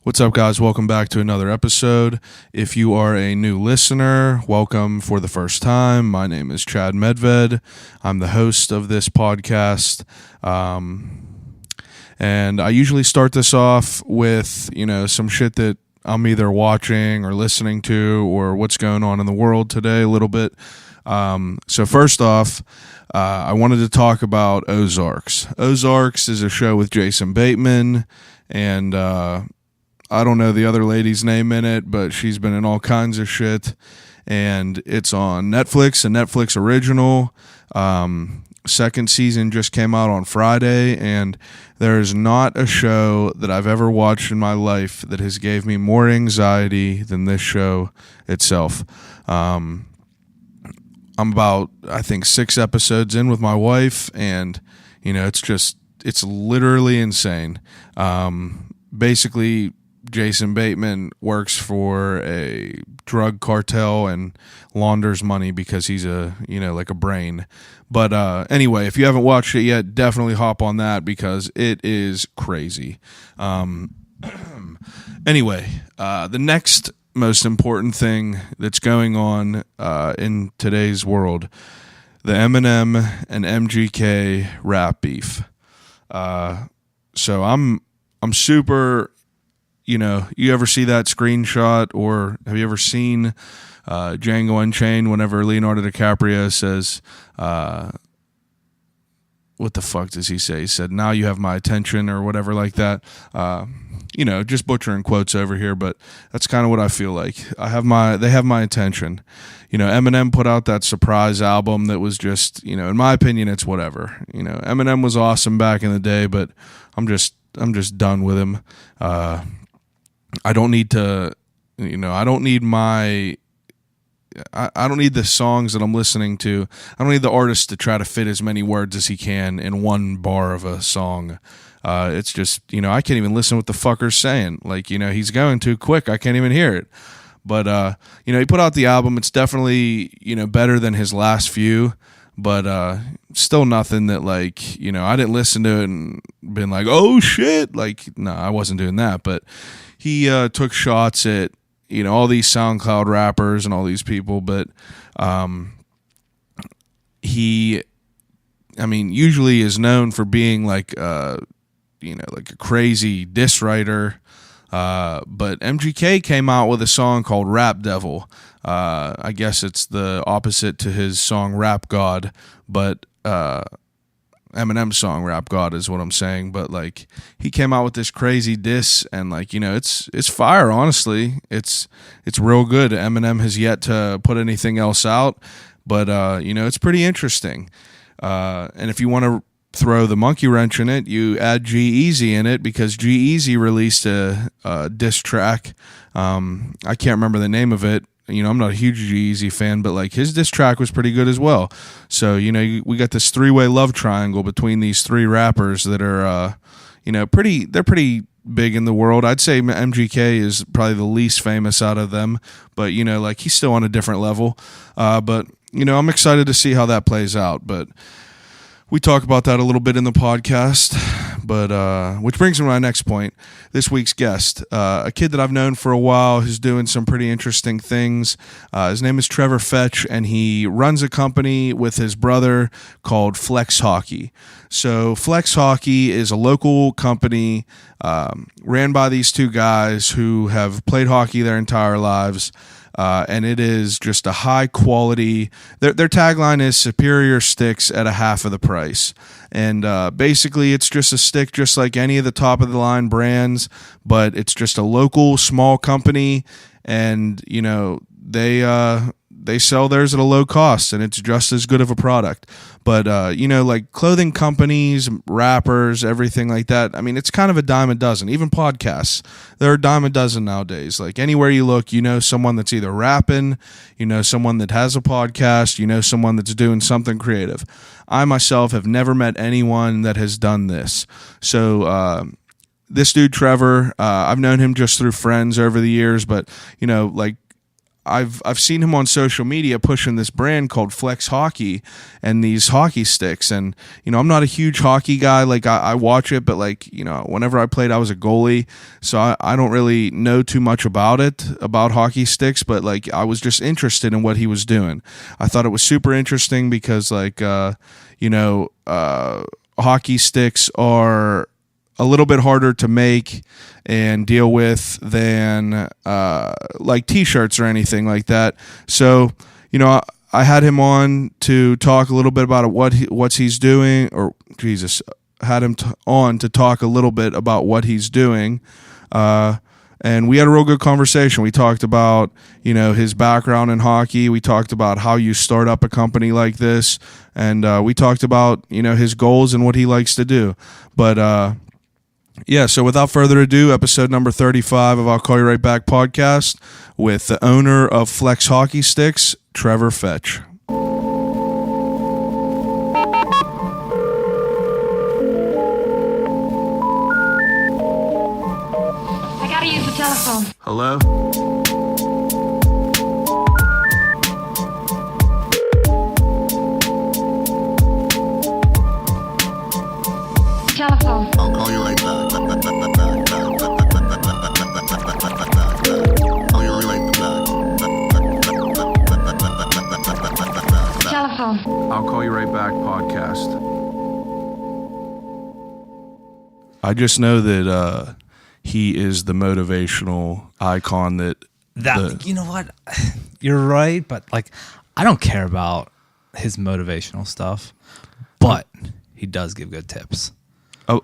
What's up, guys? Welcome back to another episode. If you are a new listener, welcome for the first time. My name is Chad Medved. I'm the host of this podcast. And I usually start this off with, some shit that I'm either watching or listening to or what's going on in the world today a little bit. So first off, I wanted to talk about Ozarks. Ozarks is a show with Jason Bateman, and I don't know the other lady's name in it, but she's been in all kinds of shit, and it's on Netflix, a Netflix original. Second season just came out on Friday, and there is not a show that I've ever watched in my life that has gave me more anxiety than this show itself. I'm about, I think, 6 episodes in with my wife, and, it's literally insane. Basically, Jason Bateman works for a drug cartel and launders money because he's like a brain. But anyway, if you haven't watched it yet, definitely hop on that because it is crazy. Anyway, the next most important thing that's going on in today's world, the Eminem and MGK rap beef. So I'm super... you ever see that screenshot, or have you ever seen Django Unchained whenever Leonardo DiCaprio says, what the fuck does he say? He said, "Now you have my attention," or whatever like that. Just butchering quotes over here, but that's kind of what I feel like. They have my attention. Eminem put out that surprise album that was just, in my opinion, it's whatever. Eminem was awesome back in the day, but I'm just done with him. I don't need to, I don't need I don't need the songs that I'm listening to. I don't need the artist to try to fit as many words as he can in one bar of a song. It's just, I can't even listen what the fucker's saying. Like, he's going too quick. I can't even hear it. But, he put out the album. It's definitely, better than his last few. But still nothing that, like, I didn't listen to it and been like, oh, shit. Like, no, I wasn't doing that. But he took shots at, all these SoundCloud rappers and all these people. But he, usually is known for being like, like a crazy diss writer. But MGK came out with a song called Rap Devil. I guess it's the opposite to his song Rap God, but Eminem's song Rap God is what I'm saying. But like, he came out with this crazy diss, and like, it's fire. Honestly, it's real good. Eminem has yet to put anything else out, but it's pretty interesting. And if you want to throw the monkey wrench in it, you add G-Eazy in it, because G-Eazy released a diss track. I can't remember the name of it. I'm not a huge G-Eazy fan, but like, his diss track was pretty good as well. So, we got this 3-way love triangle between these 3 rappers that are, they're pretty big in the world. I'd say MGK is probably the least famous out of them, but, like, he's still on a different level. But, I'm excited to see how that plays out. But we talk about that a little bit in the podcast, but which brings me to my next point. This week's guest, a kid that I've known for a while, who's doing some pretty interesting things. His name is Trevor Fetch, and he runs a company with his brother called Flex Hockey. So Flex Hockey is a local company ran by these 2 guys who have played hockey their entire lives. And it is just a high quality. Their tagline is superior sticks at a half of the price. And basically, it's just a stick just like any of the top of the line brands, but it's just a local small company, and they sell theirs at a low cost, and it's just as good of a product. But like clothing companies, rappers, everything like that, it's kind of a dime a dozen. Even podcasts, they're a dime a dozen nowadays. Like, anywhere you look, someone that's either rapping, someone that has a podcast, someone that's doing something creative. I myself have never met anyone that has done this. So this dude Trevor, I've known him just through friends over the years, but like, I've seen him on social media pushing this brand called Flex Hockey and these hockey sticks. And, I'm not a huge hockey guy. Like, I watch it, but, like, whenever I played, I was a goalie. So I don't really know too much about hockey sticks. But, like, I was just interested in what he was doing. I thought it was super interesting because, like, hockey sticks are a little bit harder to make and deal with than like t-shirts or anything like that. So, I had him on to talk a little bit about what he's doing, or had him on to talk a little bit about what he's doing. And we had a real good conversation. We talked about, his background in hockey. We talked about how you start up a company like this. And we talked about, his goals and what he likes to do. But, yeah, so without further ado, episode number 35 of I'll Call You Right Back podcast with the owner of Flex Hockey Sticks, Trevor Fetch. I gotta use the telephone. Hello? Telephone. I'll call you right back. I'll call you right back. Telephone. I'll Call You Right Back podcast. I just know that he is the motivational icon you know what? You're right, but, like, I don't care about his motivational stuff, but he does give good tips.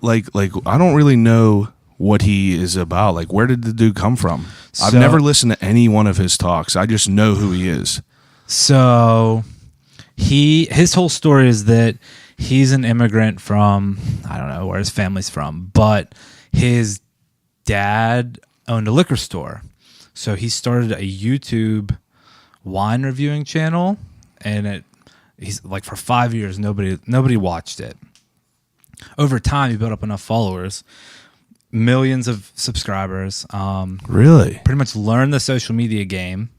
like I don't really know what he is about. Like, where did the dude come from? I've never listened to any one of his talks. I just know who he is. So his whole story is that he's an immigrant from, I don't know where his family's from, but his dad owned a liquor store. So he started a YouTube wine reviewing channel, and he's like, for 5 years nobody watched it. Over time, he built up enough followers, millions of subscribers. Really? Pretty much learned the social media game.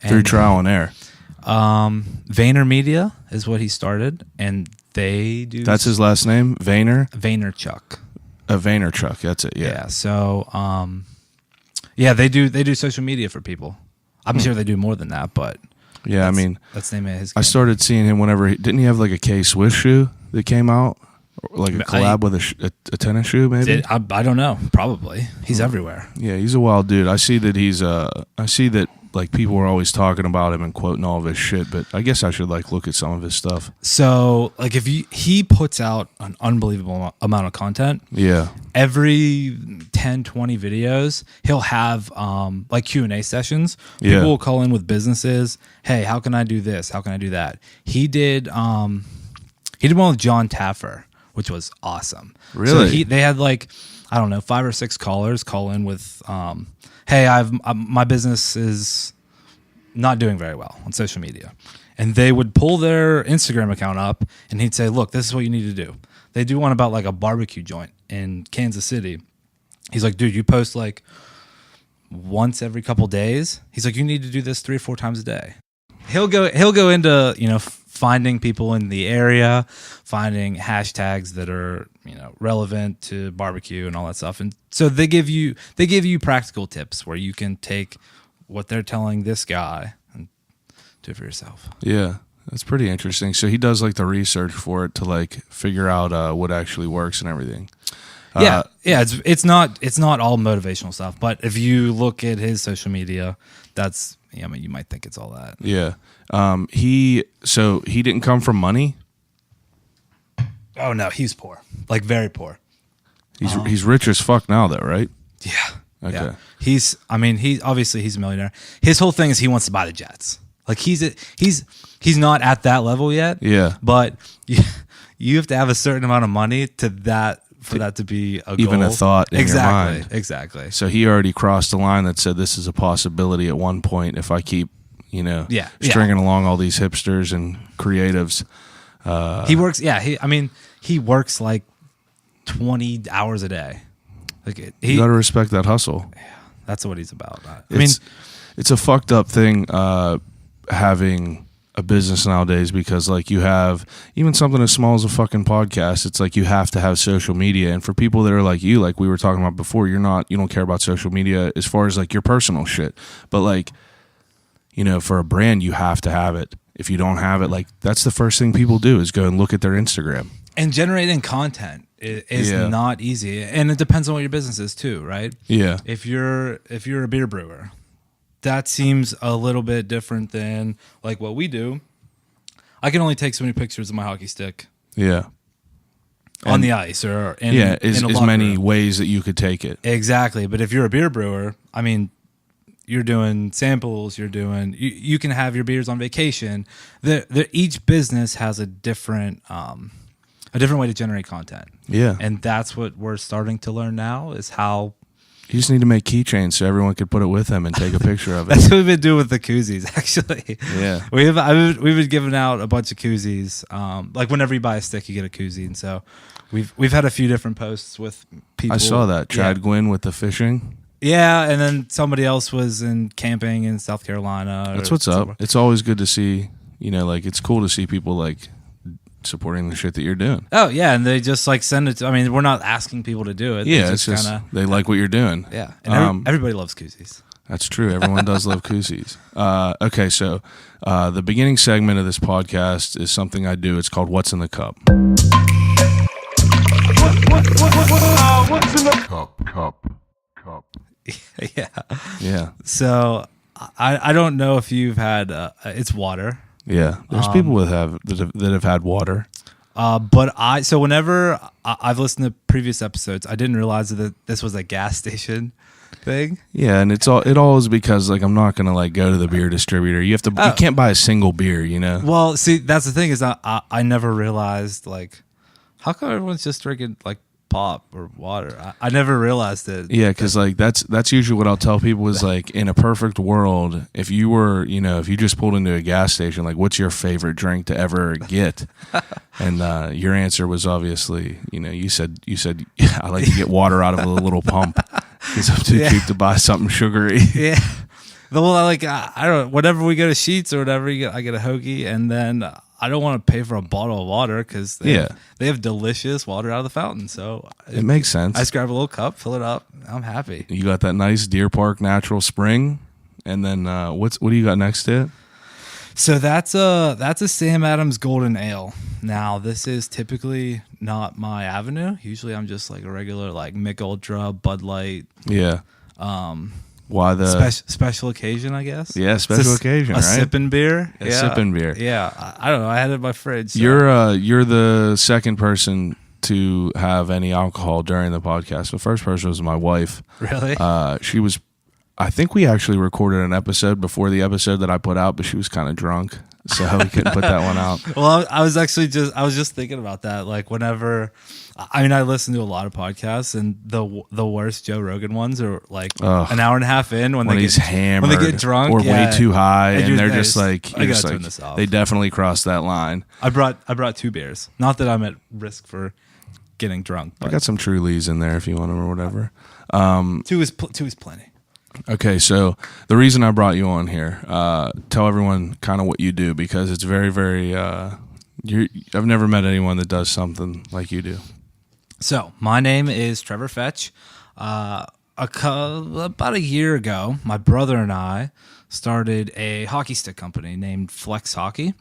Through trial and error. Vayner Media is what he started, and they do... That's his last name? Vayner? Vaynerchuk. Vaynerchuk, that's it, yeah. So, they do social media for people. I'm sure they do more than that, but... Yeah, that's the name of his game. I started seeing him whenever... Didn't he have, like, a K-Swiss shoe that came out? Or like a collab with a tennis shoe, maybe? I don't know. Probably. He's everywhere. Yeah, he's a wild dude. I see that like, people were always talking about him and quoting all of his shit, but I guess I should, like, look at some of his stuff. So, like, he puts out an unbelievable amount of content. Yeah. Every 10, 20 videos, he'll have, like, Q&A sessions. Yeah. People will call in with businesses. Hey, how can I do this? How can I do that? He did one with John Taffer, which was awesome. Really? So they had, like, I don't know, 5 or 6 callers call in with, hey, my business is not doing very well on social media. And they would pull their Instagram account up, and he'd say, look, this is what you need to do. They do one about, like, a barbecue joint in Kansas City. He's like, dude, you post, like, once every couple days. He's like, you need to do this 3 or 4 times a day. He'll go into, finding people in the area, finding hashtags that are, relevant to barbecue and all that stuff. And so they give you practical tips where you can take what they're telling this guy and do it for yourself. Yeah, that's pretty interesting. So he does, like, the research for it to, like, figure out what actually works and everything. Yeah. It's not all motivational stuff, but if you look at his social media, that's, you might think it's all that. Yeah. He didn't come from money? Oh no, he's poor. Like, very poor. He's rich as fuck now, though, right? Yeah. Okay. Yeah. He's a millionaire. His whole thing is he wants to buy the jets. Like, he's not at that level yet. Yeah. But you have to have a certain amount of money for that to be a even goal. A thought in your mind. Exactly. So he already crossed the line that said this is a possibility at one point if I keep, stringing along all these hipsters and creatives. He works. Yeah. He works like 20 hours a day. Like, you got to respect that hustle. That's what he's about. It's a fucked up thing having a business nowadays, because like you have even something as small as a fucking podcast. It's like you have to have social media, and for people that are like you, like we were talking about before, you don't care about social media as far as like your personal shit, but like, you know, for a brand you have to have it. If you don't have it, like that's the first thing people do is go and look at their Instagram. And generating content is not easy, and it depends on what your business is too, right? Yeah. If you're a beer brewer, that seems a little bit different than like what we do. I can only take so many pictures of my hockey stick. Yeah. On the ice or in as a locker many room. ways that you could take it. Exactly. But if you're a beer brewer, I mean, you're doing samples, you can have your beers on vacation. Each business has a different way to generate content. Yeah. And that's what we're starting to learn now is how. You just need to make keychains so everyone could put it with them and take a picture of it. That's what we've been doing with the koozies, actually. Yeah. We've been giving out a bunch of koozies. Like whenever you buy a stick, you get a koozie, and so we've had a few different posts with people. I saw that Chad Gwynn with the fishing. Yeah, and then somebody else was in camping in South Carolina. That's what's up. It's always good to see. You know, like it's cool to see people like supporting the shit that you're doing. Oh yeah, and they just like send it. I mean, we're not asking people to do it. Yeah, it's just they like what you're doing. Yeah, and everybody loves koozies. That's true. Everyone does love koozies. Okay, so the beginning segment of this podcast is something I do. It's called "What's in the Cup." What's in the cup? Yeah. So I don't know if you've had. It's water. Yeah, there's people that have had water. But whenever I've listened to previous episodes, I didn't realize that this was a gas station thing. Yeah, and it all is because like I'm not gonna like go to the beer distributor. You can't buy a single beer, you know. Well, see, that's the thing is I never realized like how come everyone's just drinking like pop or water. I never realized it. Yeah, because like that's usually what I'll tell people is like in a perfect world, if you just pulled into a gas station, like what's your favorite drink to ever get? And your answer was obviously, you said yeah, I like to get water out of a little pump because I'm too cheap to buy something sugary. Yeah. Well, I don't know. Whenever we go to Sheetz or whatever, I get a hoagie, and then I don't want to pay for a bottle of water because they have delicious water out of the fountain. So it makes sense. I just grab a little cup, fill it up. I'm happy. You got that nice Deer Park natural spring, and then what do you got next to it? So that's a Sam Adams Golden Ale. Now this is typically not my avenue. Usually I'm just like a regular like Mick Ultra, Bud Light. Yeah. Why the special occasion? I guess. Yeah, special occasion. A right? sipping beer. A sipping beer. Yeah, I don't know. I had it in my fridge. So. You're the second person to have any alcohol during the podcast. The first person was my wife. Really? She was. I think we actually recorded an episode before the episode that I put out, but she was kind of drunk, so we couldn't put that one out. Well, I was just thinking about that. Like whenever, I listen to a lot of podcasts, and the worst Joe Rogan ones are like an hour and a half in when he's hammered, when they get drunk or way too high, and they're just like, I gotta turn this off. They definitely crossed that line. I brought 2 beers. Not that I'm at risk for getting drunk. But I got some Trulies in there if you want them or whatever. 2 is plenty. Okay, so the reason I brought you on here, tell everyone kind of what you do, because it's very, very. I've never met anyone that does something like you do. So my name is Trevor Fetch. About a year ago, my brother and I started a hockey stick company named Flex Hockey.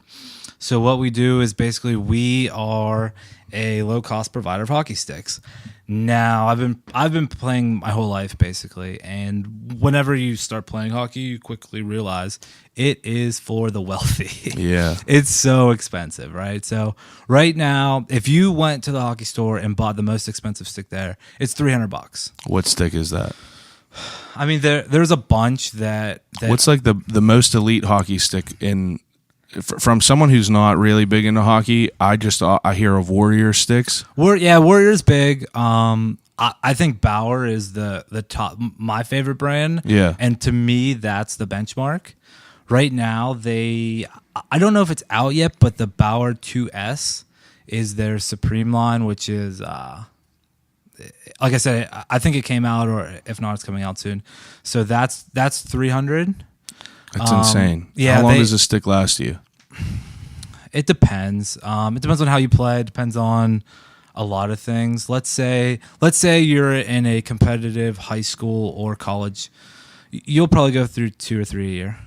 So what we do is basically we are a low-cost provider of hockey sticks. Now, I've been playing my whole life basically, and whenever you start playing hockey, you quickly realize it is for the wealthy. Yeah. It's so expensive, right? So right now, if you went to the hockey store and bought the most expensive stick there, it's $300. What stick is that? I mean, there's a bunch that What's like the most elite hockey stick in? From someone who's not really big into hockey, I hear of Warrior sticks. Warrior's big. I think Bauer is the top, my favorite brand. Yeah, and to me, that's the benchmark. Right now, I don't know if it's out yet, but the Bauer 2S is their Supreme line, which is like I said, I think it came out, or if not, it's coming out soon. So that's $300. That's insane. Yeah, How long does a stick last you? It depends. It depends on how you play. It depends on a lot of things. Let's say you're in a competitive high school or college. You'll probably go through 2 or 3 a year.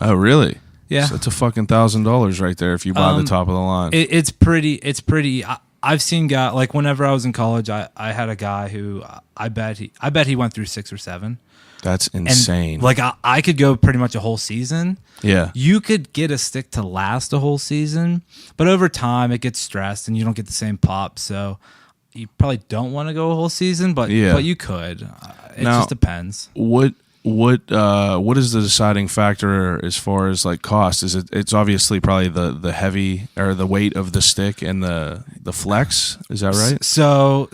Oh, really? Yeah. So it's a fucking $1,000 right there if you buy the top of the line. It's pretty. I've seen guys, like whenever I was in college, I had a guy who I bet he went through 6 or 7. That's insane. And like I could go pretty much a whole season. Yeah. You could get a stick to last a whole season, but over time it gets stressed and you don't get the same pop. So you probably don't want to go a whole season, but you could. It just depends. What is the deciding factor as far as like cost? It's obviously probably the heavy or the weight of the stick and the flex. Is that right? So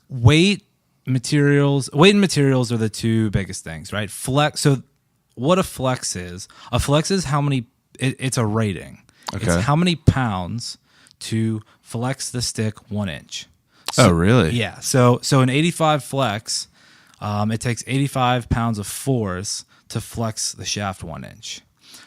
weight and materials are the two biggest things, right? Flex. So what a flex is how many. It's a rating. Okay. It's how many pounds to flex the stick 1 inch. So, oh, really? Yeah. So an 85 flex. It takes 85 pounds of force to flex the shaft 1 inch.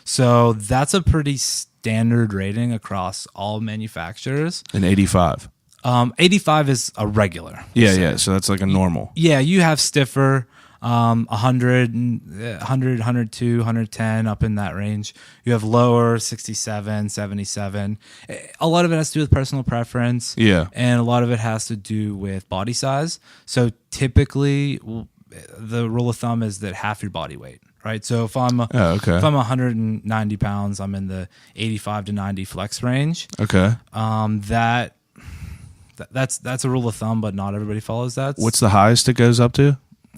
So that's a pretty standard rating across all manufacturers. An 85. 85 is a regular. Yeah. So that's like a normal. Yeah, you have stiffer, 100, 102, 110, up in that range. You have lower, 67, 77. A lot of it has to do with personal preference. Yeah. And a lot of it has to do with body size. So typically, the rule of thumb is that half your body weight, right? So if I'm 190 pounds, I'm in the 85 to 90 flex range. Okay. That's a rule of thumb, but not everybody follows that. What's the highest it goes up to?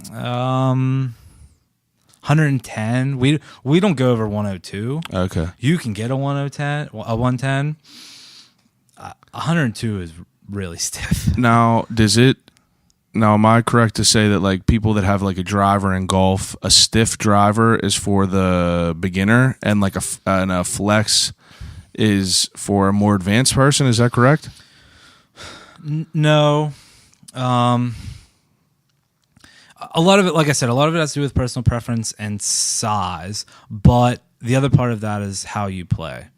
110. We don't go over 102. Okay. You can get a 110. 102 is really stiff. Now, am I correct to say that like people that have like a driver in golf, a stiff driver is for the beginner, and like a flex is for a more advanced person? Is that correct? No. A lot of it, like I said, has to do with personal preference and size, but the other part of that is how you play,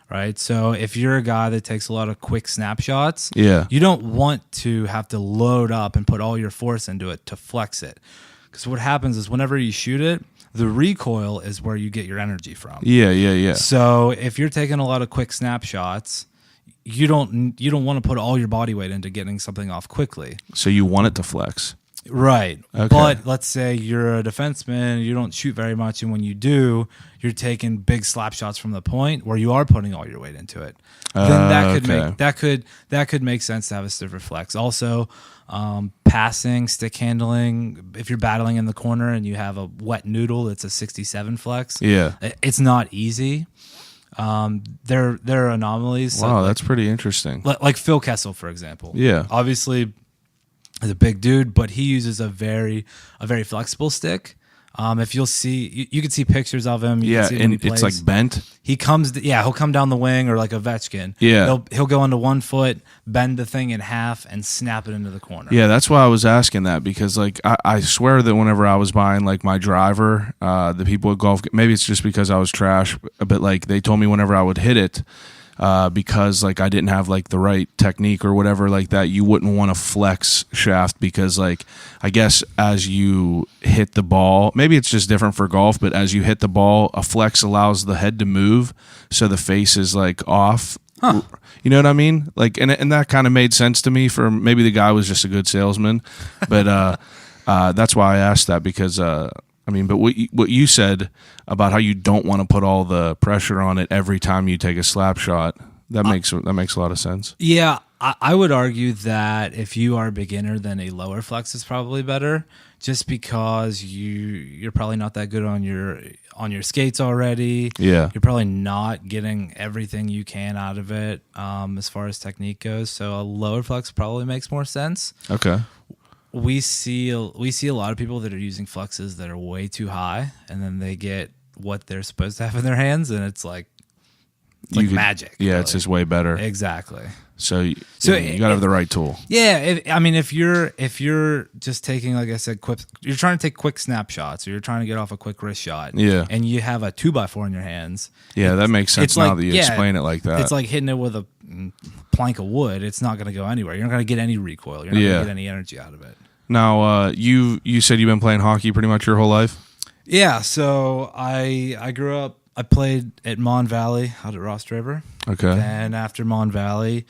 right? So if you're a guy that takes a lot of quick snapshots, you don't want to have to load up and put all your force into it to flex it. Because what happens is whenever you shoot it, the recoil is where you get your energy from. Yeah. So if you're taking a lot of quick snapshots, you don't want to put all your body weight into getting something off quickly. So you want it to flex. Right. Okay. But let's say you're a defenseman, you don't shoot very much, and when you do, you're taking big slap shots from the point where you are putting all your weight into it. Then that could make sense to have a stiffer flex. Also, passing, stick handling, if you're battling in the corner and you have a wet noodle that's a 67 flex, it's not easy. There are anomalies. Wow, that's pretty interesting. Like Phil Kessel, for example. Yeah. Obviously, is a big dude, but he uses a very flexible stick. If you'll see, you can see pictures of him. You can see when he plays. It's like bent. He'll come down the wing, or like Ovechkin. Yeah, he'll go onto 1 foot, bend the thing in half, and snap it into the corner. Yeah, that's why I was asking that, because like I swear that whenever I was buying like my driver, the people at golf, maybe it's just because I was trash, but like they told me whenever I would hit it, because like I didn't have like the right technique or whatever like that, you wouldn't want to flex shaft, because like I guess as you hit the ball, maybe it's just different for golf, but as you hit the ball, a flex allows the head to move, so the face is like off. Huh. You know what I mean? Like, and that kind of made sense to me. For maybe the guy was just a good salesman, but that's why I asked that, because but what you said about how you don't want to put all the pressure on it every time you take a slap shot, that makes a lot of sense. Yeah, I would argue that if you are a beginner, then a lower flex is probably better, just because you're probably not that good on your skates already. Yeah, you're probably not getting everything you can out of it as far as technique goes. So a lower flex probably makes more sense. Okay. We see a lot of people that are using flexes that are way too high, and then they get what they're supposed to have in their hands, and it's like magic. Yeah, really. It's just way better. Exactly. So you So got to have the right tool. Yeah, if you're just taking, like I said, you're trying to take quick snapshots, or you're trying to get off a quick wrist shot, Yeah. and you have a 2x4 in your hands. Yeah, that makes sense now that you explain it like that. It's like hitting it with a plank of wood. It's not going to go anywhere. You're not going to get any recoil. You're not going to get any energy out of it. Now, you said you've been playing hockey pretty much your whole life? Yeah, so I grew up. I played at Mon Valley out at Ross River. Okay. Then after Mon Valley,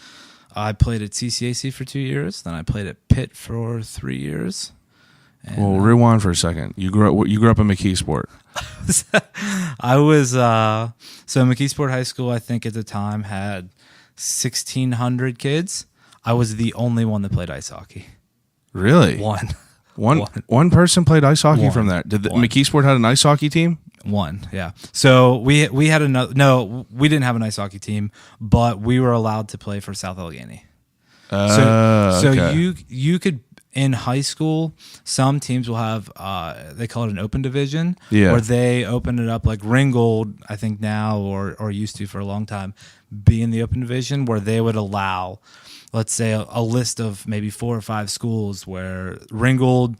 I played at CCAC for 2 years. Then I played at Pitt for 3 years. And, Well, rewind for a second. You grew up in McKeesport. I was so McKeesport High School, I think at the time, had 1,600 kids. I was the only one that played ice hockey. Really? One person played ice hockey from there. Did McKeesport had an ice hockey team? One, yeah. So we had another. No, we didn't have an ice hockey team, but we were allowed to play for South Allegheny. So okay. you could, in high school, some teams will have they call it an open division, where they open it up, like Ringgold, I think now or used to for a long time, be in the open division, where they would allow, let's say, a list of maybe 4 or 5 schools where Ringgold.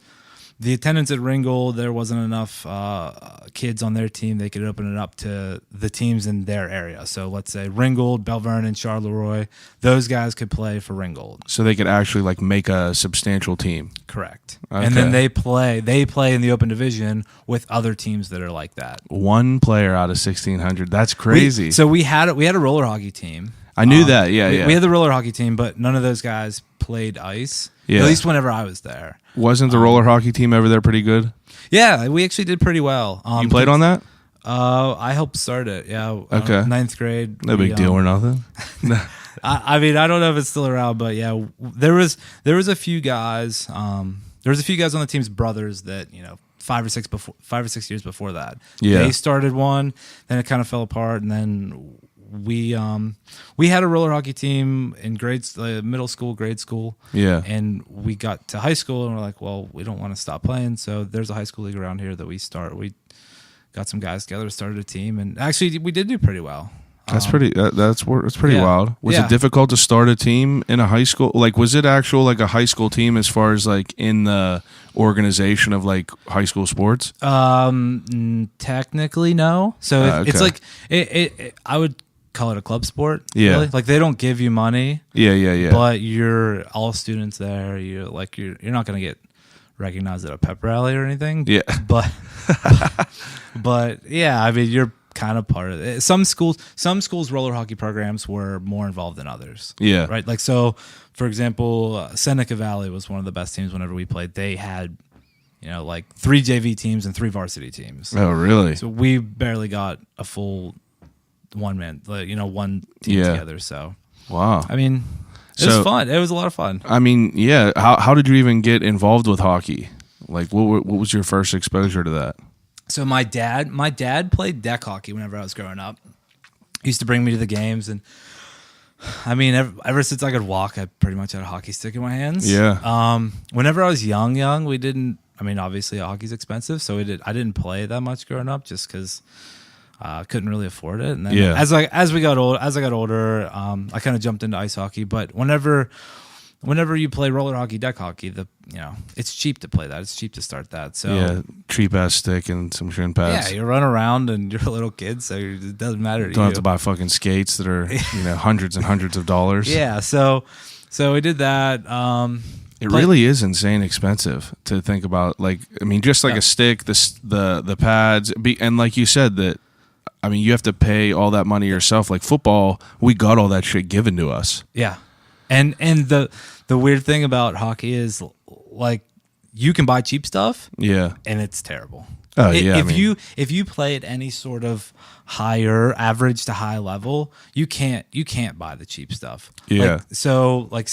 The attendance at Ringgold, there wasn't enough kids on their team. They could open it up to the teams in their area. So let's say Ringgold, Belle Vernon, Charleroi, those guys could play for Ringgold. So they could actually like make a substantial team. Correct. Okay. And then they play in the open division with other teams that are like that. One player out of 1,600. That's crazy. We had a roller hockey team. I knew that. Yeah. We had the roller hockey team, but none of those guys played ice. Yeah. At least whenever I was there. Wasn't the roller hockey team over there pretty good? Yeah, we actually did pretty well. You played on that? I helped start it. Yeah. Okay. 9th grade. No big deal or nothing. I mean, I don't know if it's still around, but yeah, there was a few guys. There was a few guys on the team's brothers that 5 or 6 years before that. Yeah. They started one, then it kind of fell apart, and then we had a roller hockey team in middle school, grade school. Yeah. And we got to high school and we're like, well, we don't want to stop playing. So there's a high school league around here that we got some guys together, started a team, and actually we did do pretty well. That's pretty wild. Was Yeah. it difficult to start a team in a high school? Like, was it actual like a high school team as far as like in the organization of like high school sports? Technically no. So it's okay. like I would call it a club sport. Yeah. Really. Like they don't give you money. Yeah. But you're all students there. You're not going to get recognized at a pep rally or anything. Yeah. But yeah, I mean, you're kind of part of it. Some schools roller hockey programs were more involved than others. Yeah. Right. Like, so for example, Seneca Valley was one of the best teams whenever we played. They had, like 3 JV teams and 3 varsity teams. Oh, really? So we barely got a full one team together. So, wow. I mean, it was fun. It was a lot of fun. I mean, yeah. How did you even get involved with hockey? Like, what was your first exposure to that? So my dad played deck hockey whenever I was growing up. He used to bring me to the games, and I mean, ever since I could walk, I pretty much had a hockey stick in my hands. Yeah. Whenever I was young, we didn't. I mean, obviously, hockey's expensive, so I didn't play that much growing up, just because I couldn't really afford it. And then as I got older, I kind of jumped into ice hockey. But whenever you play roller hockey, deck hockey, it's cheap to play that. It's cheap to start that. So yeah, cheap ass stick and some shin pads. Yeah, you run around and you're a little kid, so it doesn't matter to you. Don't have to buy fucking skates that are hundreds and hundreds of dollars. Yeah, so we did that. It really is insane expensive to think about. Like, I mean, just like a stick, the pads, and like you said that. I mean, you have to pay all that money yourself. Like football, we got all that shit given to us. Yeah. And the weird thing about hockey is, like, you can buy cheap stuff. Yeah. And it's terrible. Oh yeah. If you play at any sort of higher average to high level, you can't buy the cheap stuff. Yeah. Like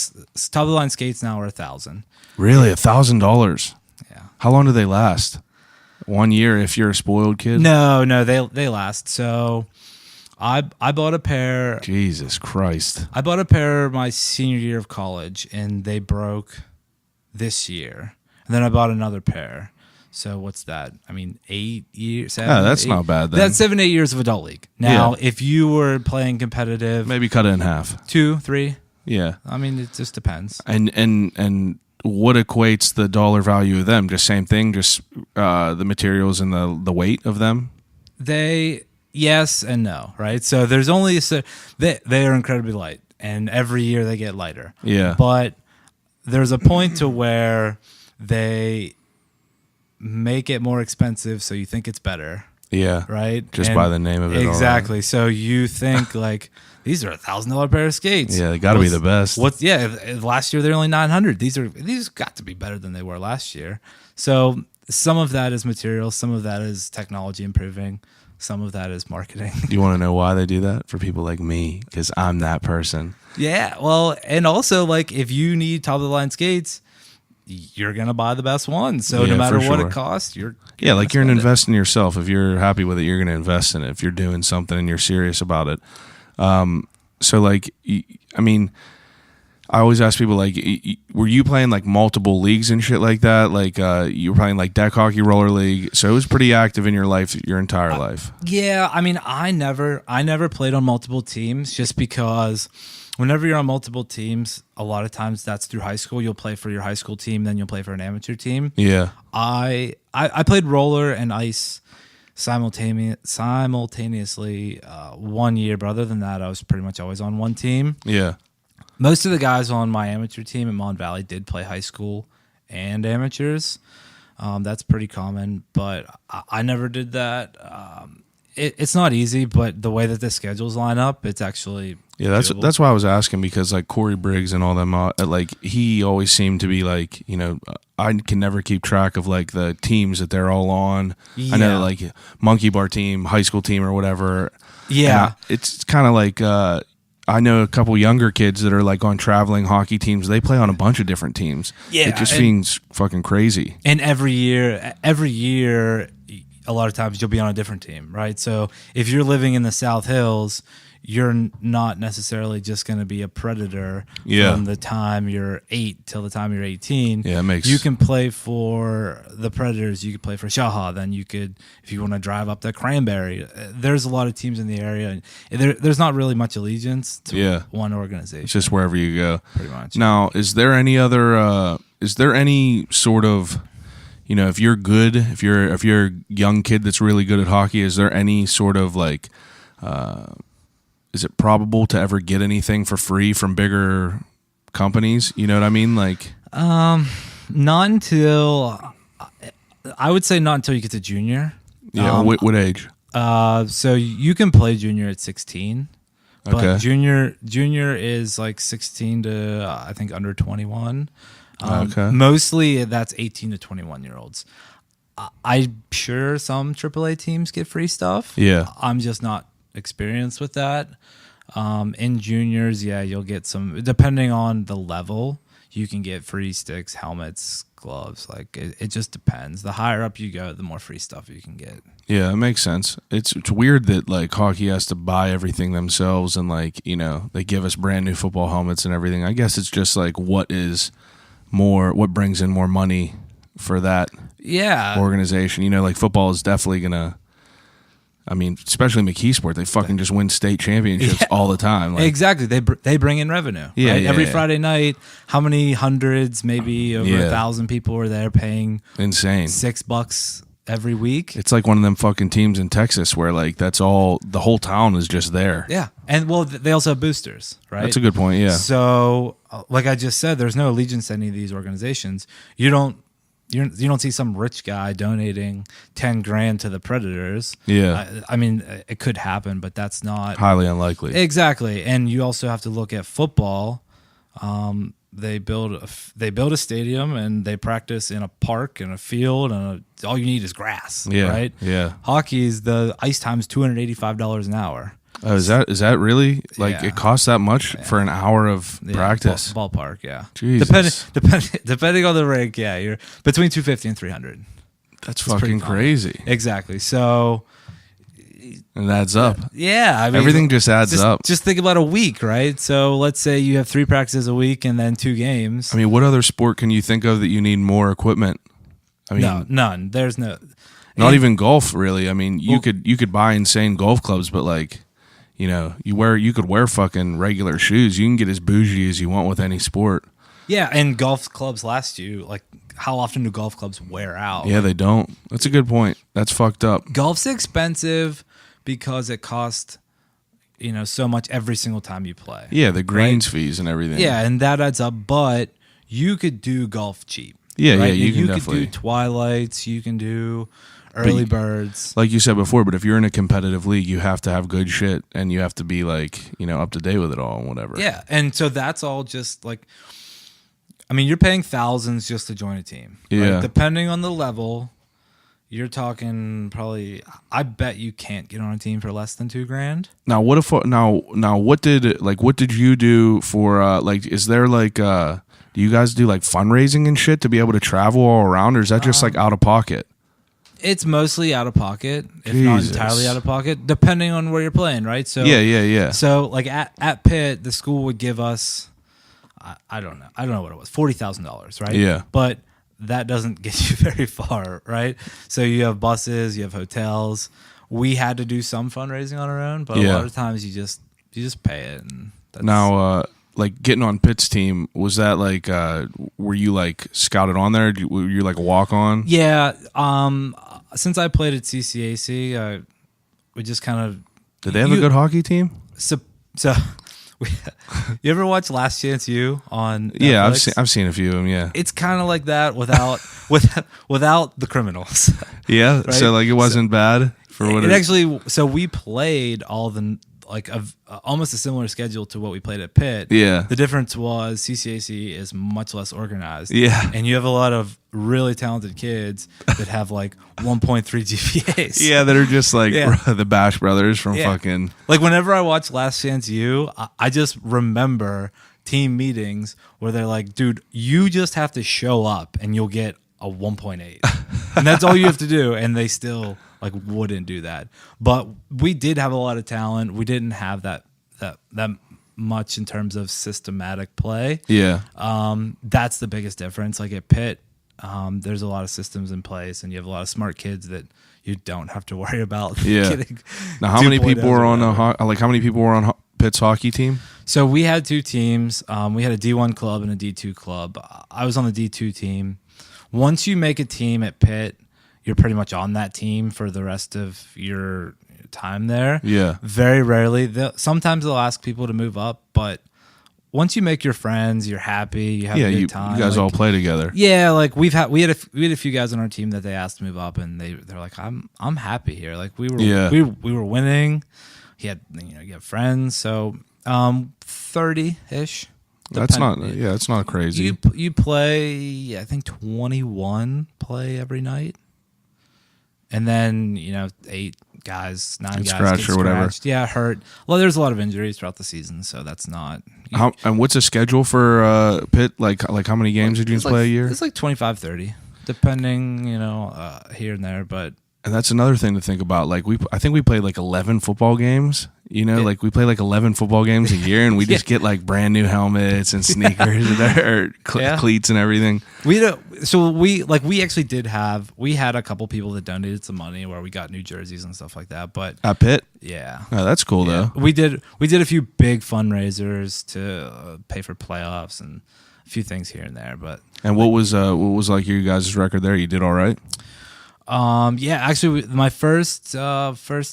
top of the line skates now are $1,000. Really, $1,000. Yeah. How long do they last? 1 year if you're a spoiled kid? No, they last. So I bought a pair. Jesus Christ. I bought a pair my senior year of college, and they broke this year. And then I bought another pair. So what's that? I mean, 8 years. 7, yeah, that's 8, not bad then. That's 7, 8 years of adult league. Now, if you were playing competitive, maybe cut it in half. 2, 3. Yeah. I mean, it just depends. And what equates the dollar value of them? Just same thing, just the materials and the weight of them? Yes and no, right? So there's only they are incredibly light, and every year they get lighter. Yeah. But there's a point to where they make it more expensive, so you think it's better. Yeah. Right? Just by the name of it. Exactly. So you think like these are $1,000 pair of skates. Yeah, they got to be the best. Last year they're only 900. These got to be better than they were last year. So some of that is material, some of that is technology improving, some of that is marketing. Do you want to know why they do that? For people like me, because I'm that person. Yeah, well, and also like if you need top of the line skates, you're gonna buy the best ones. So no matter what it costs, you're like you're gonna invest in yourself. If you're happy with it, you're gonna invest in it. If you're doing something and you're serious about it. So like, I mean, I always ask people like, were you playing like multiple leagues and shit like that? Like you were playing like deck hockey, roller league. So it was pretty active in your life, your entire life. Yeah, I mean, I never played on multiple teams just because whenever you're on multiple teams, a lot of times that's through high school. You'll play for your high school team, then you'll play for an amateur team. Yeah. I played roller and ice simultaneously 1 year, but other than that, I was pretty much always on one team. Yeah. Most of the guys on my amateur team at Mon Valley did play high school and amateurs. That's pretty common, but I never did that. It's not easy, but the way that the schedules line up, it's actually doable. That's why I was asking, because like Corey Briggs and all them, like he always seemed to be like, I can never keep track of like the teams that they're all on. Yeah. I know like monkey bar team, high school team, or whatever. Yeah, it's kind of like I know a couple younger kids that are like on traveling hockey teams. They play on a bunch of different teams. Yeah, it just seems fucking crazy. And every year, a lot of times you'll be on a different team, right? So if you're living in the South Hills, you're not necessarily just going to be a Predator from the time you're 8 till the time you're 18. Yeah, you can play for the Predators. You could play for Shaha. Then you could, if you want to drive up to Cranberry. There's a lot of teams in the area. There's not really much allegiance to one organization. It's just wherever you go. Pretty much. Now, is there any other? Is there any sort of, if you're good, if you're a young kid that's really good at hockey, is there any sort of like, is it probable to ever get anything for free from bigger companies? You know what I mean? Like, not until, I would say not until you get to junior. Yeah. What age? So you can play junior at 16. But Okay. junior is like 16 to I think under 21. Okay. Mostly that's 18 to 21-year-olds. I'm sure some AAA teams get free stuff. Yeah. I'm just not experienced with that. In juniors, you'll get some, depending on the level, you can get free sticks, helmets, gloves. Like it just depends. The higher up you go, the more free stuff you can get. Yeah, it makes sense. It's weird that like hockey has to buy everything themselves, and like, they give us brand new football helmets and everything. I guess it's just like what brings in more money for that organization. Like football is definitely gonna, I mean, especially McKeesport, they fucking just win state championships all the time. Like, exactly. They bring in revenue. Yeah, right? yeah, Every yeah. Friday night, how many hundreds, maybe over 1,000 people were there paying insane $6 every week. It's like one of them fucking teams in Texas where like that's all, the whole town is just there. Yeah. And well, they also have boosters, right? That's a good point, yeah. So like I just said, there's no allegiance to any of these organizations. You don't see some rich guy donating 10 grand to the Predators. Yeah. I mean, it could happen, but that's not highly unlikely. Exactly. And you also have to look at football. They build a stadium and they practice in a park and a field, and all you need is grass. Yeah. Right. Yeah. Hockey's the ice time's $285 an hour. Oh, is that really like it costs that much for an hour of Yeah, practice? Ballpark, yeah. Jesus. Depending on the rink, yeah, you're between $250 and $300. That's fucking crazy. Exactly. So It adds up. yeah, I mean, Everything just adds up. Just think about a week, right? So let's say you have 3 practices a week and then 2 games. I mean, what other sport can you think of that you need more equipment? I mean, No, none. There's no. not even golf, really. I mean, you could buy insane golf clubs, but like, you could wear fucking regular shoes. You can get as bougie as you want with any sport. Yeah, and golf clubs last you. Like, how often do golf clubs wear out? Yeah, they don't. That's a good point. That's fucked up. Golf's expensive because it costs, so much every single time you play. Yeah, the greens fees and everything. Yeah, and that adds up. But you could do golf cheap. Yeah, right? yeah, you can could definitely do twilights. You can do early birds. Like you said before, but if you're in a competitive league, you have to have good shit and you have to be like, up to date with it all and whatever. Yeah, and so that's all just like, you're paying thousands just to join a team. Yeah. Right? Depending on the level, you're talking probably. I bet you can't get on a team for less than $2,000. Now, what if what did you do for is there do you guys do like fundraising and shit to be able to travel all around, or is that just like out of pocket? It's mostly out of pocket, if Jesus. not entirely out of pocket, depending on where you're playing, right? So Yeah. So like at Pitt, the school would give us, I don't know what it was, $40,000, right? Yeah. But that doesn't get you very far, right? So you have buses, you have hotels. We had to do some fundraising on our own, but a lot of times you just pay it. And that's, now, like getting on Pitt's team, was that like were you like scouted on there? Were you like walk on? Yeah. Since I played at CCAC, we just kind of. Did they have a good hockey team? So you ever watch Last Chance U on Netflix? Yeah, I've seen a few of them. Yeah, It's kind of like that without without the criminals. yeah. Right? So like it wasn't bad for what it actually. So we played all the almost a similar schedule to what we played at Pitt. Yeah. The difference was CCAC is much less organized. Yeah. And you have a lot of really talented kids that have like 1.3 GPAs. Yeah, that are just like the Bash Brothers from Yeah. fucking. Like whenever I watch Last Chance U, I just remember team meetings where they're like, dude, you just have to show up and you'll get a 1.8. And that's all you have to do. And they still like wouldn't do that. But we did have a lot of talent. We didn't have that much in terms of systematic play. Yeah. That's the biggest difference. Like at Pitt, there's a lot of systems in place and you have a lot of smart kids that you don't have to worry about. Yeah. Getting Now, how many 2.0s people were or on whatever. how many people were on Pitt's hockey team? So we had two teams. We had a D1 club and a D2 club. I was on the D2 team. Once you make a team at Pitt, you're pretty much on that team for the rest of your time there. Yeah. Very rarely. Sometimes they'll ask people to move up, but once you make your friends, you're happy, you have a good time. You guys all play together. Yeah, like we had a few guys on our team that they asked to move up, and they're like, I'm happy here. Like we were winning. You have friends, so 30-ish. It's not crazy. You play, I think 21 play every night, and then 8 guys, 9 guys scratched get or whatever. scratched. Yeah, hurt. Well, there's a lot of injuries throughout the season, so that's not. And what's the schedule for Pitt? Like how many games did you play a year? It's like 25, 30, depending, here and there, but. And that's another thing to think about. Like I think we played like 11 football games. Like we play like 11 football games a year, and we just get like brand new helmets and sneakers or cleats and everything. We actually had a couple people that donated some money where we got new jerseys and stuff like that. But At Pitt, yeah, oh, that's cool though. We did a few big fundraisers to pay for playoffs and a few things here and there. But and what was like your guys' record there? You did all right. Yeah, actually, my first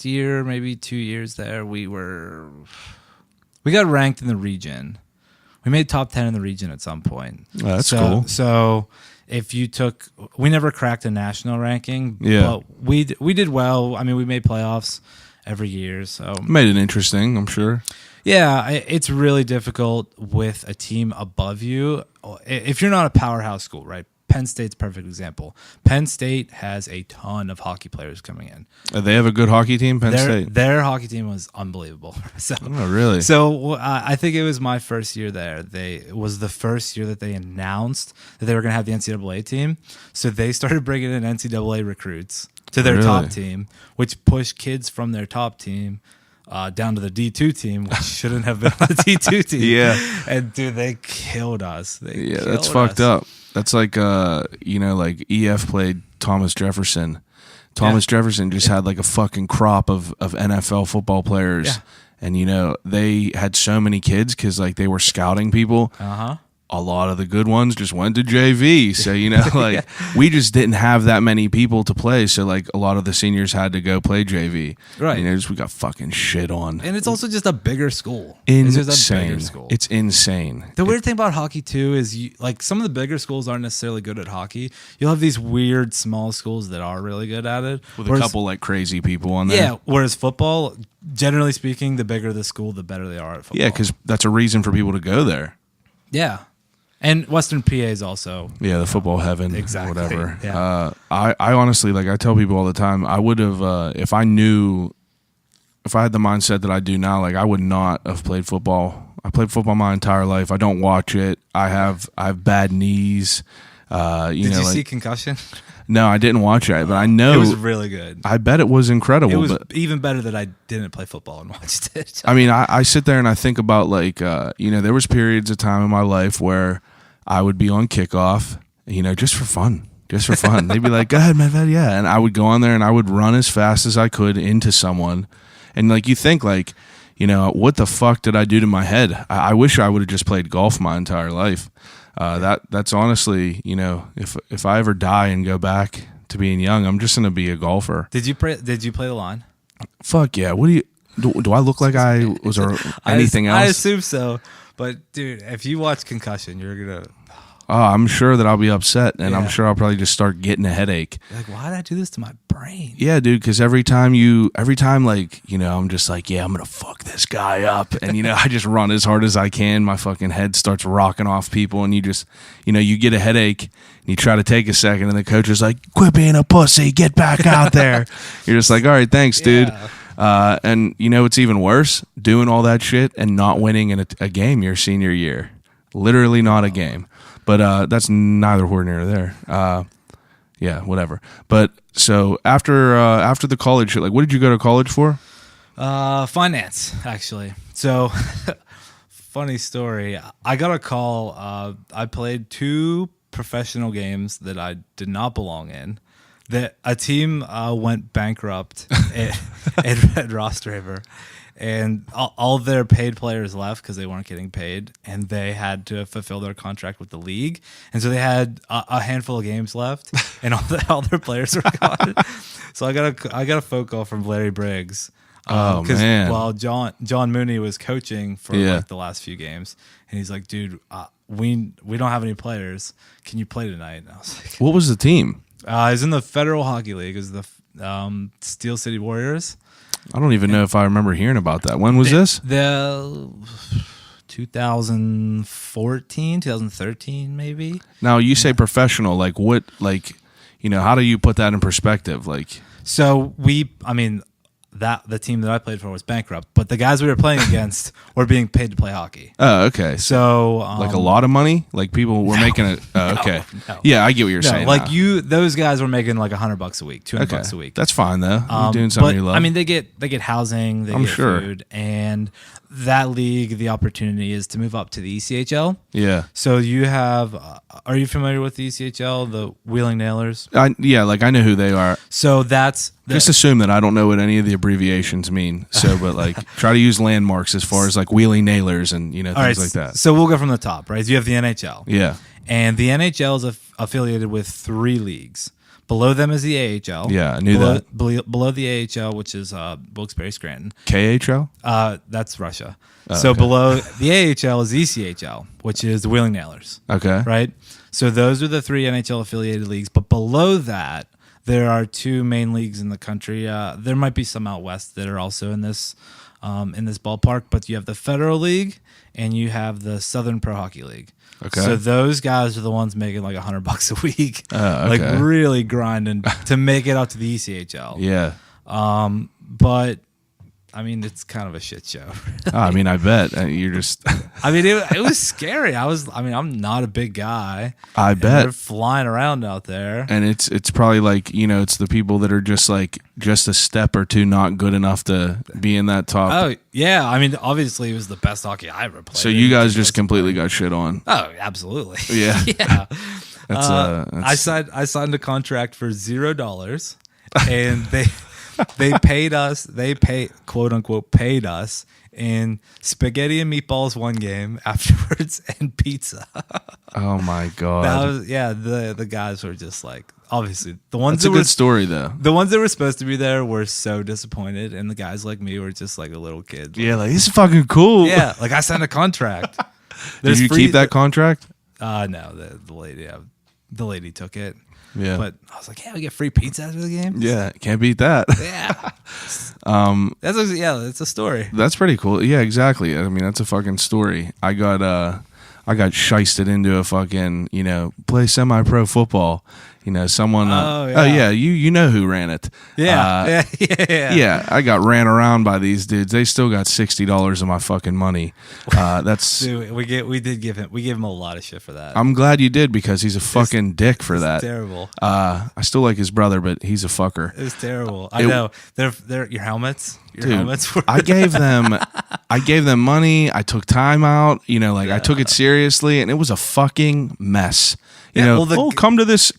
year, maybe 2 years there, we got ranked in the region. We made top 10 in the region at some point. Oh, that's cool. So if you we never cracked a national ranking. Yeah, but we did well. I mean, we made playoffs every year, so made it interesting, I'm sure. Yeah, it's really difficult with a team above you if you're not a powerhouse school, right? Penn State's a perfect example. Penn State has a ton of hockey players coming in. They have a good hockey team, Penn State? Their hockey team was unbelievable. Oh, really? So I think it was my first year there. It was the first year that they announced that they were going to have the NCAA team. So they started bringing in NCAA recruits to their top team, which pushed kids from their top team down to the D2 team, which shouldn't have been on the D2 team. Yeah. And, dude, they killed us. That's fucked up. That's like, like EF played Thomas Jefferson. Thomas Jefferson just had like a fucking crop of NFL football players. Yeah. and they had so many kids because like they were scouting people. A lot of the good ones just went to JV. So, like we just didn't have that many people to play. So like a lot of the seniors had to go play JV. Right. We got fucking shit on. And it's also just a bigger school. Insane. It's just a bigger school. It's insane. The weird thing about hockey too is like some of the bigger schools aren't necessarily good at hockey. You'll have these weird small schools that are really good at it. With a couple like crazy people on there. Yeah. Whereas football, generally speaking, the bigger the school, the better they are at football. Yeah, because that's a reason for people to go there. Yeah. And Western PA is also the football heaven, exactly. Whatever. Yeah. I honestly, like I tell people all the time, I would have if I had the mindset that I do now, like I would not have played football. I played football my entire life. I don't watch it. I have bad knees. Did you see Concussion? No, I didn't watch it, but I know it was really good. I bet it was incredible. It was but, even better that I didn't play football and watched it. I mean, I sit there and I think about like there was periods of time in my life where I would be on kickoff, just for fun. They'd be like, go ahead, man. Yeah. And I would go on there and I would run as fast as I could into someone. And like, you think like, what the fuck did I do to my head? I wish I would have just played golf my entire life. That's honestly, if I ever die and go back to being young, I'm just going to be a golfer. Did you play the line? Fuck yeah. What do I look like I was or anything else? I assume so. But dude, if you watch Concussion, you're going to... Oh, I'm sure that I'll be upset, and I'm sure I'll probably just start getting a headache. You're like, why did I do this to my brain? Yeah, dude, because every time like, I'm just like, yeah, I'm going to fuck this guy up. And, I just run as hard as I can. My fucking head starts rocking off people, and you just, you get a headache, and you try to take a second, and the coach is like, quit being a pussy, get back out there. You're just like, all right, thanks, dude. And, it's even worse, doing all that shit and not winning in a game your senior year. Literally not a game. But that's neither here nor there. Yeah, whatever. But so after the college shit, like, what did you go to college for? Finance, actually. So, funny story. I got a call. I played 2 professional games that I did not belong in. That a team went bankrupt at Ross River. And all their paid players left because they weren't getting paid, and they had to fulfill their contract with the league. And so they had a handful of games left, and all their players were gone. So I got a phone call from Larry Briggs. Man! While John Mooney was coaching for like the last few games, and he's like, "Dude, we don't have any players. Can you play tonight?" And I was like, "What was the team?" It was in the Federal Hockey League. It was the Steel City Warriors. I don't even know if I remember hearing about that. When was this? The 2014, 2013, maybe. Now, you say professional. Like, what, like, how do you put that in perspective? Like, so the team that I played for was bankrupt, but the guys we were playing against were being paid to play hockey. Oh, okay. So like a lot of money? Like people were making it. Okay. No. Yeah, I get what you're saying. Like now. those guys were making like $100 a week, $200 a week. That's fine though. You're doing something you love. I mean, they get housing, they get food, and that league, the opportunity is to move up to the ECHL. Yeah. So you have, are you familiar with the ECHL, the Wheeling Nailers? I know who they are. So that's... Just assume that I don't know what any of the abbreviations mean. So, but like try to use landmarks as far as like Wheeling Nailers and, things like that. So we'll go from the top, right? You have the NHL. Yeah. And the NHL is affiliated with 3 leagues. Below them is the AHL. Yeah, I knew that. Below the AHL, which is Wilkes-Barre Scranton. KHL? That's Russia. So below the AHL is ECHL, which is the Wheeling Nailers. Okay. Right? So those are the 3 NHL-affiliated leagues. But below that, there are 2 main leagues in the country. There might be some out west that are also in this ballpark. But you have the Federal League and you have the Southern Pro Hockey League. Okay. So those guys are the ones making like $100 a week, okay. like really grinding to make it out to the ECHL. Yeah. But I mean, it's kind of a shit show. I mean, I bet you're just. I mean, it was scary. I'm not a big guy. I bet they're flying around out there, and it's probably like it's the people that are just like just a step or two not good enough to be in that top. Oh yeah, I mean, obviously it was the best hockey I ever played. So you guys just completely got shit on. Oh, absolutely. Yeah, yeah. That's I signed a contract for $0, and They paid us. They quote unquote paid us in spaghetti and meatballs one game afterwards and pizza. Oh my god. That was the guys were just like, obviously the ones That's a good story though. the ones that were supposed to be there were so disappointed, and the guys like me were just like a little kid. Yeah, like this is fucking cool. Yeah, like I signed a contract. Did you keep that contract? No, the lady took it. Yeah. But I was like, yeah, we get free pizza after the game. Yeah, can't beat that. Yeah. It's a story. That's pretty cool. Yeah, exactly. I mean, that's a fucking story. I got shysted into a fucking, play semi-pro football. Someone. You know who ran it. Yeah. Yeah, I got ran around by these dudes. They still got $60 of my fucking money. That's Dude, we gave him a lot of shit for that. I'm glad you did, because he's a fucking dick for that. Terrible. I still like his brother, but he's a fucker. It was terrible. I know. They're your helmets. Your Dude, helmets were. I gave them money. I took time out. I took it seriously, and it was a fucking mess. Come to this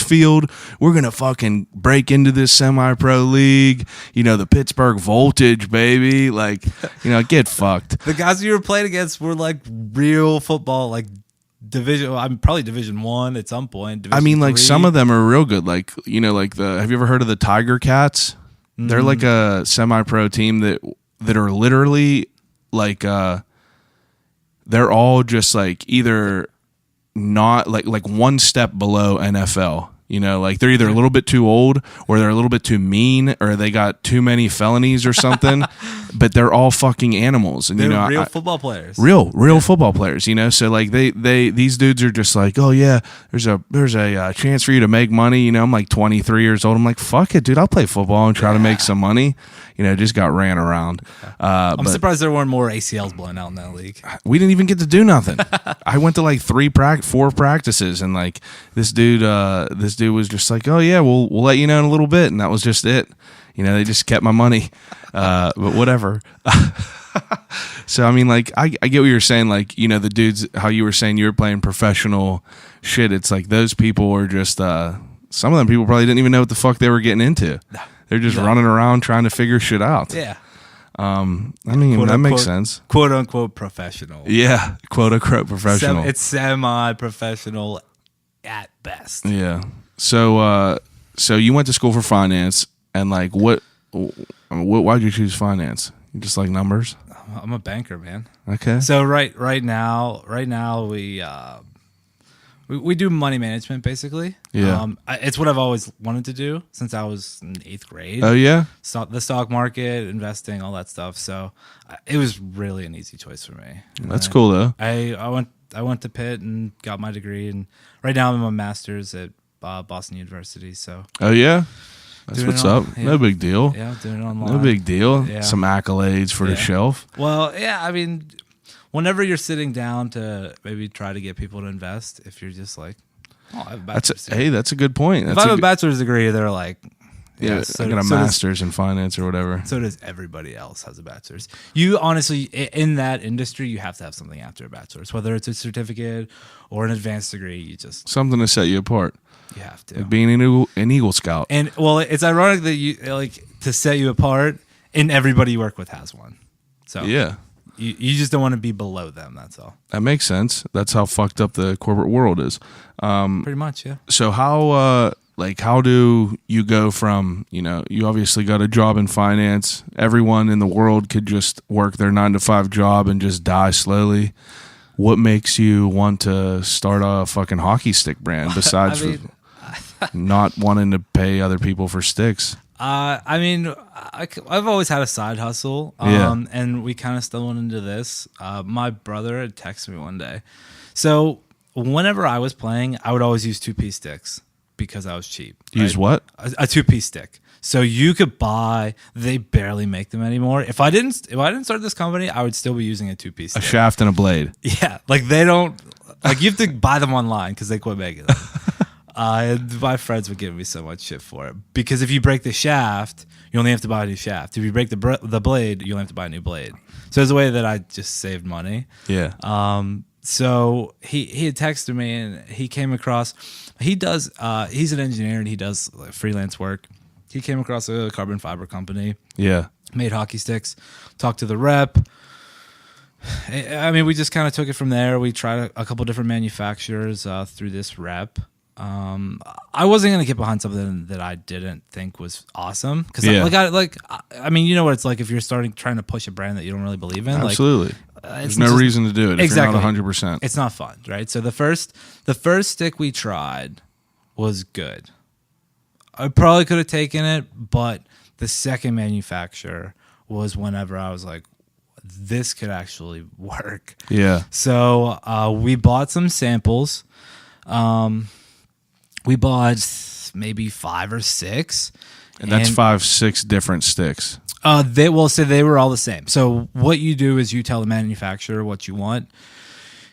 field. We're gonna fucking break into this semi-pro league. The Pittsburgh Voltage, baby. Like, get fucked. The guys you were playing against were like real football, like division. I'm probably Division 1 at some point. Division like 3. some of them are real good. Like, have you ever heard of the Tiger Cats? They're like a semi-pro team that are literally like they're all just like either not like one step below NFL. Like they're either a little bit too old, or they're a little bit too mean, or they got too many felonies or something. But they're all fucking animals, and they're real football players. Real football players. So like these dudes are just like, oh yeah, there's a chance for you to make money. I'm like 23 years old. I'm like, fuck it, dude. I'll play football and try to make some money. Just got ran around. I'm surprised there weren't more ACLs blown out in that league. We didn't even get to do nothing. I went to like 4 practices, and like this dude was just like, oh yeah, we'll let you know in a little bit, and that was just it. They just kept my money, but whatever. So I mean, like I get what you're saying. Like, the dudes, how you were saying you were playing professional shit. It's like those people were just some of them people probably didn't even know what the fuck they were getting into. They're just running around trying to figure shit out. Yeah. I mean, that makes sense. Quote unquote professional. Yeah, quote unquote professional. It's semi-professional at best. Yeah. So you went to school for finance, and like why'd you choose finance? You just like numbers? I'm a banker, man. Okay. So right now we do money management basically. Yeah. It's what I've always wanted to do since I was in 8th grade. Oh yeah. The stock market, investing, all that stuff. So it was really an easy choice for me. That's cool though. I went to Pitt and got my degree, and right now I'm a master's at Boston University. So. Oh yeah. That's what's up. Yeah. No big deal. Yeah, doing it online. No big deal. Yeah. Some accolades for the shelf. Well, yeah, I mean, whenever you're sitting down to maybe try to get people to invest, if you're just like, oh, I have a bachelor's degree. That's a good point. If I have a bachelor's degree, they're like, I got a master's in finance or whatever. So does everybody else has a bachelor's. You honestly, in that industry, you have to have something after a bachelor's, whether it's a certificate or an advanced degree. You just something to set you apart. You have to. Like being an Eagle Scout. And well, it's ironic that you like to set you apart, and everybody you work with has one. So yeah. You just don't want to be below them. That's all. That makes sense. That's how fucked up the corporate world is. Pretty much, yeah. So how do you go from, you obviously got a job in finance. Everyone in the world could just work their 9-to-5 job and just die slowly. What makes you want to start a fucking hockey stick brand besides not wanting to pay other people for sticks? I mean, I've always had a side hustle, and we kind of stumbled into this. My brother had texted me one day. So whenever I was playing, I would always use 2-piece sticks because I was cheap. Use what? A 2-piece stick. So you could buy. They barely make them anymore. If I didn't start this company, I would still be using a 2-piece stick. A shaft and a blade. Yeah, like they don't. Like you have to buy them online because they quit making them. My friends would give me so much shit for it because if you break the shaft, you only have to buy a new shaft. If you break the blade, you only have to buy a new blade. So it's a way that I just saved money. Yeah. So he had texted me and he came across. He's an engineer and he does freelance work. He came across a carbon fiber company, Yeah. made hockey sticks, talked to the rep. I mean, we just kind of took it from there. We tried a couple different manufacturers through this rep. I wasn't gonna get behind something that I didn't think was awesome because, I mean, you know what it's like if you're trying to push a brand that you don't really believe in. Absolutely. There's no just- reason to do it if Exactly. you're not 100%. It's not fun, right? So the first stick we tried was good. I probably could have taken it, but the second manufacturer was whenever I was like, this could actually work. Yeah. So we bought some samples. We bought maybe 5 or 6. And that's 5, 6 different sticks. They were all the same. So what you do is you tell the manufacturer what you want.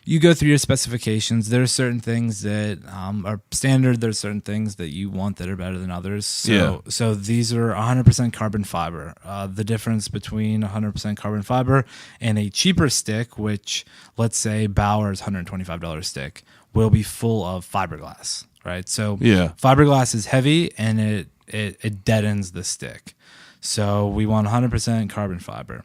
You go through your specifications. There are certain things that are standard. There's certain things that you want that are better than others. So these are 100% carbon fiber. The difference between 100% carbon fiber and a cheaper stick, which let's say Bauer's $125 stick, will be full of fiberglass, right? So fiberglass is heavy and it deadens the stick. So we want 100% carbon fiber.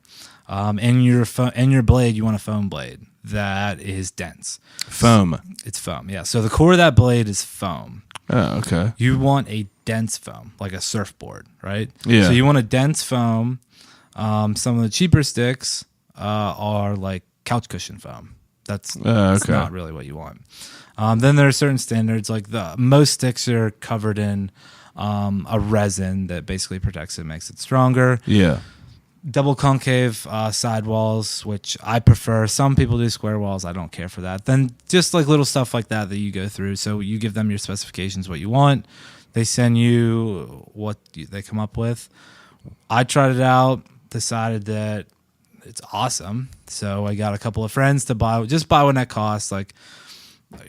And your blade, you want a foam blade that is dense. Foam. It's foam, yeah. So the core of that blade is foam. Oh, okay. You want a dense foam, like a surfboard, right? Yeah. So you want a dense foam. Some of the cheaper sticks are like couch cushion foam. That's not really what you want. Then there are certain standards, like most sticks are covered in a resin that basically protects it, makes it stronger. Yeah. Double concave sidewalls, which I prefer. Some people do square walls. I don't care for that. Then just like little stuff like that you go through. So you give them your specifications, what you want. They send you what they come up with. I tried it out, decided that it's awesome. So I got a couple of friends to buy what that costs. Like,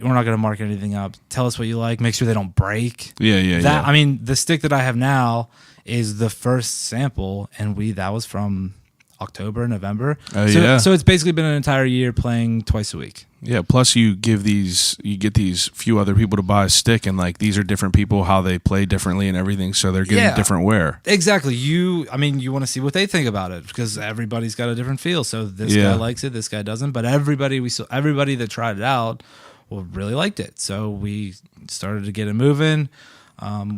we're not going to mark anything up. Tell us what you like. Make sure they don't break. Yeah. I mean, the stick that I have now is the first sample, and that was from October, November. So it's basically been an entire year playing twice a week. Yeah. Plus, you get these few other people to buy a stick, and like these are different people, how they play differently and everything. So they're getting different wear. Exactly. You want to see what they think about it because everybody's got a different feel. So this guy likes it, this guy doesn't. But everybody that tried it out really liked it. So we started to get it moving.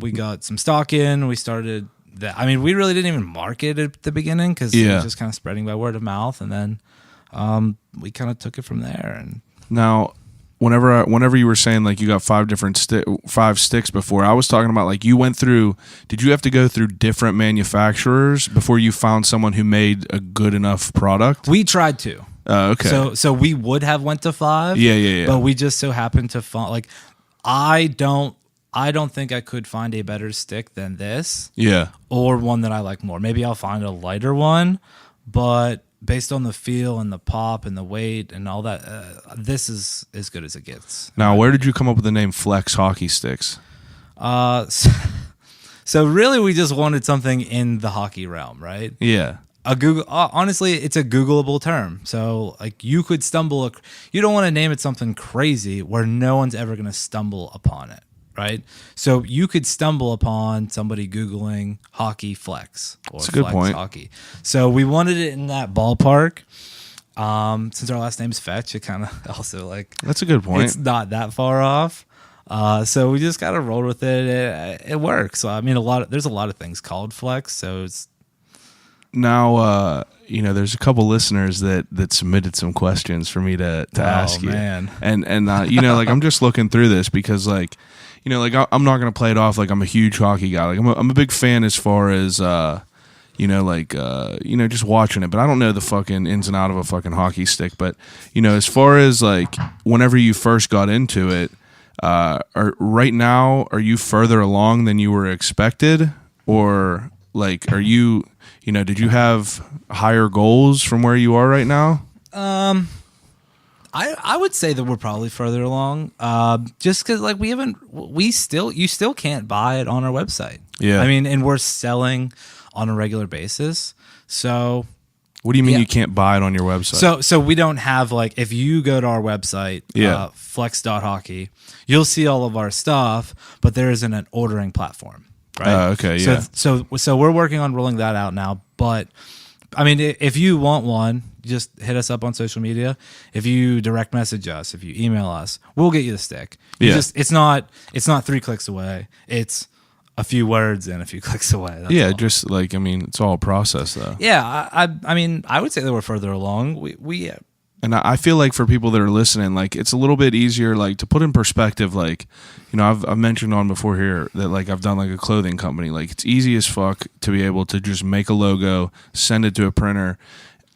We got some stock in. We started that. I mean, we really didn't even market it at the beginning because it was just kind of spreading by word of mouth, and then we kind of took it from there. And now, whenever you were saying like you got 5 sticks before, I was talking about like you went through. Did you have to go through different manufacturers before you found someone who made a good enough product? We tried to. Okay. So we would have went to 5. Yeah. But we just so happened to find like I don't think I could find a better stick than this. Yeah. Or one that I like more. Maybe I'll find a lighter one, but based on the feel and the pop and the weight and all that, this is as good as it gets. Now, where did you come up with the name Flex Hockey Sticks? So really we just wanted something in the hockey realm, right? Yeah. Honestly, it's a Googleable term. So like you could you don't want to name it something crazy where no one's ever going to stumble upon it. Right, so you could stumble upon somebody Googling hockey flex or That's a good flex point. hockey. So we wanted it in that ballpark. Since our last name's Fetch, it kind of also like That's a good point. It's not that far off. So we just got to roll with it. It works. So I mean, there's a lot of things called flex. So it's now there's a couple listeners that submitted some questions for me to ask you. Man. And like I'm just looking through this because like. I'm not gonna play it off like I'm a huge hockey guy. Like I'm a big fan as far as just watching it. But I don't know the fucking ins and out of a fucking hockey stick. But as far as like whenever you first got into it, right now are you further along than you were expected, or like are you did you have higher goals from where you are right now? I would say that we're probably further along, just because like you still can't buy it on our website. Yeah, I mean, and we're selling on a regular basis. So, what do you mean you can't buy it on your website? So we don't have like if you go to our website, flex.hockey, you'll see all of our stuff, but there isn't an ordering platform. right? Okay, yeah. So we're working on rolling that out now. But I mean, if you want one, just hit us up on social media. If you direct message us, if you email us, we'll get you the stick. It's not 3 clicks away. It's a few words and a few clicks away. That's all. Just like, I mean, it's all a process though. Yeah, I mean, I would say that we're further along. We And I feel like for people that are listening, like it's a little bit easier, like to put in perspective. Like, you know, I've mentioned on before here that like I've done like a clothing company. Like it's easy as fuck to be able to just make a logo, send it to a printer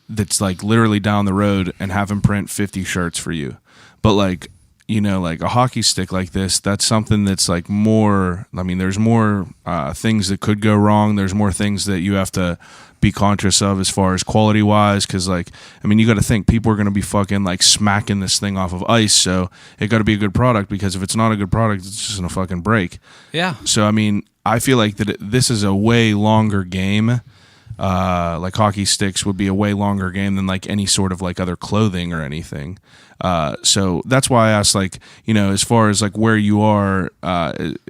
that's like literally down the road and have them print 50 shirts for you. But like, you know, like a hockey stick like this, that's something that's like more, I mean, there's more things that could go wrong. There's more things that you have to be conscious of as far as quality wise. Cause like, I mean, you got to think people are going to be fucking like smacking this thing off of ice. So it got to be a good product, because if it's not a good product, it's just going to fucking break. Yeah. So, I mean, I feel like that this is a way longer game. Like hockey sticks would be a way longer game than like any sort of like other clothing or anything. So that's why I asked, like, you know, as far as like where you are,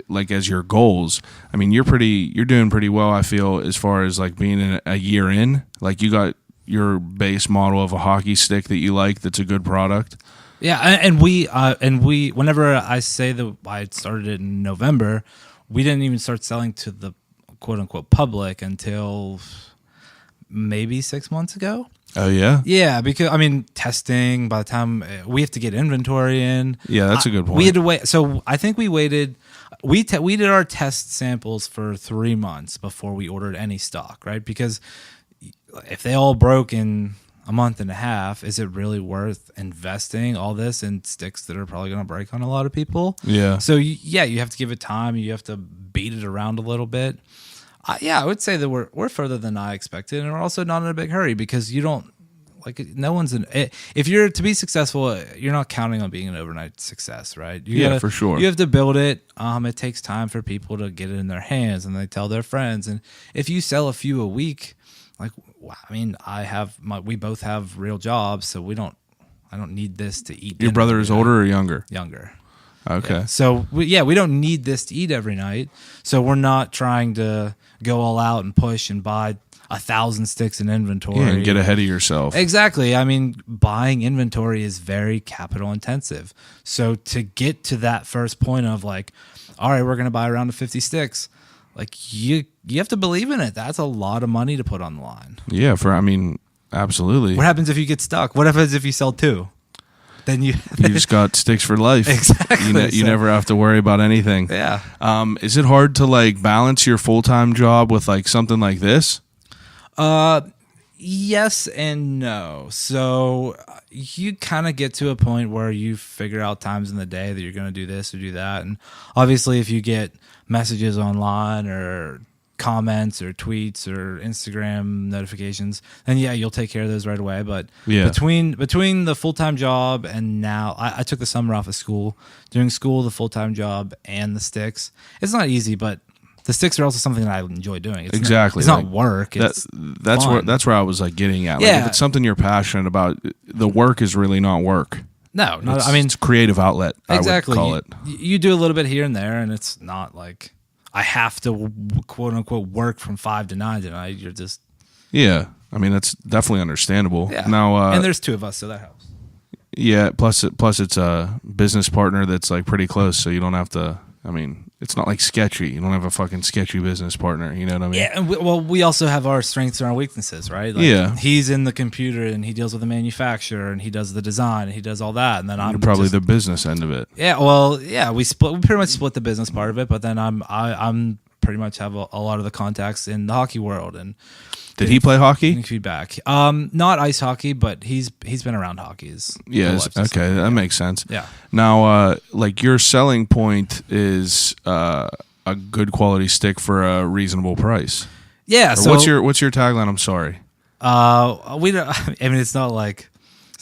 like as your goals, I mean, you're doing pretty well, I feel, as far as like being in a year in, like you got your base model of a hockey stick that you like, that's a good product. Yeah. And we, whenever I say that I started it in November, we didn't even start selling to the quote unquote public until maybe 6 months ago. Oh yeah. Yeah, because I mean, testing. By the time we have to get inventory in. Yeah, that's a good point. We had to wait. So I think we waited. We did our test samples for 3 months before we ordered any stock, right? Because if they all broke in a month and a half, is it really worth investing all this in sticks that are probably going to break on a lot of people? Yeah. So yeah, you have to give it time. You have to beat it around a little bit. Yeah, I would say that we're further than I expected, and we're also not in a big hurry, because you don't like, no one's if you're to be successful, you're not counting on being an overnight success, right? For sure. You have to build it. It takes time for people to get it in their hands, and they tell their friends. And if you sell a few a week, like, I mean, we both have real jobs, so I don't need this to eat. Your brother is older or younger? Younger. Okay. Yeah. So we don't need this to eat every night. So we're not trying to go all out and push and buy 1,000 sticks in inventory. Yeah, and get ahead of yourself. Exactly. I mean, buying inventory is very capital intensive. So to get to that first point of like, all right, we're going to buy around 50 sticks, like you have to believe in it. That's a lot of money to put on the line. Yeah, absolutely. What happens if you get stuck? What happens if you sell 2? Then you just got sticks for life. Exactly. You never have to worry about anything. Yeah. Is it hard to like balance your full-time job with like something like this? Yes and no. So you kind of get to a point where you figure out times in the day that you're going to do this or do that. And obviously if you get messages online or comments or tweets or Instagram notifications, then yeah, you'll take care of those right away. But yeah, between the full-time job and now, I took the summer off of school. Doing school, the full-time job, and the sticks, it's not easy, but the sticks are also something that I enjoy doing. It's exactly. It's not work. It's that's fun. That's where I was like getting at. Like, Yeah. if it's something you're passionate about, the work is really not work. No, I mean, it's a creative outlet. Exactly. I would call it. You do a little bit here and there, and it's not like I have to quote unquote work from 5 to 9 tonight. You're just yeah. I mean, that's definitely understandable. Yeah. Now, and there's 2 of us, so that helps. Yeah. Plus it's a business partner that's like pretty close, so you don't have to. I mean, it's not like sketchy. You don't have a fucking sketchy business partner. You know what I mean? Yeah, and we also have our strengths and our weaknesses, right? Like, yeah. He's in the computer, and he deals with the manufacturer, and he does the design, and he does all that, and then I'm You're probably the business end of it. Yeah, well, yeah, we pretty much split the business part of it, but then I'm pretty much have a lot of the contacts in the hockey world. And did he play hockey? Feedback. Not ice hockey, but he's been around hockey. Yeah, okay, that makes sense. Yeah. Now, like your selling point is a good quality stick for a reasonable price. Yeah. Or so what's your tagline? I'm sorry. We don't. I mean, it's not like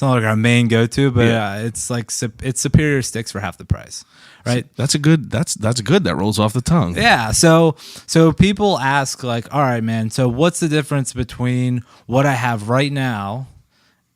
our main go-to, but it's like it's superior sticks for half the price. Right. That's good. That rolls off the tongue. Yeah. So people ask like, all right, man, so what's the difference between what I have right now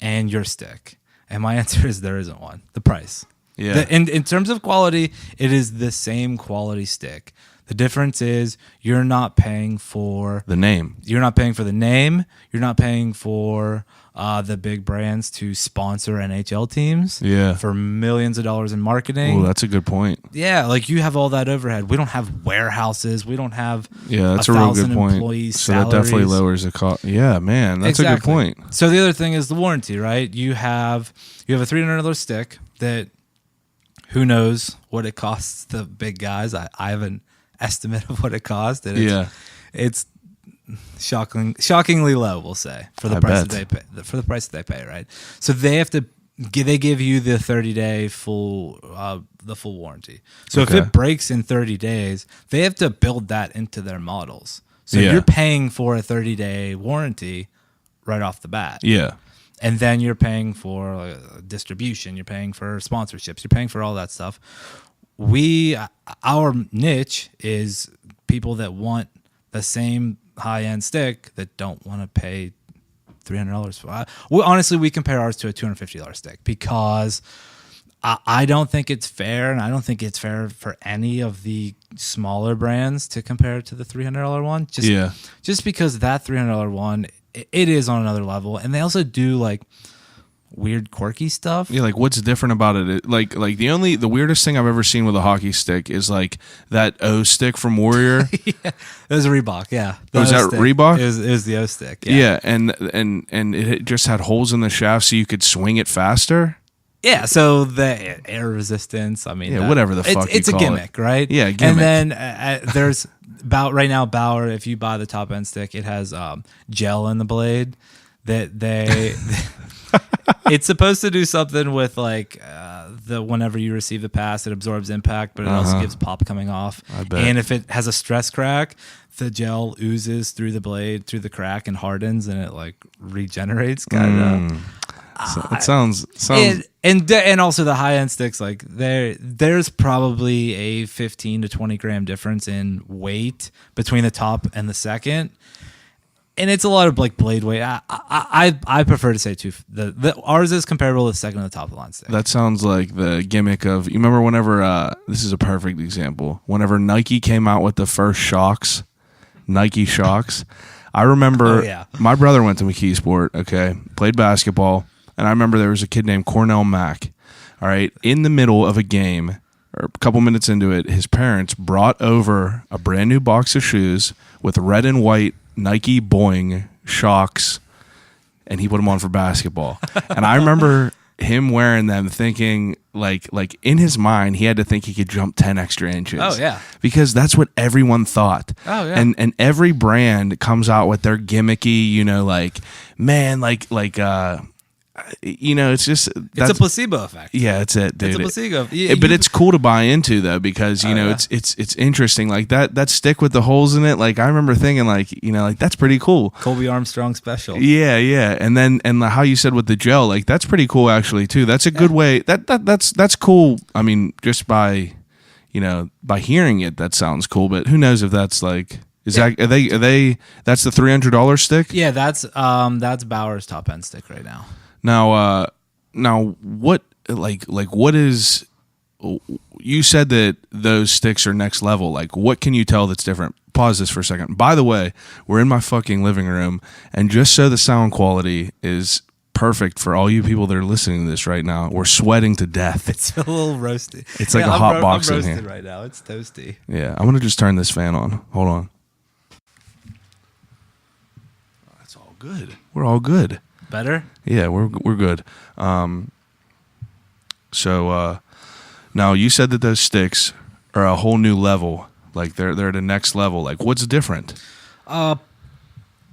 and your stick? And my answer is there isn't one. The price. Yeah. In terms of quality, it is the same quality stick. The difference is you're not paying for The name. You're not paying for the name. You're not paying for the big brands to sponsor NHL teams. Yeah. For millions of dollars in marketing. Oh, that's a good point. Yeah, like you have all that overhead. We don't have warehouses. We don't have That's a real good 1,000 point. employees' So that definitely salaries. lowers the cost. Yeah, man, that's a good Exactly. point. So the other thing is the warranty, right? You have a $300 stick that who knows what it costs the big guys. I have an estimate of what it cost. And it's shockingly low, we'll say, for the I price bet. that they pay. For the price that they pay, right? So they give you the 30-day full warranty. So if Okay. it breaks in 30 days, they have to build that into their models. So Yeah. you're paying for a 30-day warranty right off the bat. Yeah. And then you're paying for distribution, you're paying for sponsorships, you're paying for all that stuff. Our niche is people that want the same high-end stick that don't want to pay $300 for. Honestly, we compare ours to a $250 stick because I don't think it's fair, and I don't think it's fair for any of the smaller brands to compare it to the $300 one. Just because that $300 one, it is on another level, and they also do like weird quirky stuff. Yeah, like what's different about it? Like the weirdest thing I've ever seen with a hockey stick is like that O stick from Warrior. Yeah, it was a Reebok. Yeah, Was that stick. Reebok? It was the O stick. Yeah, and it just had holes in the shaft so you could swing it faster. Yeah, so the air resistance. I mean, whatever the fuck it's you a call gimmick, right? Yeah, gimmick. And then there's right now Bauer. If you buy the top end stick, it has gel in the blade that they. It's supposed to do something with like whenever you receive the pass, it absorbs impact, but it also gives pop coming off. I bet. And if it has a stress crack, the gel oozes through the blade, through the crack, and hardens, and it like regenerates kind of. So it sounds And also the high end sticks, like there's probably a 15 to 20 gram difference in weight between the top and the second. And it's a lot of like blade weight. I prefer to say ours is comparable to the second and the top of the line stick. That sounds like the gimmick of, you remember whenever, this is a perfect example, whenever Nike came out with the first shocks, Nike shocks, I remember my brother went to McKeesport, okay, played basketball, and I remember there was a kid named Cornell Mack, all right, in the middle of a game, or a couple minutes into it, his parents brought over a brand new box of shoes with red and white Nike Boing shocks, and he put them on for basketball. And I remember him wearing them thinking like in his mind he had to think he could jump 10 extra inches. Oh yeah. Because that's what everyone thought. Oh yeah. And every brand comes out with their gimmicky, like man, it's just it's a placebo effect. Yeah, it's it, dude. It's a placebo. But it's cool to buy into though, because it's interesting. Like that stick with the holes in it. Like I remember thinking, like that's pretty cool. Colby Armstrong special. Yeah, and how you said with the gel, like that's pretty cool actually too. That's a good way. That's cool. I mean, just by hearing it, that sounds cool. But who knows if that's like. Are they? That's the $300 stick. Yeah, that's Bauer's top end stick right now. Now what what is? You said that those sticks are next level. Like, what can you tell that's different? Pause this for a second. By the way, we're in my fucking living room, and just so the sound quality is perfect for all you people that are listening to this right now, we're sweating to death. It's a little roasty. It's like a hot box I'm in here roasted right now. It's toasty. Yeah, I'm gonna just turn this fan on. Hold on. That's all good. We're all good. Better? Yeah, we're good. So now you said that those sticks are a whole new level. Like they're at the next level. Like what's different?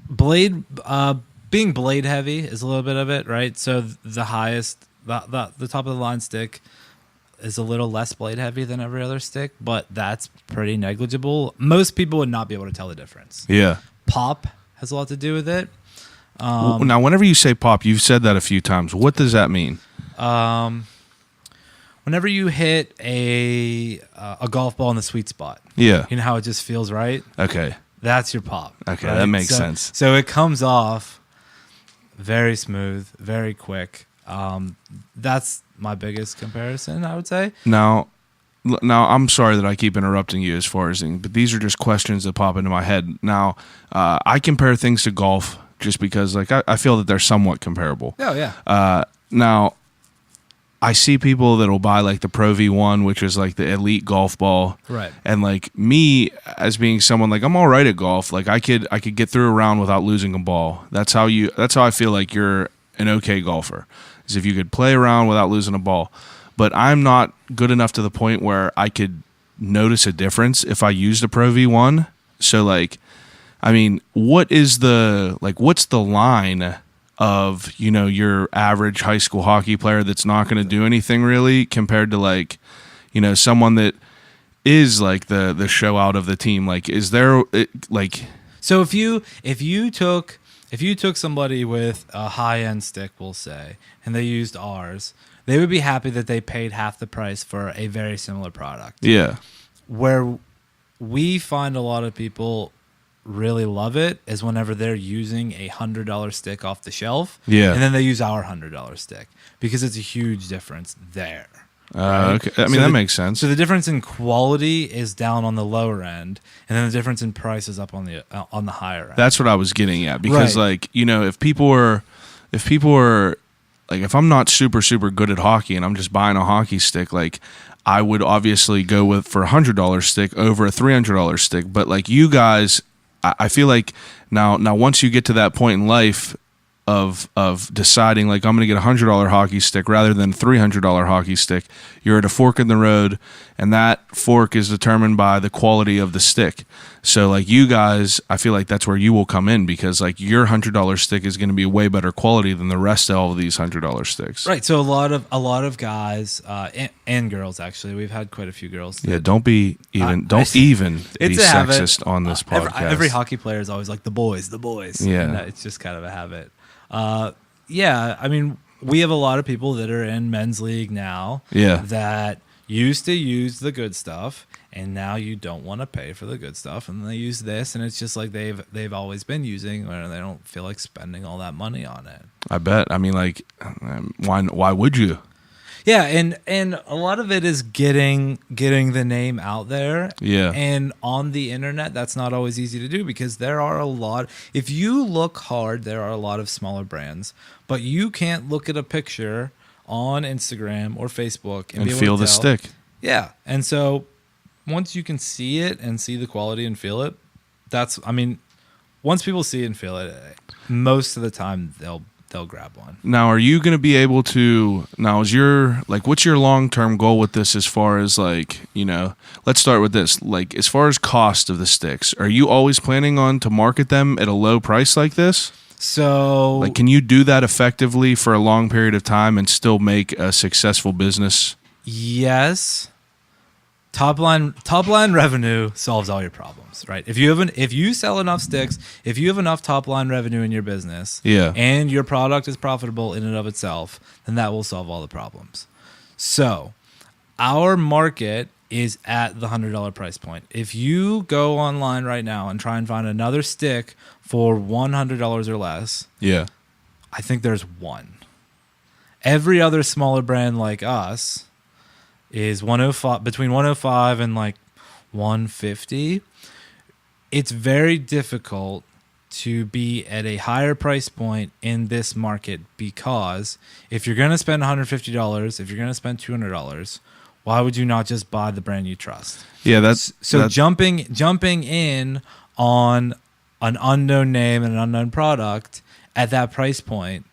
Blade being blade heavy is a little bit of it, right? So the highest the top of the line stick is a little less blade heavy than every other stick, but that's pretty negligible. Most people would not be able to tell the difference. Yeah. Pop has a lot to do with it. Now, whenever you say pop, you've said that a few times. What does that mean? Whenever you hit a golf ball in the sweet spot, Yeah. you know how it just feels right? Okay. That's your pop. Okay, right? that makes sense. So it comes off very smooth, very quick. That's my biggest comparison, I would say. Now, now I'm sorry that I keep interrupting you as far as things, but these are just questions that pop into my head. Now, I compare things to golf just because like I feel that they're somewhat comparable. Oh yeah. Now, I see people that will buy like the Pro V1, which is like the elite golf ball. Right. And like me as being someone like I'm all right at golf. Like I could get through a round without losing a ball. That's how I feel like you're an okay golfer. Is if you could play around without losing a ball. But I'm not good enough to the point where I could notice a difference if I used a Pro V1. So like, I mean, what's the line of, you know, your average high school hockey player that's not going to do anything really compared to like, you know, someone that is like the show out of the team? Like, is there like, so if you took somebody with a high end stick, we'll say, and they used ours, they would be happy that they paid half the price for a very similar product. yeah, Where we find a lot of people really love it is whenever they're using a $100 stick off the shelf, Yeah. and then they use our $100 stick because it's a huge difference there. Right? okay. I mean, that makes sense. So the difference in quality is down on the lower end, and then the difference in price is up on the higher end. That's what I was getting at because, Right. like, you know, if people are like, if I'm not super good at hockey and I'm just buying a hockey stick, like, I would obviously go for a $100 stick over a $300 stick. But like you guys, I feel like now once you get to that point in life of deciding like I'm going to get a $100 hockey stick rather than $300 hockey stick, you're at a fork in the road, and that fork is determined by the quality of the stick. So like you guys, I feel like that's where you will come in because like your $100 stick is going to be way better quality than the rest of all of these $100 sticks. Right. So a lot of guys and girls, actually, we've had quite a few girls. Yeah, don't be It's a habit. sexist on this podcast. Every hockey player is always like the boys. Yeah. And it's just kind of a habit. Yeah, I mean, we have a lot of people that are in men's league now Yeah. that used to use the good stuff, and now you don't want to pay for the good stuff, and they use this, and it's just like they've always been using, and they don't feel like spending all that money on it. I bet. I mean, like, why would you? Yeah, and a lot of it is getting the name out there. Yeah. And on the internet, that's not always easy to do because there are a lot. If you look hard, there are a lot of smaller brands, but you can't look at a picture on Instagram or Facebook and be able feel to the tell. stick. Yeah, and so once you can see it and see the quality and feel it, once people see it and feel it, most of the time they'll grab one. Now, are you going to be able to? Now, what's your long-term goal with this? As far as like, you know, let's start with this. Like, as far as cost of the sticks, are you always planning on to market them at a low price like this? So, Like, can you do that effectively for a long period of time and still make a successful business? yes. Top line revenue solves all your problems, right? If you sell enough sticks, if you have enough top line revenue in your business, Yeah. and your product is profitable in and of itself, then that will solve all the problems. So, our market is at the $100 price point. If you go online right now and try and find another stick for $100 or less, Yeah. I think there's one. Every other smaller brand like us is 105, between 105 and like 150. It's very difficult to be at a higher price point in this market because if you're going to spend $150, if you're going to spend $200, why would you not just buy the brand you trust? Yeah, Jumping in on an unknown name and an unknown product at that price point,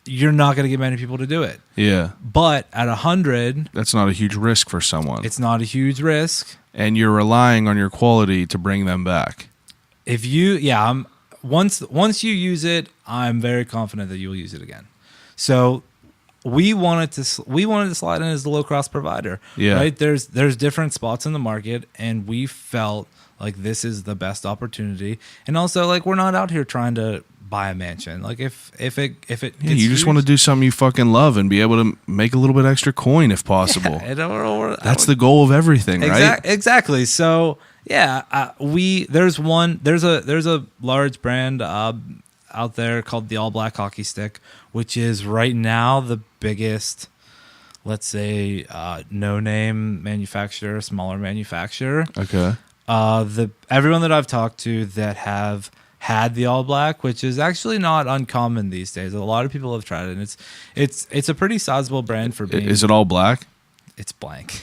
you're not going to get many people to do it. Yeah. But at 100, That's not a huge risk for someone. it's not a huge risk. And you're relying on your quality to bring them back. If you, once you use it, I'm very confident that you'll use it again. So we wanted to slide in as the low cost provider. Yeah. Right. There's different spots in the market, and we felt like this is the best opportunity. And also, like, we're not out here trying to buy a mansion. Like, if it Yeah, gets you just huge- want to do something you fucking love and be able to make a little bit extra coin if possible. That's the goal of everything, right? Exactly. So yeah, there's a large brand out there called the All Black Hockey Stick, which is right now the biggest let's say, no name manufacturer, smaller manufacturer. Okay. Everyone that I've talked to that have had the all black, which is actually not uncommon these days. A lot of people have tried it, and it's a pretty sizable brand for being. Is it all black? It's blank.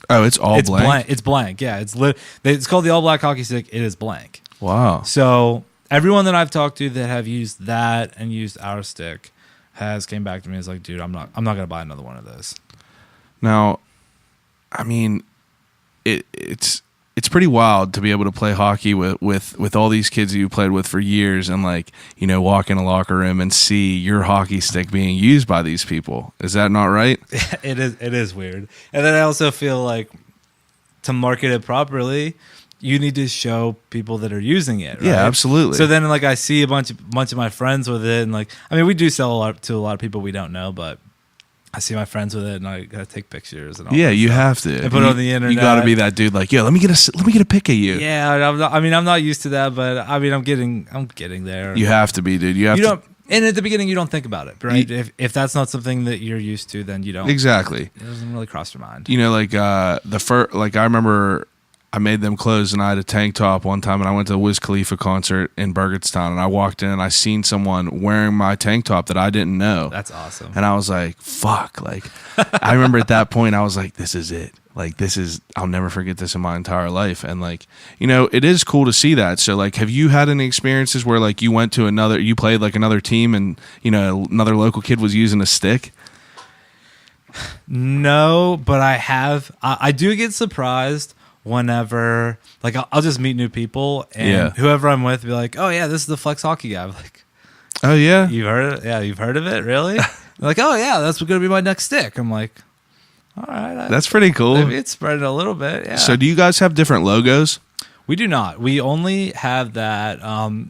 Oh, it's all It's blank? It's blank. Yeah, it's called the all black hockey stick. It is blank. Wow. So everyone that I've talked to that have used that and used our stick has came back to me and is like, dude, I'm not gonna buy another one of those. Now, I mean, it's pretty wild to be able to play hockey with all these kids that you played with for years and, like, you know, walk in a locker room and see your hockey stick being used by these people. Is that not right? It is weird. And then I also feel like to market it properly, you need to show people that are using it. Right? Yeah, absolutely. So then, like, I see a bunch of my friends with it, and, like, I mean, we do sell a lot to a lot of people we don't know, but I see my friends with it, and I gotta take pictures and all. Yeah, that you stuff. have to. And put it on the internet. You got to be that dude. Like, yo, let me get a pic of you. Yeah, I'm not used to that, but I mean, I'm getting there. You have to be, dude. You have You to. don't. And at the beginning, you don't think about it, right? If that's not something that you're used to, then you don't. Exactly. It doesn't really cross your mind. You know, like I remember I made them clothes, and I had a tank top one time, and I went to the Wiz Khalifa concert in Burgettstown, and I walked in and I seen someone wearing my tank top that I didn't know. That's awesome. And I was like, fuck. Like, I remember at that point, I was like, this is it. Like, I'll never forget this in my entire life. And, like, you know, it is cool to see that. So, like, have you had any experiences where, like, you played, like, another team and, you know, another local kid was using a stick? No, but I have. I do get surprised whenever, like, I'll just meet new people, and whoever I'm with be like, oh, yeah, this is the Flex Hockey guy. I'm like, oh, yeah? You've heard it? Yeah, you've heard of it? Really? They're like, oh, yeah, that's going to be my next stick. I'm like, all right. That's pretty cool. Maybe it's spread a little bit, yeah. So do you guys have different logos? We do not. We only have that.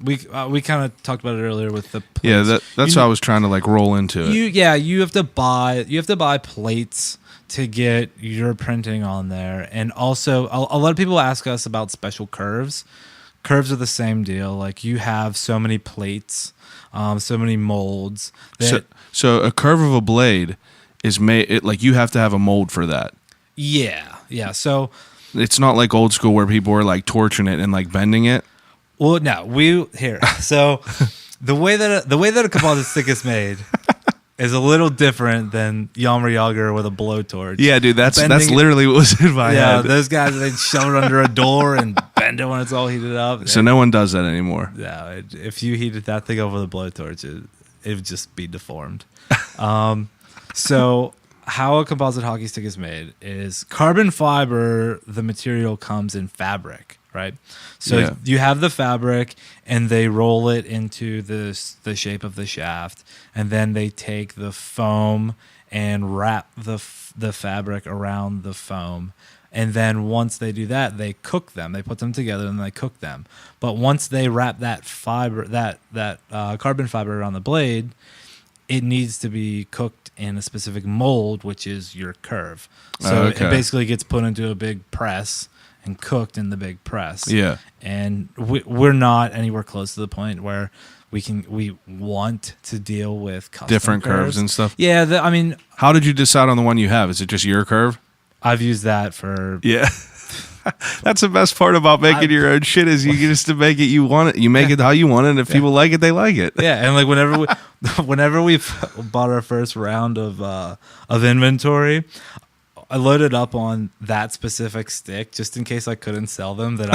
We kind of talked about it earlier with the plates. Yeah, that's how I was trying to, like, roll into it. You have to buy plates to get your printing on there, and also a lot of people ask us about special curves. Curves are the same deal. Like, you have so many plates, so many molds. So a curve of a blade is made. Like, you have to have a mold for that. Yeah. So it's not like old school where people are, like, torching it and, like, bending it. Well, no, So the way that a composite stick is made is a little different than Yammer Yager with a blowtorch. Yeah, dude, that's literally what was in my head. Those guys, they shove it under a door and bend it when it's all heated up. So no one does that anymore. Yeah, if you heated that thing up with a blowtorch, it would just be deformed. So how a composite hockey stick is made is carbon fiber. The material comes in fabric, right? So you have the fabric, and they roll it into the shape of the shaft, and then they take the foam and wrap the fabric around the foam. And then once they do that, they cook them. They put them together and they cook them. But once they wrap that fiber, that carbon fiber around the blade, it needs to be cooked in a specific mold, which is your curve. So it basically gets put into a big press and cooked in the big press. Yeah. And we're not anywhere close to the point where we want to deal with custom different curves and stuff. Yeah, I mean, how did you decide on the one you have? Is it just your curve? I've used that for That's the best part about making your own shit is you get just to make it you want it. You make it how you want it, and if people like it, they like it. Yeah, and like whenever we bought our first round of inventory, I loaded up on that specific stick just in case I couldn't sell them, that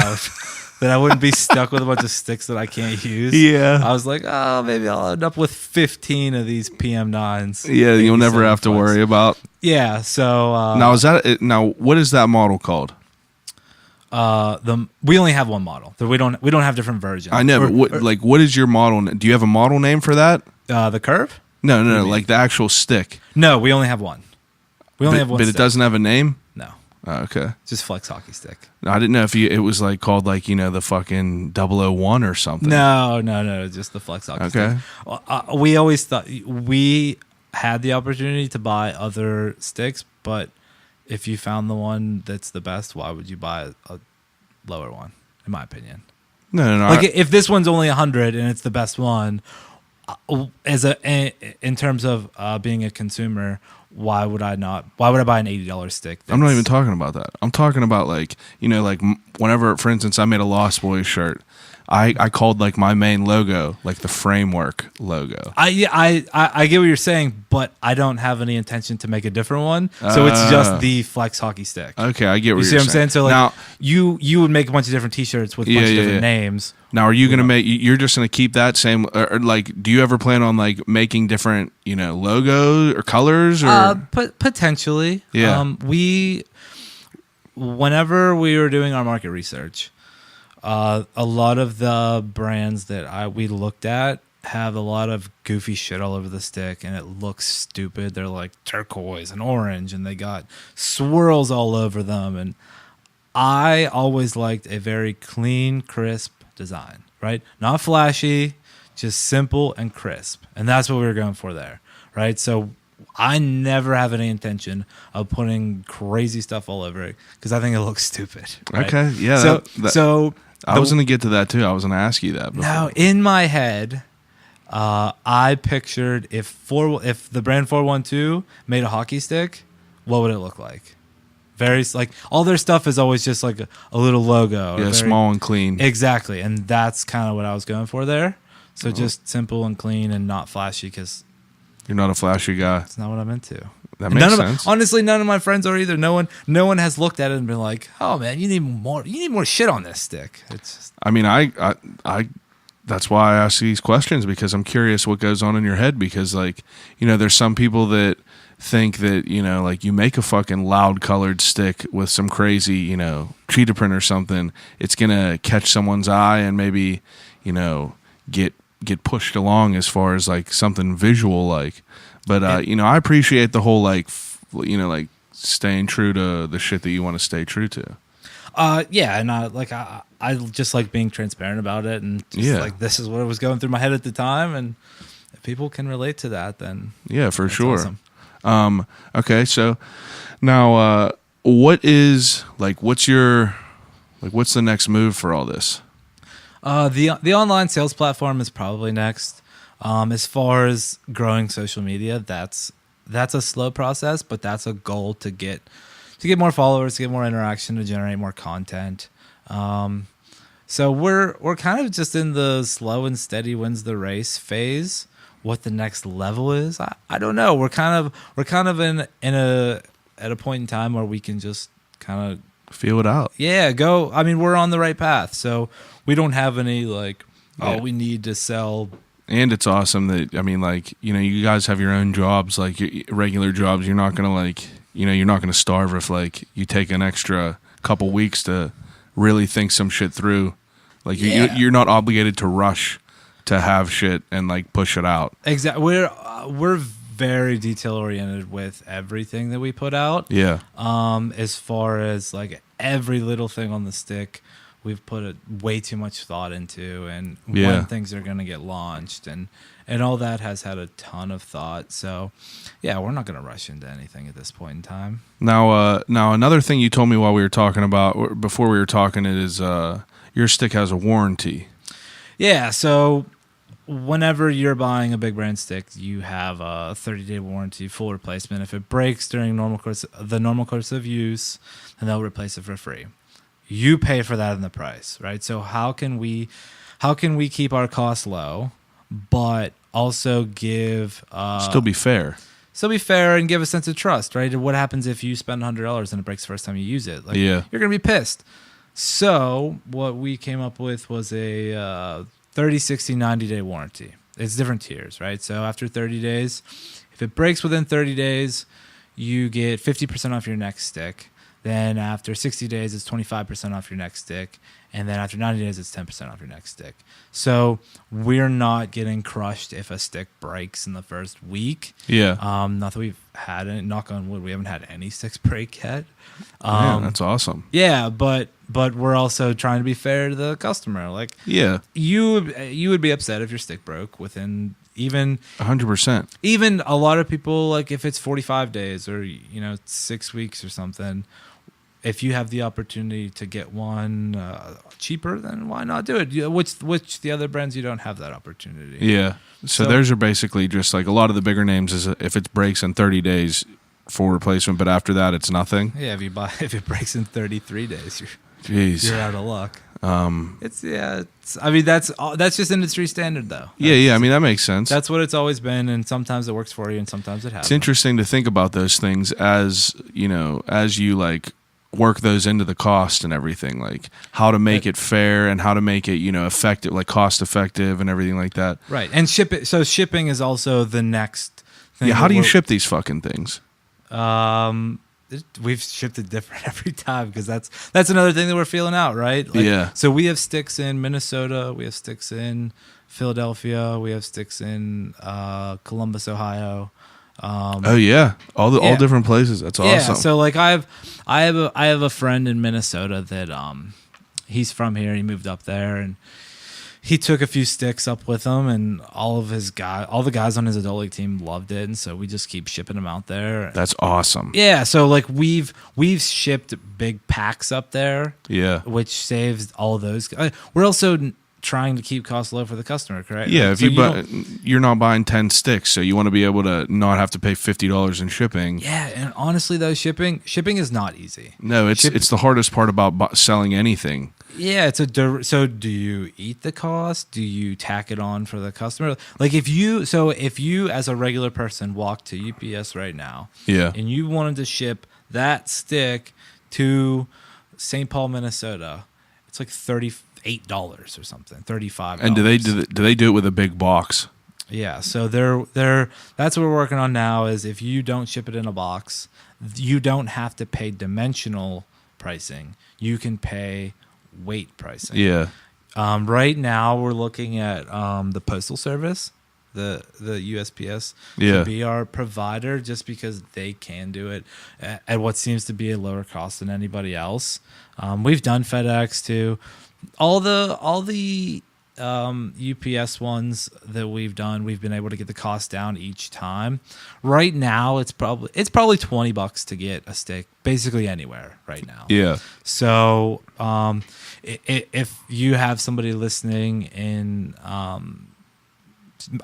I wouldn't be stuck with a bunch of sticks that I can't use. Yeah. I was like, oh, maybe I'll end up with 15 of these PM9s. Yeah, you'll never have to worry about. Yeah, so now what is that model called? We only have one model. So we don't have different versions. I know, but what is your model? Do you have a model name for that? The curve? No, like the actual stick. No, we only have one. We only have one. But stick. It doesn't have a name? No. Oh, okay. Just Flex Hockey Stick. I didn't know if it was like called like, you know, the fucking 001 or something. No, just the Flex Hockey Stick. We always thought we had the opportunity to buy other sticks, but if you found the one that's the best, why would you buy a lower one? In my opinion, no. Like if this one's only 100 and it's the best one, in terms of being a consumer, why would I not? Why would I buy an $80 stick? I'm not even talking about that. I'm talking about like, you know, like whenever, for instance, I made a Lost Boys shirt, I called like my main logo like the framework logo. I get what you're saying, but I don't have any intention to make a different one. So it's just the Flex hockey stick. Okay, I get what You see you're what I'm saying? So like now, you would make a bunch of different T-shirts with a bunch of different names. Now, are you going to make? You're just going to keep that same, or like, do you ever plan on like making different, you know, logos or colors or potentially? Yeah. Whenever we were doing our market research, a lot of the brands that we looked at have a lot of goofy shit all over the stick, and it looks stupid. They're like turquoise and orange, and they got swirls all over them. And I always liked a very clean, crisp design, right? Not flashy, just simple and crisp. And that's what we were going for there, right? So I never have any intention of putting crazy stuff all over it because I think it looks stupid. Right? Okay, yeah. So I was going to get to that too. I was going to ask you that before. Now, in my head, I pictured if the brand 412 made a hockey stick, what would it look like? Very like all their stuff is always just like a little logo. Yeah, small and clean. Exactly, and that's kind of what I was going for there. So just simple and clean and not flashy because you're not a flashy guy. That's not what I'm into. That makes sense. Honestly, none of my friends are either. No one has looked at it and been like, "Oh man, you need more shit on this stick." It's just, I mean, I that's why I ask these questions because I'm curious what goes on in your head because like, you know, there's some people that think that, you know, like you make a fucking loud colored stick with some crazy, you know, cheetah print or something, it's going to catch someone's eye and maybe, you know, get pushed along as far as like something visual like. But you know, I appreciate the whole like you know, like staying true to the shit that you want to stay true to. Yeah, and I just like being transparent about it and just like this is what was going through my head at the time, and if people can relate to that, then yeah, for sure. Awesome. Okay, so now what's the next move for all this? The online sales platform is probably next. As far as growing social media, that's a slow process, but that's a goal to get more followers, to get more interaction, to generate more content. So we're kind of just in the slow and steady wins the race phase. What the next level is, I don't know. We're kind of at a point in time where we can just kind of feel it out. Yeah, go. I mean, we're on the right path, so we don't have any like, we need to sell. And it's awesome that, I mean, like, you know, you guys have your own jobs, like your regular jobs. You're not gonna like, you know, you're not gonna starve if like you take an extra couple weeks to really think some shit through. Like you're not obligated to rush to have shit and like push it out. Exactly. We're very detail oriented with everything that we put out. Yeah. As far as like every little thing on the stick, we've put way too much thought into, and when things are going to get launched, and all that has had a ton of thought. So, yeah, we're not going to rush into anything at this point in time. Now another thing you told me while we were talking about before we were talking is your stick has a warranty. Yeah. So whenever you're buying a big brand stick, you have a 30-day warranty, full replacement. If it breaks during the normal course of use, then they'll replace it for free. You pay for that in the price, right? So how can we keep our costs low, but also give still be fair and give a sense of trust, right? What happens if you spend $100 and it breaks the first time you use it? Like, you're gonna be pissed. So what we came up with was a 30, 60, 90-day warranty. It's different tiers, right? So after 30 days, if it breaks within 30 days, you get 50% off your next stick. Then after 60 days, it's 25% off your next stick. And then after 90 days, it's 10% off your next stick. So we're not getting crushed if a stick breaks in the first week. Yeah. Not that we've had it, knock on wood, we haven't had any sticks break yet. That's awesome. Yeah, but we're also trying to be fair to the customer. Like, yeah, you would be upset if your stick broke within even 100%. Even a lot of people, like if it's 45 days or 6 weeks or something, if you have the opportunity to get one cheaper, then why not do it? Which the other brands, you don't have that opportunity. Yeah. So theirs are basically just like a lot of the bigger names is if it breaks in 30 days, full replacement, but after that, it's nothing. Yeah, if it breaks in 33 days, Jeez. you're out of luck. I mean that's just industry standard though. Yeah. I mean, that makes sense. That's what it's always been, and sometimes it works for you, and sometimes it hasn't. It's interesting to think about those things as you like work those into the cost and everything, like how to make it fair and how to make it, effective, like cost effective and everything like that. Right. And shipping is also the next thing. Yeah. How do you ship these fucking things? We've shipped it different every time because that's another thing that we're feeling out, right? Yeah. So we have sticks in Minnesota, we have sticks in Philadelphia, we have sticks in Columbus, Ohio. Oh yeah, all different places. That's awesome. Yeah, so like I have a friend in Minnesota that he's from here. He moved up there and he took a few sticks up with him, and all the guys on his adult league team loved it, and so we just keep shipping them out there. That's awesome. Yeah, so like we've shipped big packs up there. Yeah, which saves all of those. We're also trying to keep costs low for the customer, correct? Yeah, if you're not buying 10 sticks, so you want to be able to not have to pay $50 in shipping. Yeah, and honestly though, shipping is not easy. No, it's the hardest part about selling anything. Yeah, so do you eat the cost? Do you tack it on for the customer? Like if you as a regular person walk to UPS right now, yeah, and you wanted to ship that stick to St. Paul, Minnesota, it's like $38 or something, $35. And do they do it with a big box? Yeah, so they're that's what we're working on now. Is if you don't ship it in a box, you don't have to pay dimensional pricing. You can pay weight pricing. Yeah. Right now we're looking at the Postal Service, the USPS, yeah, to be our provider, just because they can do it at what seems to be a lower cost than anybody else. We've done FedEx too. All the UPS ones that we've done, we've been able to get the cost down each time. Right now, it's probably $20 to get a stick, basically anywhere right now. Yeah. So, if you have somebody listening in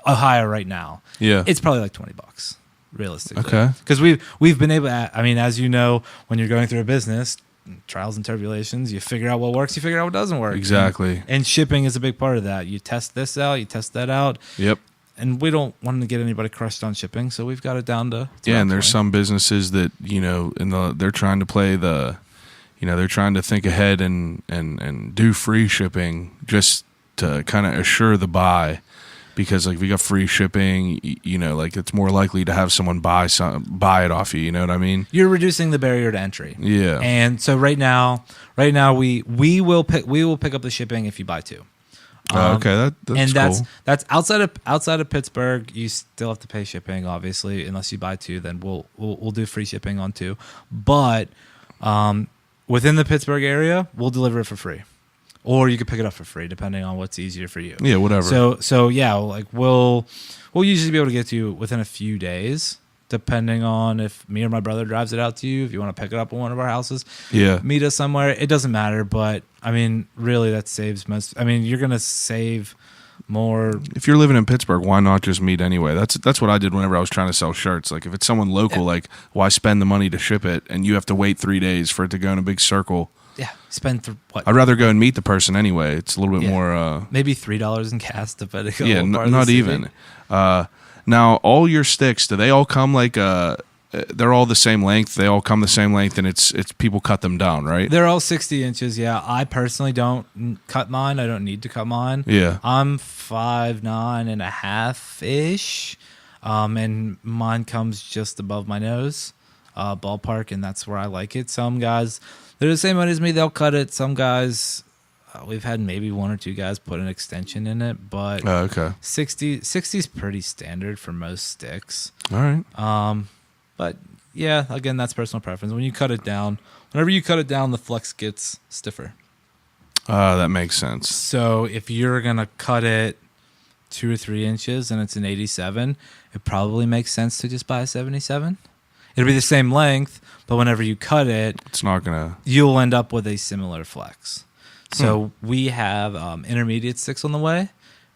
Ohio right now, yeah, it's probably like $20 realistically. Okay. Because we've been able to, I mean, as you know, when you're going through a business, trials and tribulations, you figure out what works, you figure out what doesn't work. Exactly. And shipping is a big part of that. You test this out, you test that out. Yep. And we don't want to get anybody crushed on shipping, so we've got it down to yeah. And there's 20. some businesses that they're trying to play they're trying to think ahead and do free shipping just to kind of assure the buy. Because like if you got free shipping, like it's more likely to have someone buy it off you. You know what I mean? You're reducing the barrier to entry. Yeah. And so right now we will pick up the shipping if you buy two. Okay, that's cool. That's outside of Pittsburgh. You still have to pay shipping, obviously, unless you buy two. Then we'll do free shipping on two. But within the Pittsburgh area, we'll deliver it for free. Or you could pick it up for free, depending on what's easier for you. Yeah, whatever. So yeah, like we'll usually be able to get to you within a few days, depending on if me or my brother drives it out to you. If you want to pick it up in one of our houses, yeah, meet us somewhere. It doesn't matter, but I mean, really, that saves most. I mean, you're gonna save more. If you're living in Pittsburgh, why not just meet anyway? That's what I did whenever I was trying to sell shirts. Like if it's someone local, like why spend the money to ship it and you have to wait 3 days for it to go in a big circle? Yeah, spend what? I'd rather go and meet the person anyway. It's a little bit more. Maybe $3 in gas, depending. Yeah, not even. Now, all your sticks, do they all come like? They're all the same length. They all come the same length, and it's people cut them down, right? They're all 60 inches. Yeah, I personally don't cut mine. I don't need to cut mine. Yeah, I'm 5'9.5" ish, and mine comes just above my nose, ballpark, and that's where I like it. Some guys. They're the same height as me. They'll cut it. Some guys, we've had maybe one or two guys put an extension in it, but 60 is pretty standard for most sticks. All right. But yeah, again, that's personal preference. Whenever you cut it down, the flex gets stiffer. That makes sense. So if you're gonna cut it 2 or 3 inches and it's an 87, it probably makes sense to just buy a 77. It'll be the same length, but whenever you cut it, it's not gonna. You'll end up with a similar flex. So we have intermediate sticks on the way,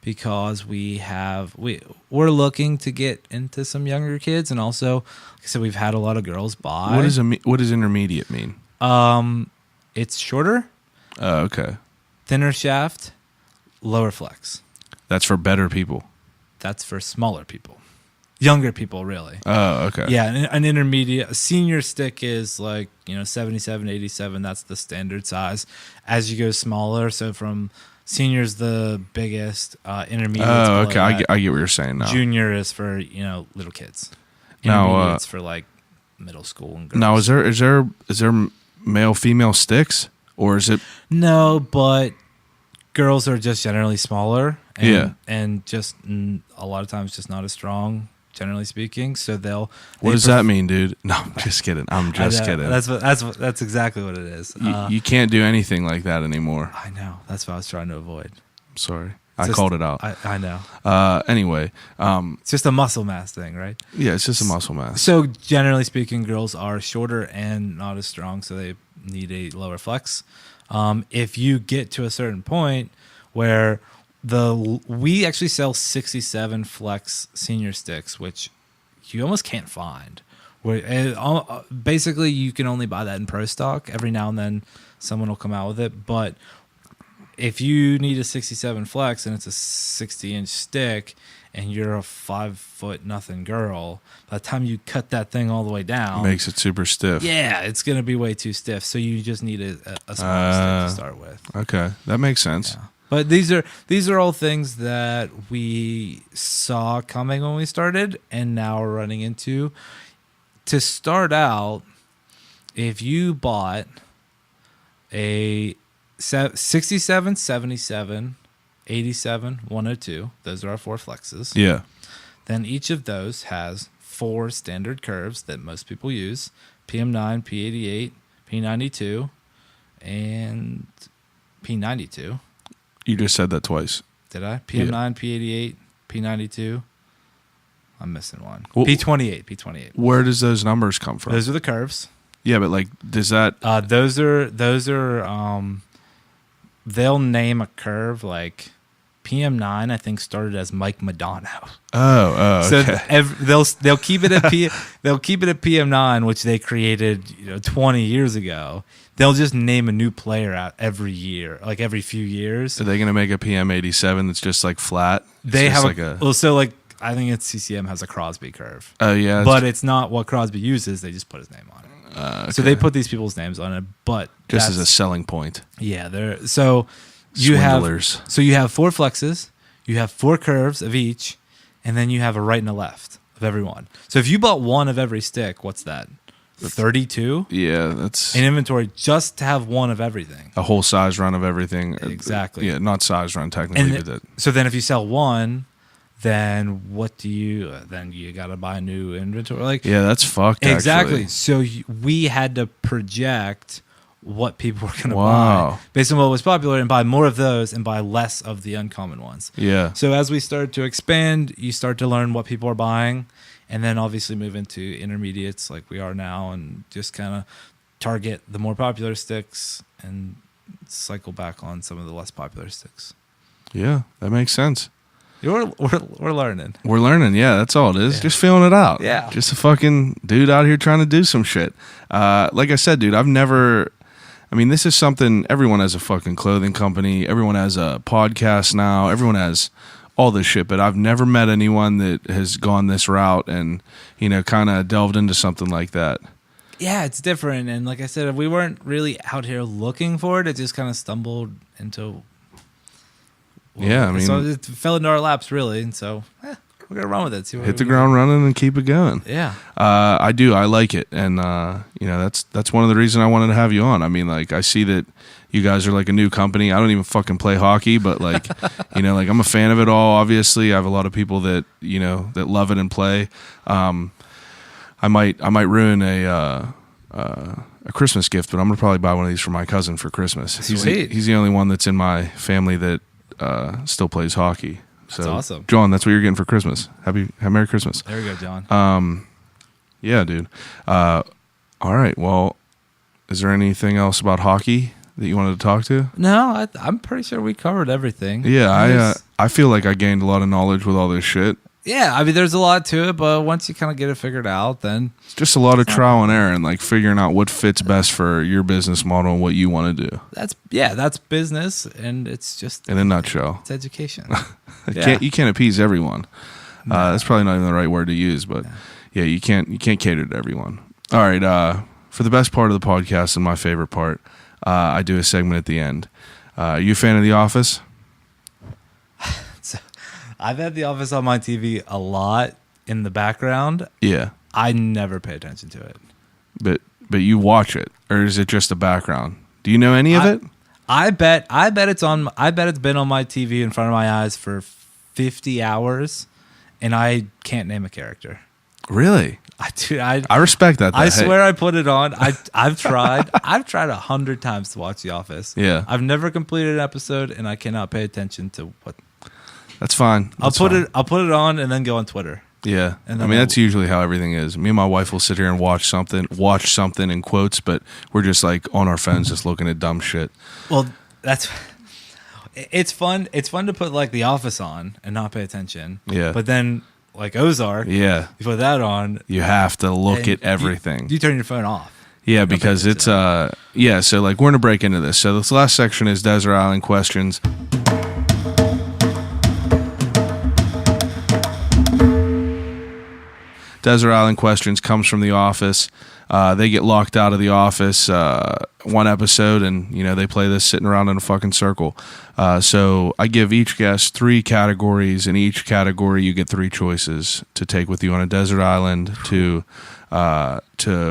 because we're looking to get into some younger kids, and also, like I said, we've had a lot of girls buy. What does intermediate mean? It's shorter, Oh, okay. thinner shaft, lower flex. That's for better people. That's for smaller people, younger people, really. Oh, okay. Yeah, an intermediate, a senior stick is like 77, 87. That's the standard size. As you go smaller, so from senior's the biggest, intermediate. Oh, okay. I get what you're saying now. Junior is for little kids. Now, Intermediate's for like middle school and girls. Now, is there male female sticks, or is it? No, but girls are just generally smaller. And, Yeah. and just a lot of times just not as strong, generally speaking. So What does that mean, dude? No, I'm just kidding. I'm just kidding. That's exactly what it is. You can't do anything like that anymore. I know. That's what I was trying to avoid. I'm sorry. I called it out. I know. Anyway, It's just a muscle mass thing, right? yeah, it's just a muscle mass. So generally speaking, girls are shorter and not as strong, so they need a lower flex. If you get to a certain point where we actually sell 67 flex senior sticks, which you almost can't find. Basically, you can only buy that in pro stock. Every now and then, someone will come out with it. But if you need a 67 flex and it's a 60-inch stick, and you're a 5' nothing girl, by the time you cut that thing all the way down, Makes it super stiff. yeah, it's gonna be way too stiff. So you just need a smaller stick to start with. Okay, that makes sense. Yeah. But these are all things that we saw coming when we started, and now we're running into. To start out, if you bought a 67, 77, 87, 102, those are our 4 flexes. Yeah. Then each of those has 4 standard curves that most people use: PM9, P88, P92, and P92. You just said that twice. Did I? PM9, P88, P92. I'm missing one. Well, P28. Where does those numbers come from? Those are the curves. Yeah, but like, does that? Those are. They'll name a curve like PM9. I think started as Mike Madonna. Oh, okay. So they'll keep it at they'll keep it at PM9, which they created 20 years ago. They'll just name a new player out every year, like every few years. Are they gonna make a PM87 that's just like flat? They It's have just I think it's CCM has a Crosby curve. Oh yeah, But it's not what Crosby uses. They just put his name on it. okay. So they put these people's names on it, but just as a selling point. yeah, you Swindlers. have 4 flexes, you have 4 curves of each, and then you have a right and a left of every one. So if you bought one of every stick, what's that? 32 Yeah, that's in inventory just to have one of everything. a whole size run of everything. Exactly. Yeah, not size run technically, but that. So then if you sell one, then what do you? Then you got to buy a new inventory. Like Yeah, that's fucked. exactly. Actually. So we had to project what people were going to Wow. buy based on what was popular, and buy more of those and buy less of the uncommon ones. Yeah. So as we start to expand, you start to learn what people are buying, and then obviously move into intermediates like we are now, and just kind of target the more popular sticks and cycle back on some of the less popular sticks. Yeah, that makes sense. We're learning. We're learning. Yeah, that's all it is. Yeah. Just feeling it out. Yeah. Just a fucking dude out here trying to do some shit. Like I said, dude, this is something, everyone has a fucking clothing company. Everyone has a podcast now. Everyone has all this shit, but I've never met anyone that has gone this route and, kind of delved into something like that. Yeah, it's different. And like I said, we weren't really out here looking for it. It just kind of stumbled into... Yeah, so it fell into our laps, really. And so we're going to run with it. Hit the ground running and keep it going. Yeah. I do. I like it. And, that's one of the reasons I wanted to have you on. I mean, like, I see that you guys are like a new company. I don't even fucking play hockey, but like, I'm a fan of it all. Obviously, I have a lot of people that, that love it and play. I might ruin a Christmas gift, but I'm going to probably buy one of these for my cousin for Christmas. Sweet. He's the only one that's in my family that still plays hockey. So, that's awesome. John, that's what you're getting for Christmas. Merry Christmas. There we go, John. Yeah, dude. All right. Well, is there anything else about hockey that you wanted to talk to? No, I'm pretty sure we covered everything. Yeah, I feel like I gained a lot of knowledge with all this shit. Yeah, I mean, there's a lot to it, but once you kind of get it figured out, then It's just a lot of trial and error and like figuring out what fits best for your business model and what you want to do. that's business, and it's just In a nutshell. it's education. You can't appease everyone. That's probably not even the right word to use, but yeah, you can't cater to everyone. All right, for the best part of the podcast and my favorite part, I do a segment at the end. Are you a fan of The Office? I've had The Office on my TV a lot in the background. Yeah, I never pay attention to it. but you watch it, or is it just a background? Do you know any of it? I bet it's on. I bet it's been on my TV in front of my eyes for 50 hours, and I can't name a character. Really? I respect that. I swear I put it on. I've tried. I've tried 100 times to watch The Office. Yeah. I've never completed an episode, and I cannot pay attention to what. That's fine. I'll put it on and then go on Twitter. Yeah, And I then mean that's usually how everything is. Me and my wife will sit here and watch something in quotes, but we're just like on our phones, just looking at dumb shit. Well, it's fun. It's fun to put like The Office on and not pay attention. Yeah. But then like Ozark, Yeah, you put that on. you have to look and at everything. You turn your phone off. Yeah, because it's yeah. So like we're gonna break into this. So this last section is Desert Island questions. Desert Island questions comes from The Office. They get locked out of the office one episode, and they play this sitting around in a fucking circle. So I give each guest 3 categories. In each category, you get 3 choices to take with you on a desert island to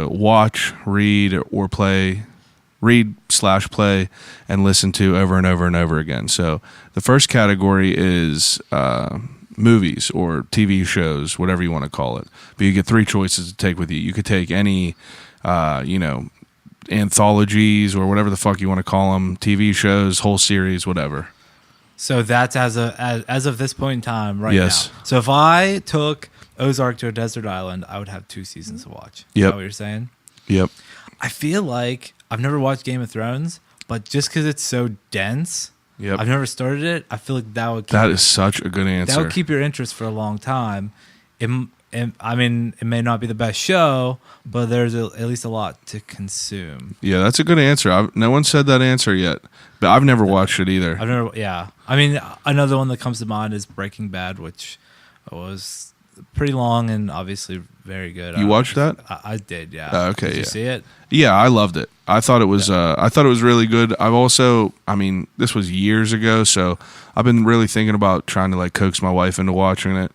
watch, read, or play. Read/play and listen to over and over and over again. So the first category is movies or TV shows, whatever you want to call it. But you get 3 choices to take with you. You could take any, anthologies or whatever the fuck you want to call them, TV shows, whole series, whatever. So that's as of this point in time, right Yes. now. So if I took Ozark to a desert island, I would have 2 seasons to watch. Is Yep. that what you're saying? Yep. I feel like I've never watched Game of Thrones, but just because it's so dense, Yep. I've never started it. I feel like that would keep That is such a good answer. that would keep your interest for a long time. I mean, it may not be the best show, but there's at least a lot to consume. Yeah, that's a good answer. No one said that answer yet, but I've never watched it either. I've never, yeah. I mean, another one that comes to mind is Breaking Bad, which was pretty long and obviously very good. You watched that? I did, yeah. Okay, Did you yeah. see it? Yeah, I loved it. I thought it was really good. I've also, I mean, this was years ago, so I've been really thinking about trying to like coax my wife into watching it.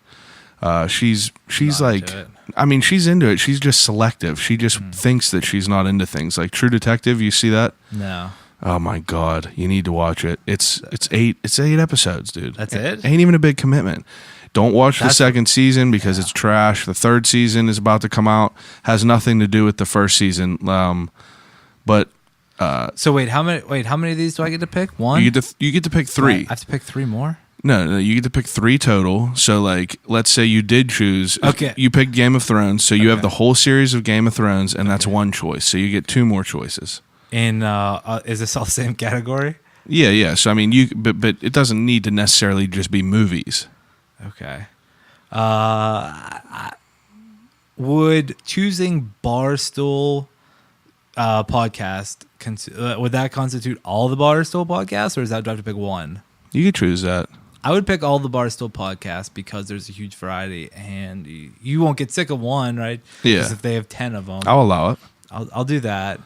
She's Not like, into it. I mean, she's into it. She's just selective. She just thinks that she's not into things. Like True Detective, you see that? No. Oh my God, you need to watch it. It's 8 episodes, dude. That's it? Ain't even a big commitment. Don't watch the That's- second season because it's trash. The 3rd season is about to come out. Has nothing to do with the first season. But So wait, how many of these do I get to pick? One? you get to pick 3. I have to pick 3 more? No, you get to pick 3 total. So like, let's say you did choose. Okay. You picked Game of Thrones, so you have Okay. the whole series of Game of Thrones, and that's one choice. So you get 2 more choices. And is this all the same category? Yeah. So I mean, but it doesn't need to necessarily just be movies. Okay. Would choosing Barstool podcast would that constitute all the Barstool podcasts, or is that do I have to pick one? You could choose that. I would pick all the Barstool podcasts because there's a huge variety, and you won't get sick of one, right? Yeah. Because if they have 10 of them, I'll allow it. I'll do that.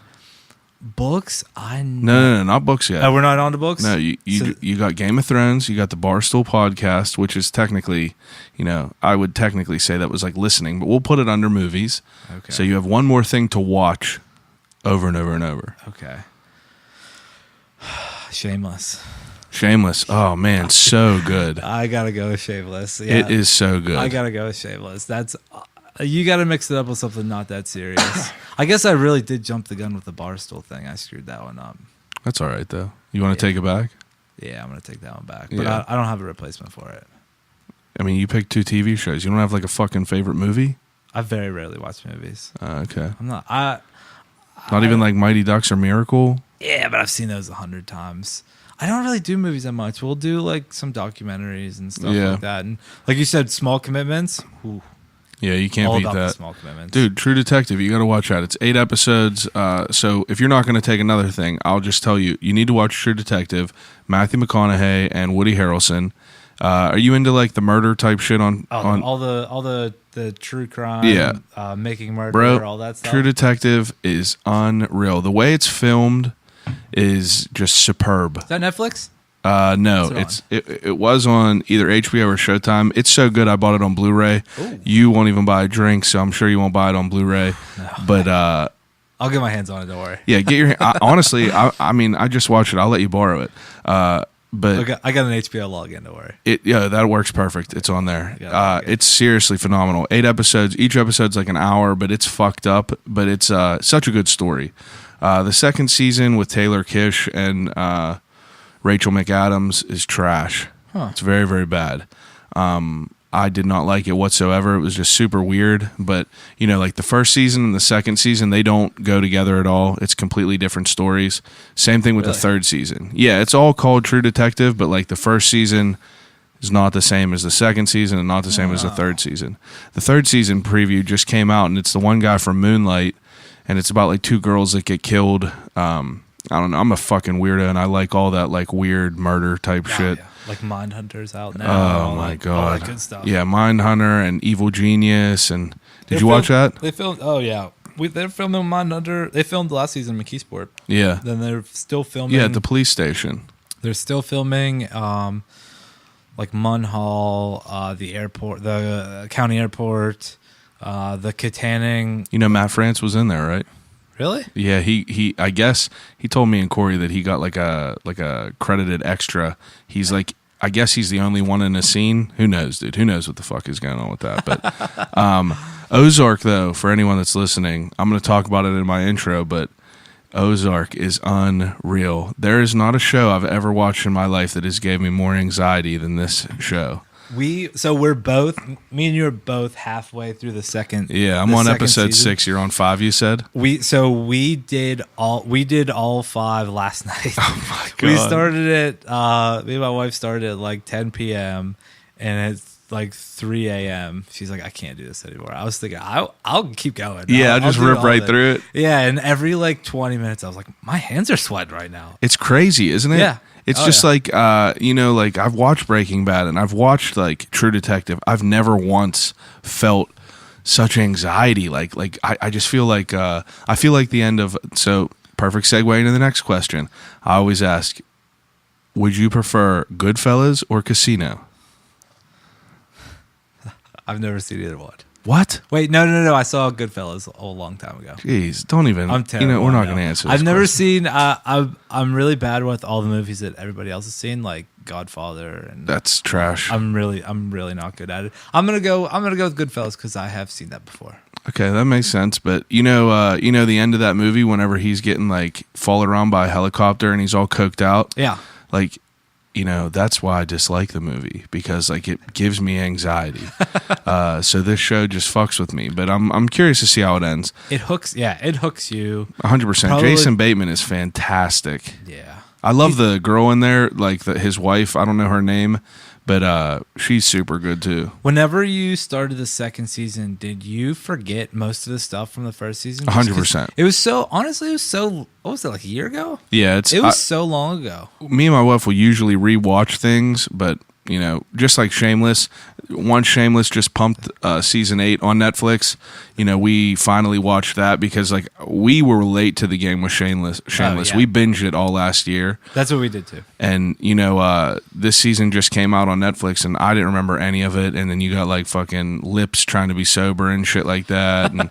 Books, No, not books yet. Oh, we're not on to books. No, you So- you got Game of Thrones, you got the Barstool podcast, which is technically, I would technically say that was like listening, but we'll put it under movies. Okay. So you have one more thing to watch over and over and over. Okay. Shameless. Shameless. Oh man, so good. I gotta go with Shameless. Yeah. It is so good. I gotta go with Shameless. That's you gotta mix it up with something not that serious. I guess I really did jump the gun with the Barstool thing. I screwed that one up. That's all right though. You want to take it back? Yeah, I'm gonna take that one back. But Yeah. I don't have a replacement for it. I mean, you picked 2 TV shows. You don't have like a fucking favorite movie? I very rarely watch movies. Okay. I'm not. Not even like Mighty Ducks or Miracle. Yeah, but I've seen those 100 times. I don't really do movies that much. We'll do like some documentaries and stuff like that. And like you said, Small Commitments. Ooh, Yeah, you can't all beat about that. the Small Commitments. Dude, True Detective, you got to watch that. It's 8 episodes. So if you're not going to take another thing, I'll just tell you, you need to watch True Detective, Matthew McConaughey and Woody Harrelson. Are you into like the murder type shit on all the true crime, making murder, bro, all that stuff. True Detective is unreal. The way it's filmed is just superb. Is that Netflix? No, it was on either HBO or Showtime. It's so good I bought it on Blu-ray. Ooh. You won't even buy a drink, so I'm sure you won't buy it on Blu-ray. No. But I'll get my hands on it. Don't worry. yeah, get your. Honestly, I mean, I just watched it. I'll let you borrow it. But Okay, I got an HBO login. Don't worry. that works perfect. It's on there. Yeah, It's seriously phenomenal. 8 episodes. Each episode's like an hour, but it's fucked up. But it's such a good story. The second season with Taylor Kish and Rachel McAdams is trash. Huh. It's very, very bad. I did not like it whatsoever. It was just super weird. But, like the first season and the second season, they don't go together at all. It's completely different stories. Same thing with the third season. Yeah, it's all called True Detective, but like the first season is not the same as the second season and not the same as the third season. The third season preview just came out, and it's the one guy from Moonlight, and it's about like 2 girls that get killed. I don't know. I'm a fucking weirdo, and I like all that like weird murder type shit. Yeah. Like Mindhunter's out now. Oh my god! All that good stuff. Yeah, Mindhunter and Evil Genius, and did you watch that? They filmed. Oh yeah, they're filming Mindhunter. They filmed last season McKeesport. Yeah. Then they're still filming. Yeah, at the police station. They're still filming, like Munhall, the airport, the county airport, the Katanning. Matt France was in there, right? Really? Yeah, he I guess he told me and Corey that he got like a credited extra. He's like, I guess he's the only one in a scene. Who knows, dude? Who knows what the fuck is going on with that? But Ozark, though, for anyone that's listening, I'm going to talk about it in my intro, but Ozark is unreal. There is not a show I've ever watched in my life that has gave me more anxiety than this show. We're both, me and you are both halfway through the second. Yeah, I'm on episode 6. You're on 5. You said we did all 5 last night. Oh my god! We started it. Me and my wife started at like 10 p.m. and it's like 3 a.m. She's like, I can't do this anymore. I was thinking, I'll keep going. Yeah, I'll just do rip all right of through it. Yeah, and every like 20 minutes, I was like, my hands are sweating right now. It's crazy, isn't it? Yeah. It's just like, like I've watched Breaking Bad and I've watched like True Detective. I've never once felt such anxiety. Like I just feel like, I feel like the end of, so perfect segue into the next question. I always ask, would you prefer Goodfellas or Casino? I've never seen either one. What? Wait, no. I saw Goodfellas a long time ago. Jeez, don't even. I'm terrible. We're not going to answer this I've never question. seen. I'm really bad with all the movies that everybody else has seen, like Godfather, and That's trash. I'm really not good at it. I'm gonna go with Goodfellas because I have seen that before. Okay, that makes sense. But the end of that movie, whenever he's getting like followed around by a helicopter and he's all coked out. Yeah. Like, that's why I dislike the movie, because like it gives me anxiety. So this show just fucks with me. But I'm curious to see how it ends. It hooks. Yeah, it hooks you. 100%. Jason Bateman is fantastic. Yeah. I love the girl in there, like his wife. I don't know her name, but she's super good too. Whenever you started the second season, did you forget most of the stuff from the first season? 100%. It was so, honestly, what was it, like a year ago? Yeah, it was so long ago. Me and my wife will usually rewatch things, but just like Shameless. Once Shameless just pumped season 8 on Netflix, we finally watched that because like we were late to the game with Shameless. Oh, yeah. We binged it all last year. That's what we did too. And this season just came out on Netflix, and I didn't remember any of it. And then you got like fucking Lips trying to be sober and shit like that. And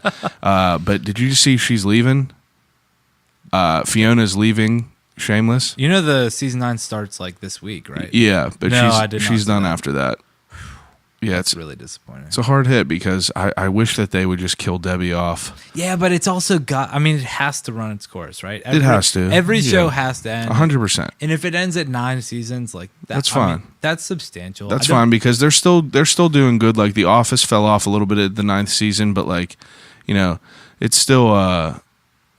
but did you see she's leaving? Fiona's leaving Shameless. The season 9 starts like this week, right? Yeah, but No, she's done that. after that. Yeah, It's really disappointing. It's a hard hit because I wish that they would just kill Debbie off. Yeah, but it's also got. I mean, it has to run its course, right? It has to. Every show has to end. 100%. And if it ends at 9 seasons, like that's fine. That's substantial. That's fine because they're still doing good. Like The Office fell off a little bit at the 9th season, but like, it's still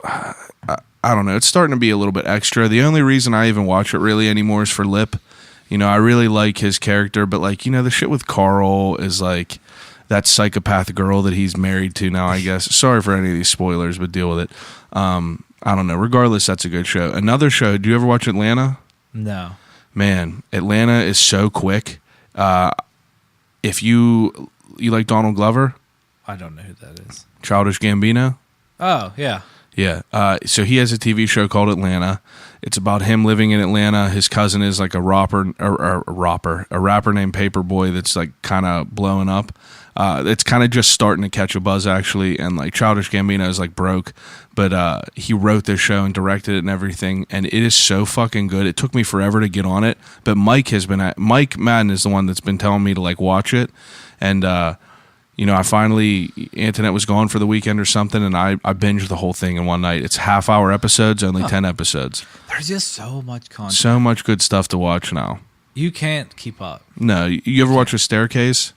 I don't know. It's starting to be a little bit extra. The only reason I even watch it really anymore is for Lip. You know, I really like his character, but like, you know, the shit with Carl is like that psychopath girl that he's married to now, I guess. Sorry for any of these spoilers, but deal with it. I don't know. Regardless, that's a good show. Another show, do you ever watch Atlanta? No. Man, Atlanta is so quick. If you like Donald Glover? I don't know who that is. Childish Gambino? Oh, yeah. Yeah. So he has a TV show called Atlanta. It's about him living in Atlanta. His cousin is like a rapper named Paperboy that's like kind of blowing up. It's kind of just starting to catch a buzz actually, and like Childish Gambino is like broke, but he wrote this show and directed it and everything, and it is so fucking good. It took me forever to get on it, but Mike Madden is the one that's been telling me to like watch it, and you know, Antoinette was gone for the weekend or something, and I binged the whole thing in one night. It's half-hour episodes, only 10 episodes. There's just so much content. So much good stuff to watch now. You can't keep up. No, you ever watch A Staircase?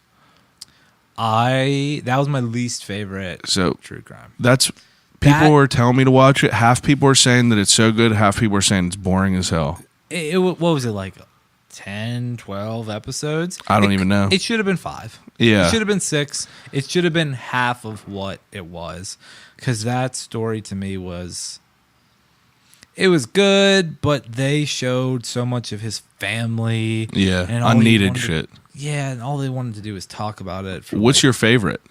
That was my least favorite true crime. People were telling me to watch it. Half people are saying that it's so good, half people are saying it's boring as hell. What was it, like 10, 12 episodes? I don't even know. It should have been 5. Yeah. It should have been 6. It should have been half of what it was. Because that story to me was... It was good, but they showed so much of his family. Yeah, and unneeded shit. And all they wanted to do was talk about it. What's your favorite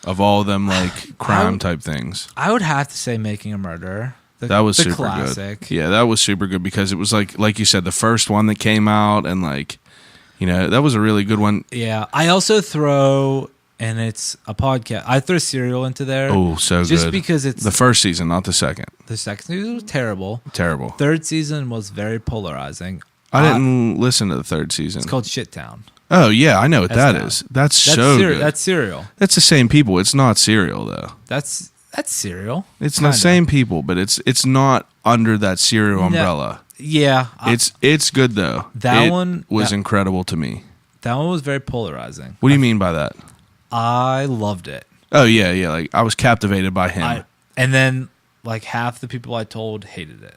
of all of them, like crime type things? I would have to say Making a Murderer. That was super classic. Good. Yeah, that was super good because it was like you said, the first one that came out, and like, you know, that was a really good one. Yeah, I also throw, and it's a podcast. I throw Serial into there. Oh, so good. Just because it's the first season, not the second. The second season was terrible. Terrible. Third season was very polarizing. I didn't listen to the third season. It's called Shit Town. Oh yeah, I know what that is. That's so good. That's Serial. That's the same people. It's not Serial though. That's Serial. It's the same people, but it's not under that Serial umbrella. Yeah, it's good though. That one was incredible to me. That one was very polarizing. What do you mean by that? I loved it. Oh yeah. Like I was captivated by him. And then like half the people I told hated it.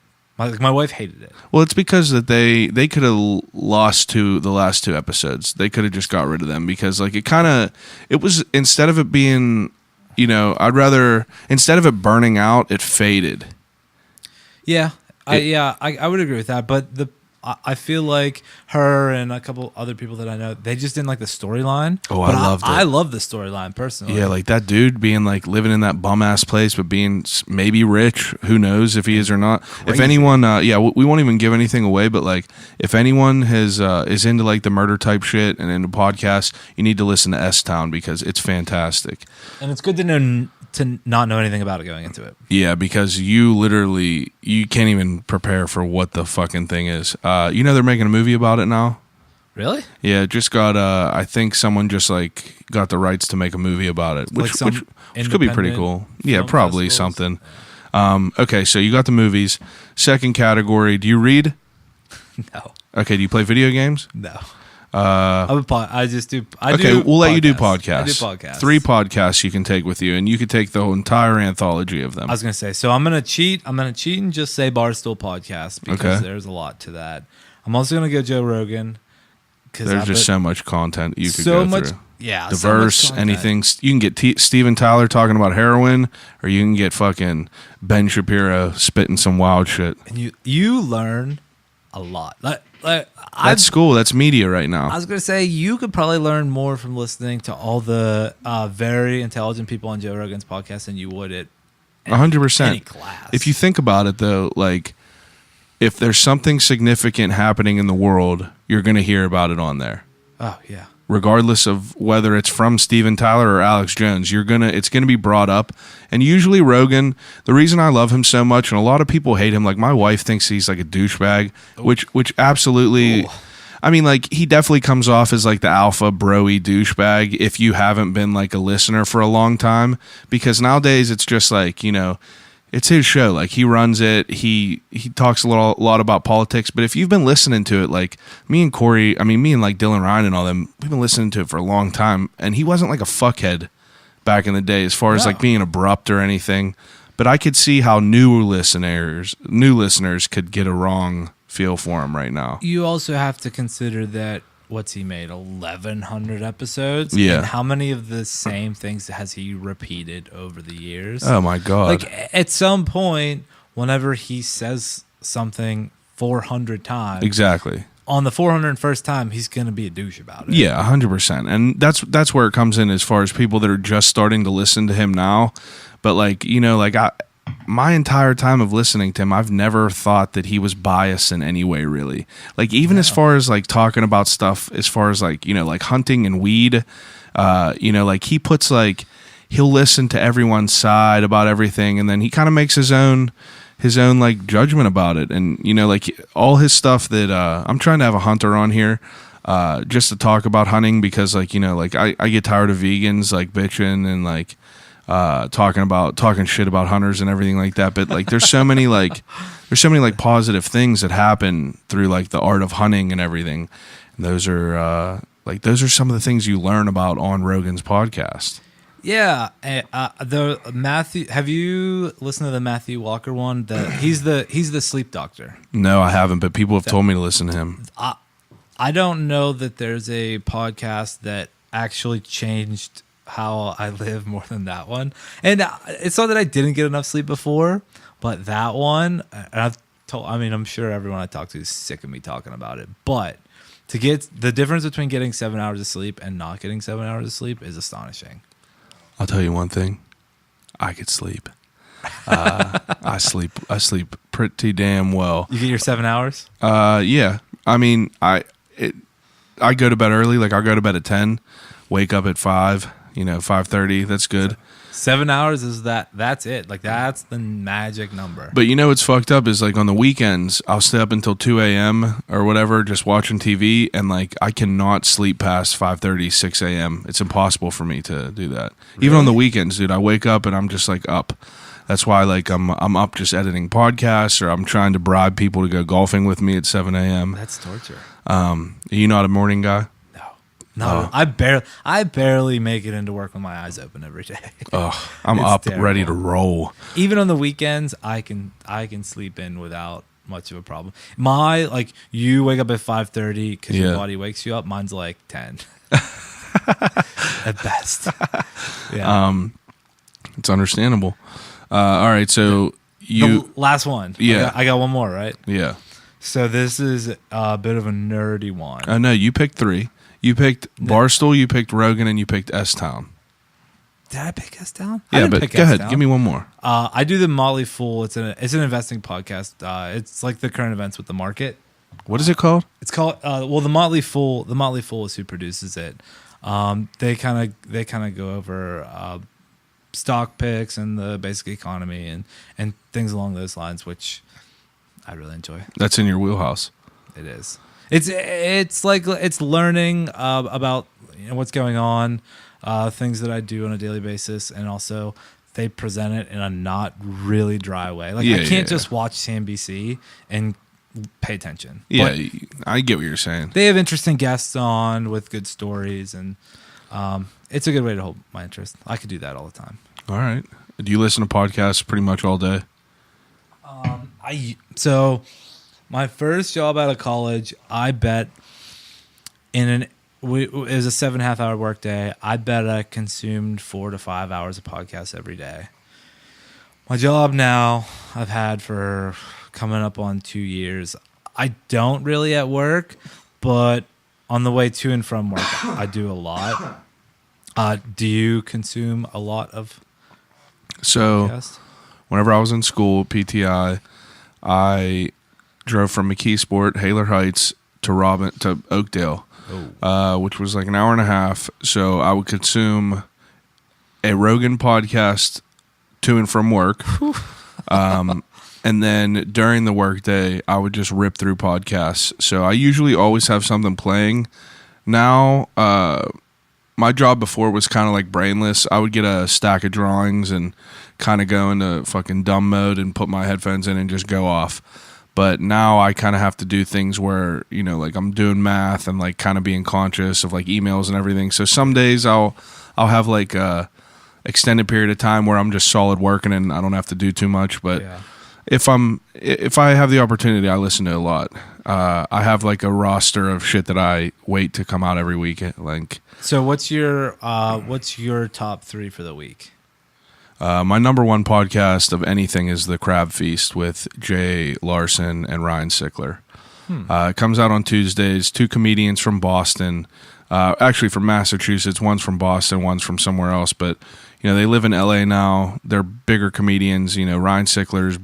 My wife hated it. Well, it's because that they could have lost to the last 2 episodes. They could have just got rid of them because like it was instead of it being, you know, instead of it burning out, it faded. Yeah. I would agree with that, but I feel like her and a couple other people that I know, they just didn't like the storyline. Oh, I loved it. I love the storyline personally. Yeah, like that dude being like living in that bum ass place, but being maybe rich. Who knows if he is or not? Crazy. If anyone, we won't even give anything away. But like, if anyone is into like the murder type shit and into podcasts, you need to listen to S Town because it's fantastic. And it's good to not know anything about it going into it. Yeah, because you can't even prepare for what the fucking thing is. You know they're making a movie about it now. Really? Yeah, it just got. I think someone just like got the rights to make a movie about it, which could be pretty cool. Yeah, probably something. Okay, so you got the movies. Second category. Do you read? No. Okay. Do you play video games? No. I just do. We'll let you do podcasts. I do podcasts. 3 podcasts you can take with you, and you could take the whole entire anthology of them. I was gonna say, so I'm gonna cheat. I'm gonna cheat and just say Barstool Podcast because there's a lot to that. I'm also gonna go Joe Rogan because there's just so much content you could go through. Yeah, diverse. So anything you can get Steven Tyler talking about heroin, or you can get fucking Ben Shapiro spitting some wild shit. And you learn a lot. That's cool. That's media right now. I was going to say, you could probably learn more from listening to all the very intelligent people on Joe Rogan's podcast than you would at 100%. Any class. If you think about it, though, like, if there's something significant happening in the world, you're going to hear about it on there. Oh, yeah. Regardless of whether it's from Steven Tyler or Alex Jones, it's gonna be brought up. And usually Rogan, the reason I love him so much, and a lot of people hate him, like my wife thinks he's like a douchebag, which absolutely, I mean, like he definitely comes off as like the alpha bro-y douchebag if you haven't been like a listener for a long time, because nowadays it's just like, you know, it's his show. Like he runs it. He talks a lot about politics. But if you've been listening to it, like me and like Dylan Ryan and all them, we've been listening to it for a long time. And he wasn't like a fuckhead back in the day as far as like being abrupt or anything. but I could see how new listeners could get a wrong feel for him right now. You also have to consider that what's he made 1,100 episodes. Yeah. And how many of the same things has he repeated over the years? Oh my God. Like at some point, whenever he says something 400 times, Exactly. on the 401st time, he's going to be a douche about it. Yeah, 100%. And that's where it comes in as far as people that are just starting to listen to him now. But like, you know, like my entire time of listening to him, I've never thought that he was biased in any way, really. Like, even as far as like talking about stuff, as far as like, you know, like hunting and weed, you know, like he puts like, he'll listen to everyone's side about everything, and then he kind of makes his own like judgment about it. And, you know, like all his stuff that I'm trying to have a hunter on here just to talk about hunting, because like, you know, like I get tired of vegans like bitching and like talking shit about hunters and everything like that. But like there's so many like positive things that happen through like the art of hunting and everything. And those are some of the things you learn about on Rogan's podcast. Yeah, the Matthew. Have you listened to the Matthew Walker one? He's the sleep doctor. No, I haven't, but people have told me to listen to him. I don't know that there's a podcast that actually changed how I live more than that one. And it's not that I didn't get enough sleep before, but that one, and I'm sure everyone I talk to is sick of me talking about it. But to get the difference between getting 7 hours of sleep and not getting 7 hours of sleep is astonishing. I'll tell you one thing. I could sleep. I sleep pretty damn well. You get your 7 hours? Yeah. I mean, I go to bed early. Like, I'll go to bed at 10, wake up at 5, 5:30. That's good. 7 hours is that's it. Like, that's the magic number. But you know what's fucked up is, like, on the weekends, I'll stay up until 2 a.m. or whatever just watching TV, and, like, I cannot sleep past 5:30, 6 a.m. It's impossible for me to do that. Really? Even on the weekends, dude, I wake up and I'm just, like, up. That's why, like, I'm up just editing podcasts, or I'm trying to bribe people to go golfing with me at 7 a.m. That's torture. Are you not a morning guy? No, I barely make it into work with my eyes open every day. Oh, I'm up, terrible. Ready to roll. Even on the weekends, I can sleep in without much of a problem. You wake up at 5:30 because your body wakes you up. Mine's like 10 at best. Yeah, it's understandable. All right, so the last one. Yeah, I got one more, right? Yeah. So this is a bit of a nerdy one. No, you picked 3. You picked Barstool, you picked Rogan, and you picked S-Town. Did I pick S-Town? Yeah, but go ahead. Give me one more. I do the Motley Fool. It's an investing podcast. It's like the current events with the market. What is it called? It's called the Motley Fool. The Motley Fool is who produces it. They kind of go over stock picks and the basic economy and things along those lines, which I really enjoy. That's in your wheelhouse. It is. It's like it's learning about what's going on, things that I do on a daily basis, and also they present it in a not really dry way. Like I can't just watch CNBC and pay attention. Yeah, I get what you're saying. They have interesting guests on with good stories, and it's a good way to hold my interest. I could do that all the time. All right. Do you listen to podcasts pretty much all day? My first job out of college, I bet it was a 7.5 hour work day. I bet I consumed 4 to 5 hours of podcasts every day. My job now, I've had for coming up on 2 years. I don't really at work, but on the way to and from work, I do a lot. Do you consume a lot of podcasts? Whenever I was in school, PTI, I drove from McKeesport, Haler Heights to Oakdale, which was like an hour and a half. So I would consume a Rogan podcast to and from work. And then during the workday, I would just rip through podcasts. So I usually always have something playing. Now, my job before was kind of like brainless. I would get a stack of drawings and kind of go into fucking dumb mode and put my headphones in and just go off. But now I kind of have to do things where, like I'm doing math and like kind of being conscious of like emails and everything. So some days I'll have like a extended period of time where I'm just solid working and I don't have to do too much. But Yeah. if I have the opportunity, I listen to a lot. I have like a roster of shit that I wait to come out every week. Like, So what's your top 3 for the week? my number one podcast of anything is The Crab Feast with Jay Larson and Ryan Sickler. It comes out on Tuesdays. 2 comedians from Boston, actually from Massachusetts. One's from Boston, one's from somewhere else. But they live in LA now. They're bigger comedians. Ryan Sickler's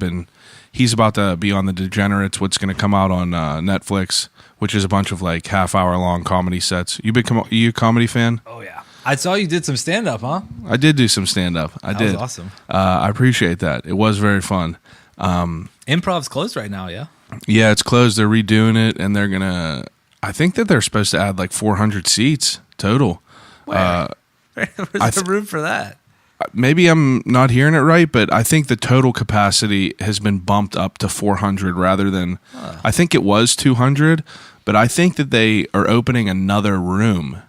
he's about to be on The Degenerates, what's going to come out on Netflix, which is a bunch of like half-hour long comedy sets. You a comedy fan? Oh yeah, I saw you did some stand up, huh? I did do some stand-up. That was awesome. I appreciate that. It was very fun. Improv's closed right now, yeah. Yeah, it's closed. They're redoing it, and they're gonna. I think that they're supposed to add like 400 seats total. Where's the room for that? Maybe I'm not hearing it right, but I think the total capacity has been bumped up to 400 rather than. I think it was 200, but I think that they are opening another room.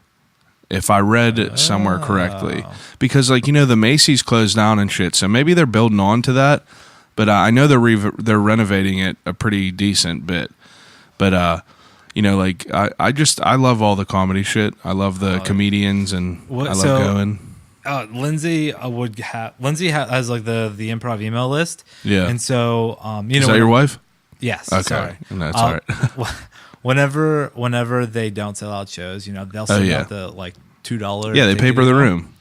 If I read somewhere correctly, because the Macy's closed down and shit, so maybe they're building on to that. But I know they're renovating it a pretty decent bit. But I love all the comedy shit. I love the comedians, and I love going. Lindsay has like the improv email list. Yeah, and so is that your wife? Yes. Okay, sorry. no, that's all right. Whenever they don't sell out shows, they'll send out the like $2. Yeah, they pay for the room.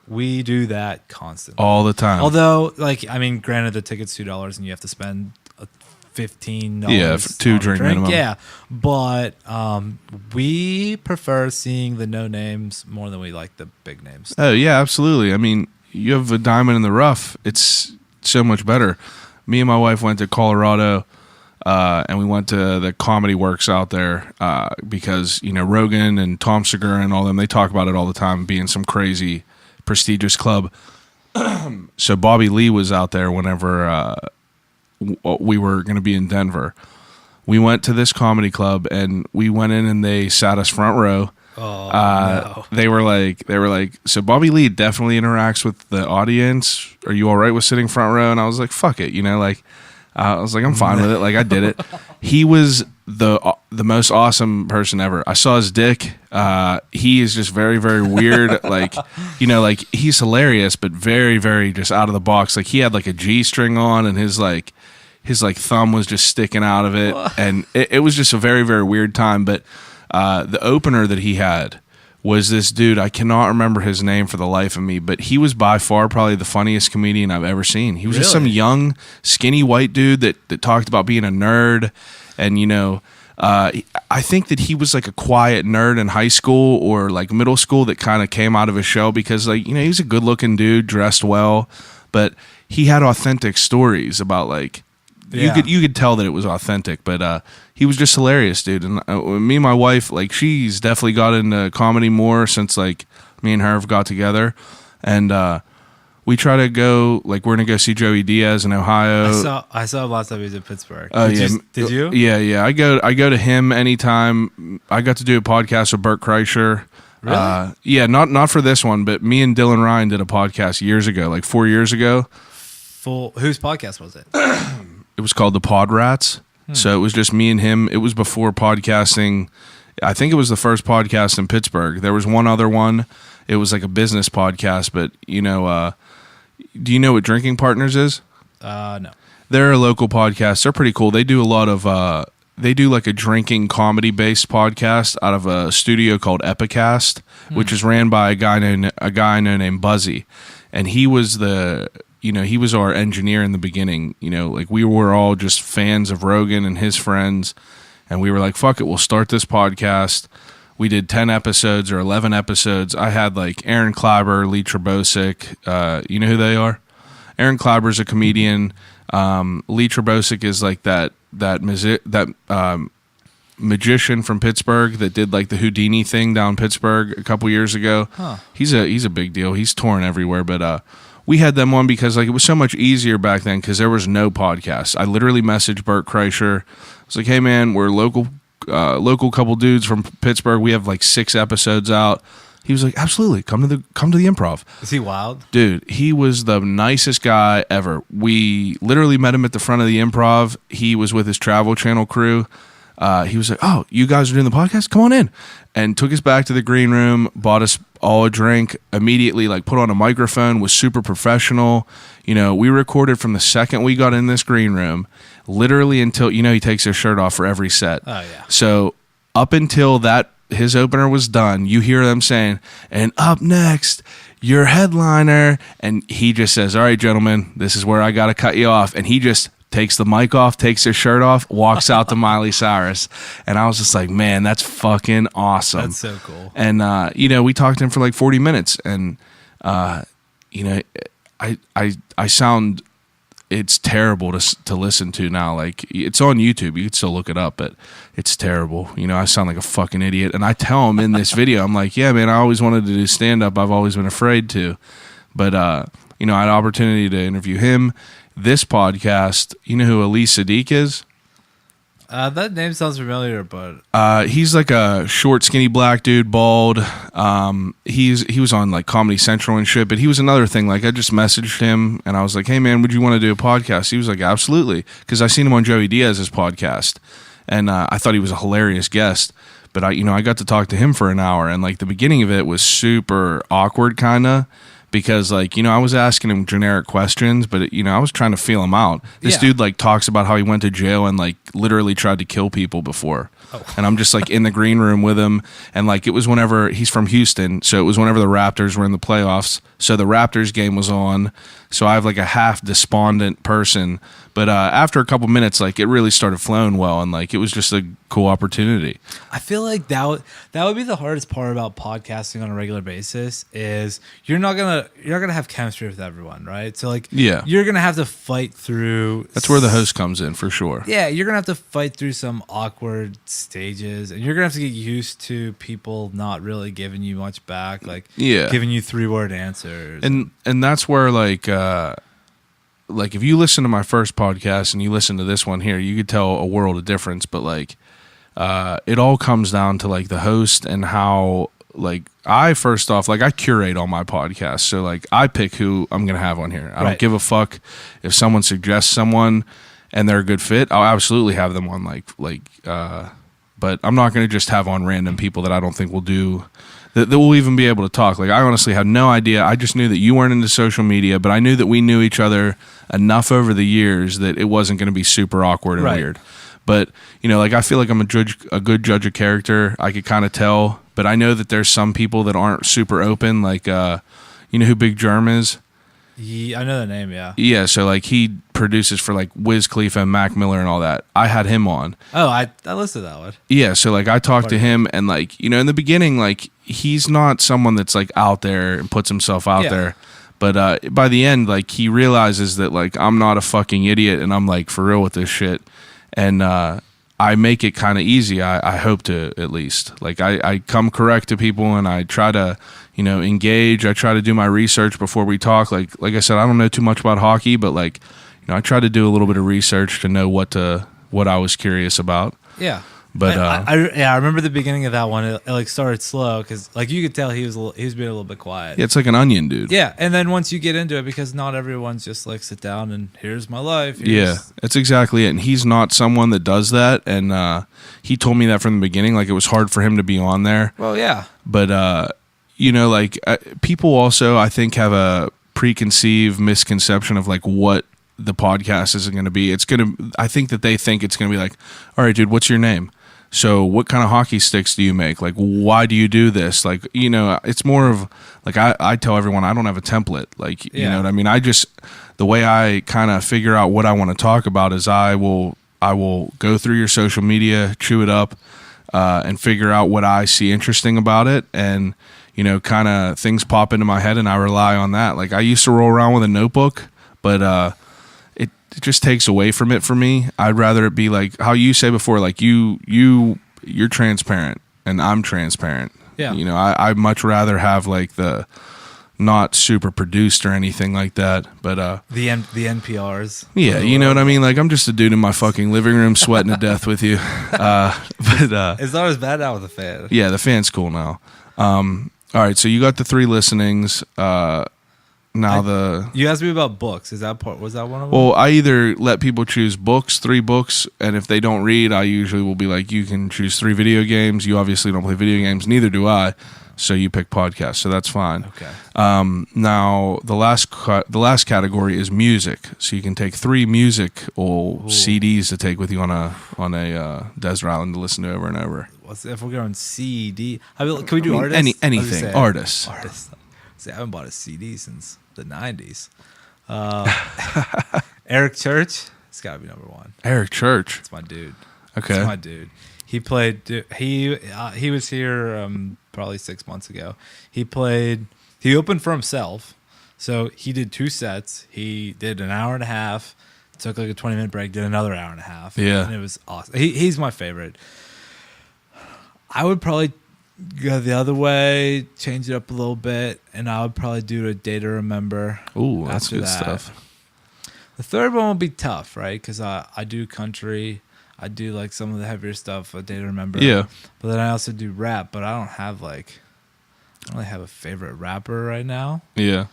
We do that constantly, all the time. Although, granted, the ticket's $2 and you have to spend $15. Yeah, for 2 drink minimum. Yeah, but we prefer seeing the no names more than we like the big names. Oh yeah, absolutely. I mean, you have a diamond in the rough. It's so much better. Me and my wife went to Colorado, and we went to the Comedy Works out there because Rogan and Tom Segura and all them, they talk about it all the time, being some crazy prestigious club. So Bobby Lee was out there whenever we were going to be in Denver. We went to this comedy club and we went in and they sat us front row. No. They were like, so Bobby Lee definitely interacts with the audience. Are you all right with sitting front row? And I was like, fuck it, I was like, I'm fine with it. Like, I did it. He was the most awesome person ever. I saw his dick. He is just very, very weird. Like he's hilarious, but very, very just out of the box. Like, he had like a G string on, and his thumb was just sticking out of it, and it was just a very, very weird time. But the opener that he had was this dude. I cannot remember his name for the life of me, but he was by far probably the funniest comedian I've ever seen. He was just some young, skinny white dude that talked about being a nerd. And, I think that he was like a quiet nerd in high school or like middle school that kind of came out of his shell because he was a good looking dude, dressed well, but he had authentic stories about you could tell that it was authentic, but he was just hilarious, dude. And me and my wife, she's definitely got into comedy more since me and her have got together, and we try to go we're gonna go see Joey Diaz in Ohio. I saw lots of it in Pittsburgh. Did you? Yeah. I go to him anytime. I got to do a podcast with Bert Kreischer. Really? Yeah, not for this one, but me and Dylan Ryan did a podcast years ago, 4 years ago. Whose podcast was it? It was called The Pod Rats. So it was just me and him. It was before podcasting. I think it was the first podcast in Pittsburgh. There was one other one. It was like a business podcast, but do you know what Drinking Partners is? No. They're a local podcast. They're pretty cool. They do a lot of they do like a drinking comedy based podcast out of a studio called Epicast, which is ran by a guy named Buzzy, and he was he was our engineer in the beginning. We were all just fans of Rogan and his friends, and we were like, fuck it, we'll start this podcast. We did 10 episodes or 11 episodes. I had Aaron Kleiber, Lee Trabosic. You know who they are? Aaron Kleiber's a comedian. Lee Trabosic is that magician from Pittsburgh that did the Houdini thing down Pittsburgh a couple years ago. Huh. He's a big deal. He's touring everywhere, but we had them on because it was so much easier back then because there was no podcast. I literally messaged Bert Kreischer. I was like, hey man, we're local couple dudes from Pittsburgh. We have 6 episodes out. He was like, absolutely, come to the improv. Is he wild? Dude, he was the nicest guy ever. We literally met him at the front of the improv. He was with his Travel Channel crew. He was like, oh, you guys are doing the podcast? Come on in. And took us back to the green room, bought us all a drink, immediately like put on a microphone, was super professional. You know, we recorded from the second we got in this green room, literally until, you know, he takes his shirt off for every set. Oh, yeah. So up until his opener was done, you hear them saying, and up next, your headliner. And he just says, all right, gentlemen, this is where I got to cut you off. And he just takes the mic off, takes his shirt off, walks out to Miley Cyrus. And I was just like, man, that's fucking awesome. That's so cool. And, you know, we talked to him for like 40 minutes. And, you know, I sound, it's terrible to listen to now. Like, it's on YouTube. You can still look it up, but it's terrible. You know, I sound like a fucking idiot. And I tell him in this video, I'm like, yeah, man, I always wanted to do stand-up. I've always been afraid to. But, you know, I had an opportunity to interview him. This podcast, you know who Elise Sadiq is? That name sounds familiar, but he's like a short, skinny black dude, bald. He was on like Comedy Central and shit. But he was another thing. Like I just messaged him and I was like, "Hey man, would you want to do a podcast?" He was like, "Absolutely," because I seen him on Joey Diaz's podcast, and I thought he was a hilarious guest. But I got to talk to him for an hour, and like the beginning of it was super awkward, kind of. Because, like, you know, I was asking him generic questions, but, you know, I was trying to feel him out. This dude, like, talks about how he went to jail and, like, literally tried to kill people before. Oh. And I'm just, like, in the green room with him. And, like, it was whenever he's from Houston. So it was whenever the Raptors were in the playoffs. So the Raptors game was on. So I have, like, a half despondent person. But after a couple minutes, like, it really started flowing well. And, like, it was just a cool opportunity. I feel like that would be the hardest part about podcasting on a regular basis is you're not gonna have chemistry with everyone, right? So like you're gonna have to fight through. That's where the host comes in for sure. Yeah, you're gonna have to fight through some awkward stages, and you're gonna have to get used to people not really giving you much back, like giving you 3-word answers. And that's where like if you listen to my first podcast and you listen to this one here, you could tell a world of difference. But like it all comes down to like the host and how like I curate all my podcasts. So like I pick who I'm going to have on here. I don't give a fuck if someone suggests someone and they're a good fit. I'll absolutely have them on but I'm not going to just have on random people that I don't think will do that will even be able to talk. Like I honestly had no idea. I just knew that you weren't into social media, but I knew that we knew each other enough over the years that it wasn't going to be super awkward and weird. But, you know, like I feel like I'm a good judge of character. I could kind of tell, but I know that there's some people that aren't super open. Like, you know who Big Germ is? Yeah, I know the name, yeah. Yeah, so like he produces for like Wiz Khalifa and Mac Miller and all that. I had him on. Oh, I listened to that one. Yeah, so like I talked to him and like, you know, in the beginning, like he's not someone that's like out there and puts himself out there. But by the end, like he realizes that like I'm not a fucking idiot and I'm like for real with this shit. And I make it kind of easy. I hope to, at least. Like I come correct to people and I try to, you know, engage. I try to do my research before we talk. Like I said, I don't know too much about hockey, but like, you know, I try to do a little bit of research to know what I was curious about. Yeah. But I remember the beginning of that one. It like started slow because like you could tell he was being a little bit quiet. Yeah, it's like an onion, dude. Yeah, and then once you get into it, because not everyone's just like sit down and here's my life. Yeah, that's exactly it. And he's not someone that does that. And he told me that from the beginning. Like it was hard for him to be on there. Well, yeah. But you know, like people also I think have a preconceived misconception of like what the podcast is going to be. I think that they think it's going to be like, all right, dude, what's your name? So what kind of hockey sticks do you make? Like, why do you do this? Like, you know, it's more of like, I tell everyone I don't have a template. Like, you know what I mean? The way I kind of figure out what I want to talk about is I will go through your social media, chew it up, and figure out what I see interesting about it. And, you know, kind of things pop into my head and I rely on that. Like I used to roll around with a notebook, but, it just takes away from it for me. I'd rather it be like how you say before, like you're transparent and I'm transparent. Yeah. You know, I'd much rather have like the not super produced or anything like that. But the NPRs. Yeah, you know what I mean? Like I'm just a dude in my fucking living room sweating to death with you. But it's not as bad now with the fan. Yeah, the fan's cool now. All right, so you got the 3 listenings. Now You asked me about books. Is that part? Was that one of them? well, I either let people choose 3 books, and if they don't read, I usually will be like, you can choose 3 video games. You obviously don't play video games, neither do I. So you pick podcasts, so that's fine. Okay. Now the last category is music. So you can take 3 musical CDs to take with you on a desert island to listen to over and over. If we're going CD, can we do artists? Anything, artists. Artists. See, I haven't bought a CD since the 90s. Eric Church, it's got to be number 1. Eric Church. It's my dude. Okay. It's my dude. He played. He was here probably 6 months ago. He opened for himself, so he did 2 sets. He did an hour and a half, took like a 20-minute break, did another hour and a half. Yeah, and it was awesome. He's my favorite. I would probably go the other way, change it up a little bit, and I would probably do A Day to Remember. Ooh, that's good stuff. The third one would be tough, right? Because I do country. I do like some of the heavier stuff, A Day to Remember. Yeah. But then I also do rap, but I don't really have a favorite rapper right now. Yeah.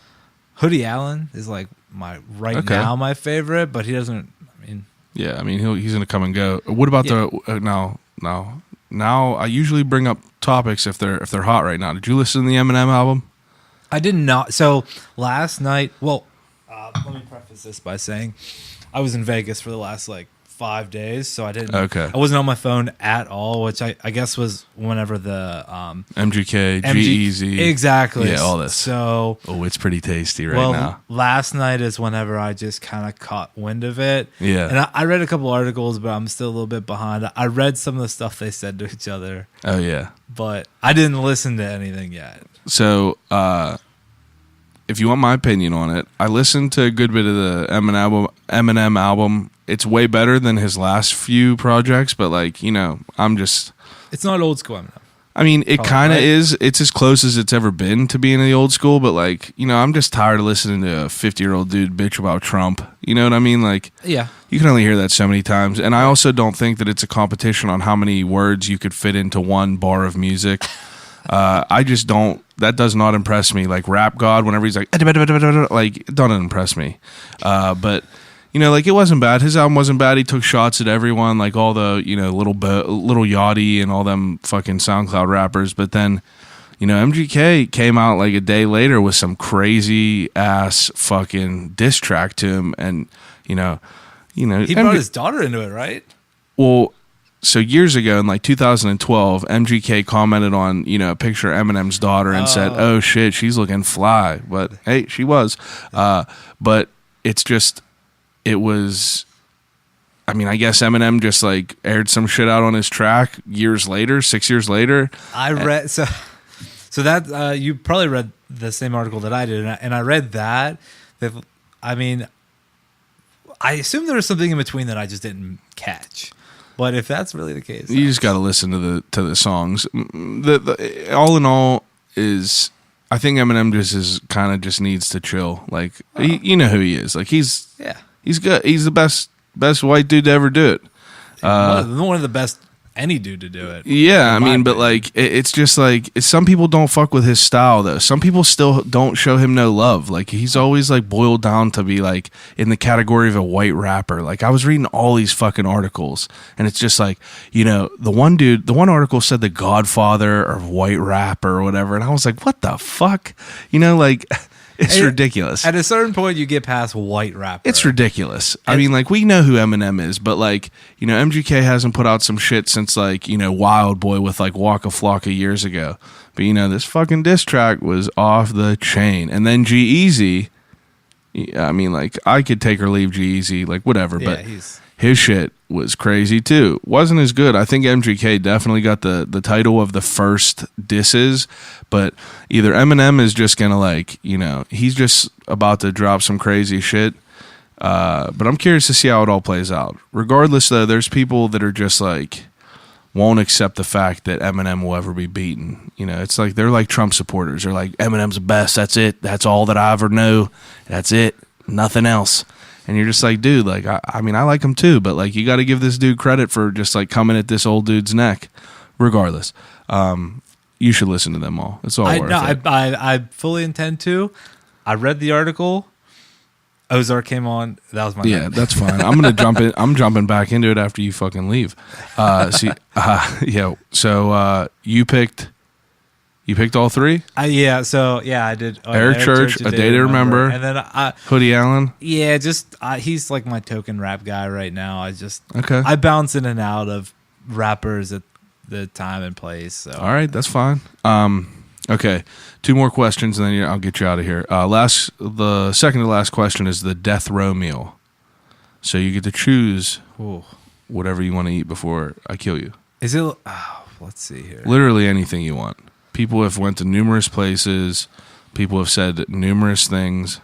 Hoodie Allen is like my favorite, but he doesn't, Yeah, he's going to come and go. What about now I usually bring up topics if they're hot right now. Did you listen to the Eminem album? I did not. So last night, let me preface this by saying I was in Vegas for the last 5 days, so I didn't. Okay. I wasn't on my phone at all, which I guess was whenever the MGK, G-Eazy. Exactly. Yeah, all this. So it's pretty tasty right now. Last night is whenever I just kind of caught wind of it. Yeah. And I read a couple articles, but I'm still a little bit behind. I read some of the stuff they said to each other. Oh yeah. But I didn't listen to anything yet. So, if you want my opinion on it, I listened to a good bit of the Eminem album. It's way better than his last few projects, but I'm just... It's not old school Eminem. It kind of is. It's as close as it's ever been to being in the old school, but I'm just tired of listening to a 50-year-old dude bitch about Trump. You know what I mean? Yeah. You can only hear that so many times. And I also don't think that it's a competition on how many words you could fit into one bar of music. I just don't... That does not impress me. Like Rap God, whenever he's like, it don't impress me. But it wasn't bad. His album wasn't bad. He took shots at everyone, like all the little Yachty and all them fucking SoundCloud rappers. But then, MGK came out like a day later with some crazy ass fucking diss track to him, and he brought his daughter into it, right? Well. So years ago in 2012, MGK commented on, a picture of Eminem's daughter and said, "Oh shit, she's looking fly." But hey, she was. But it's just, it was, I guess Eminem just aired some shit out on his track 6 years later. I read, so that, you probably read the same article that I did. And I read that, I assume there was something in between that I just didn't catch. But if that's really the case, you just got to listen to the songs. The all in all is, I think Eminem just needs to chill. You know who he is. He's good. He's the best white dude to ever do it. One of the best any dude to do it. Yeah, but it's just some people don't fuck with his style though. Some people still don't show him no love. He's always boiled down to be in the category of a white rapper. I was reading all these fucking articles, and it's just the one article said the Godfather of white rap or whatever, and I was like, what the fuck? It's ridiculous. At a certain point, you get past white rapper. It's ridiculous. We know who Eminem is, but MGK hasn't put out some shit since Wild Boy with Waka Flocka years ago. But this fucking diss track was off the chain. And then G-Eazy, I could take or leave G-Eazy, whatever. Yeah, but his shit was crazy too. Wasn't as good. I think MGK definitely got the title of the first disses, but either Eminem is just gonna he's just about to drop some crazy shit. But I'm curious to see how it all plays out. Regardless though, there's people that are just won't accept the fact that Eminem will ever be beaten. It's they're Trump supporters. They're Eminem's the best. That's it. That's all that I ever know. That's it. Nothing else. And you're just dude, I like him too, but you got to give this dude credit for just coming at this old dude's neck. Regardless, You should listen to them all. It's all worth it. I fully intend to. I read the article. Ozark came on. That was my night. That's fine. I'm gonna jump in. I'm jumping back into it after you fucking leave. So you picked all three. I did. Eric Church, A Day to Remember, and then Hoodie Allen. Yeah, he's like my token rap guy right now. Okay. I bounce in and out of rappers at the time and place. So. All right, that's fine. Okay, 2 more questions, and then I'll get you out of here. The second to last question is the death row meal. So you get to choose whatever you want to eat before I kill you. Is it? Let's see here. Literally anything you want. People have went to numerous places. People have said numerous things.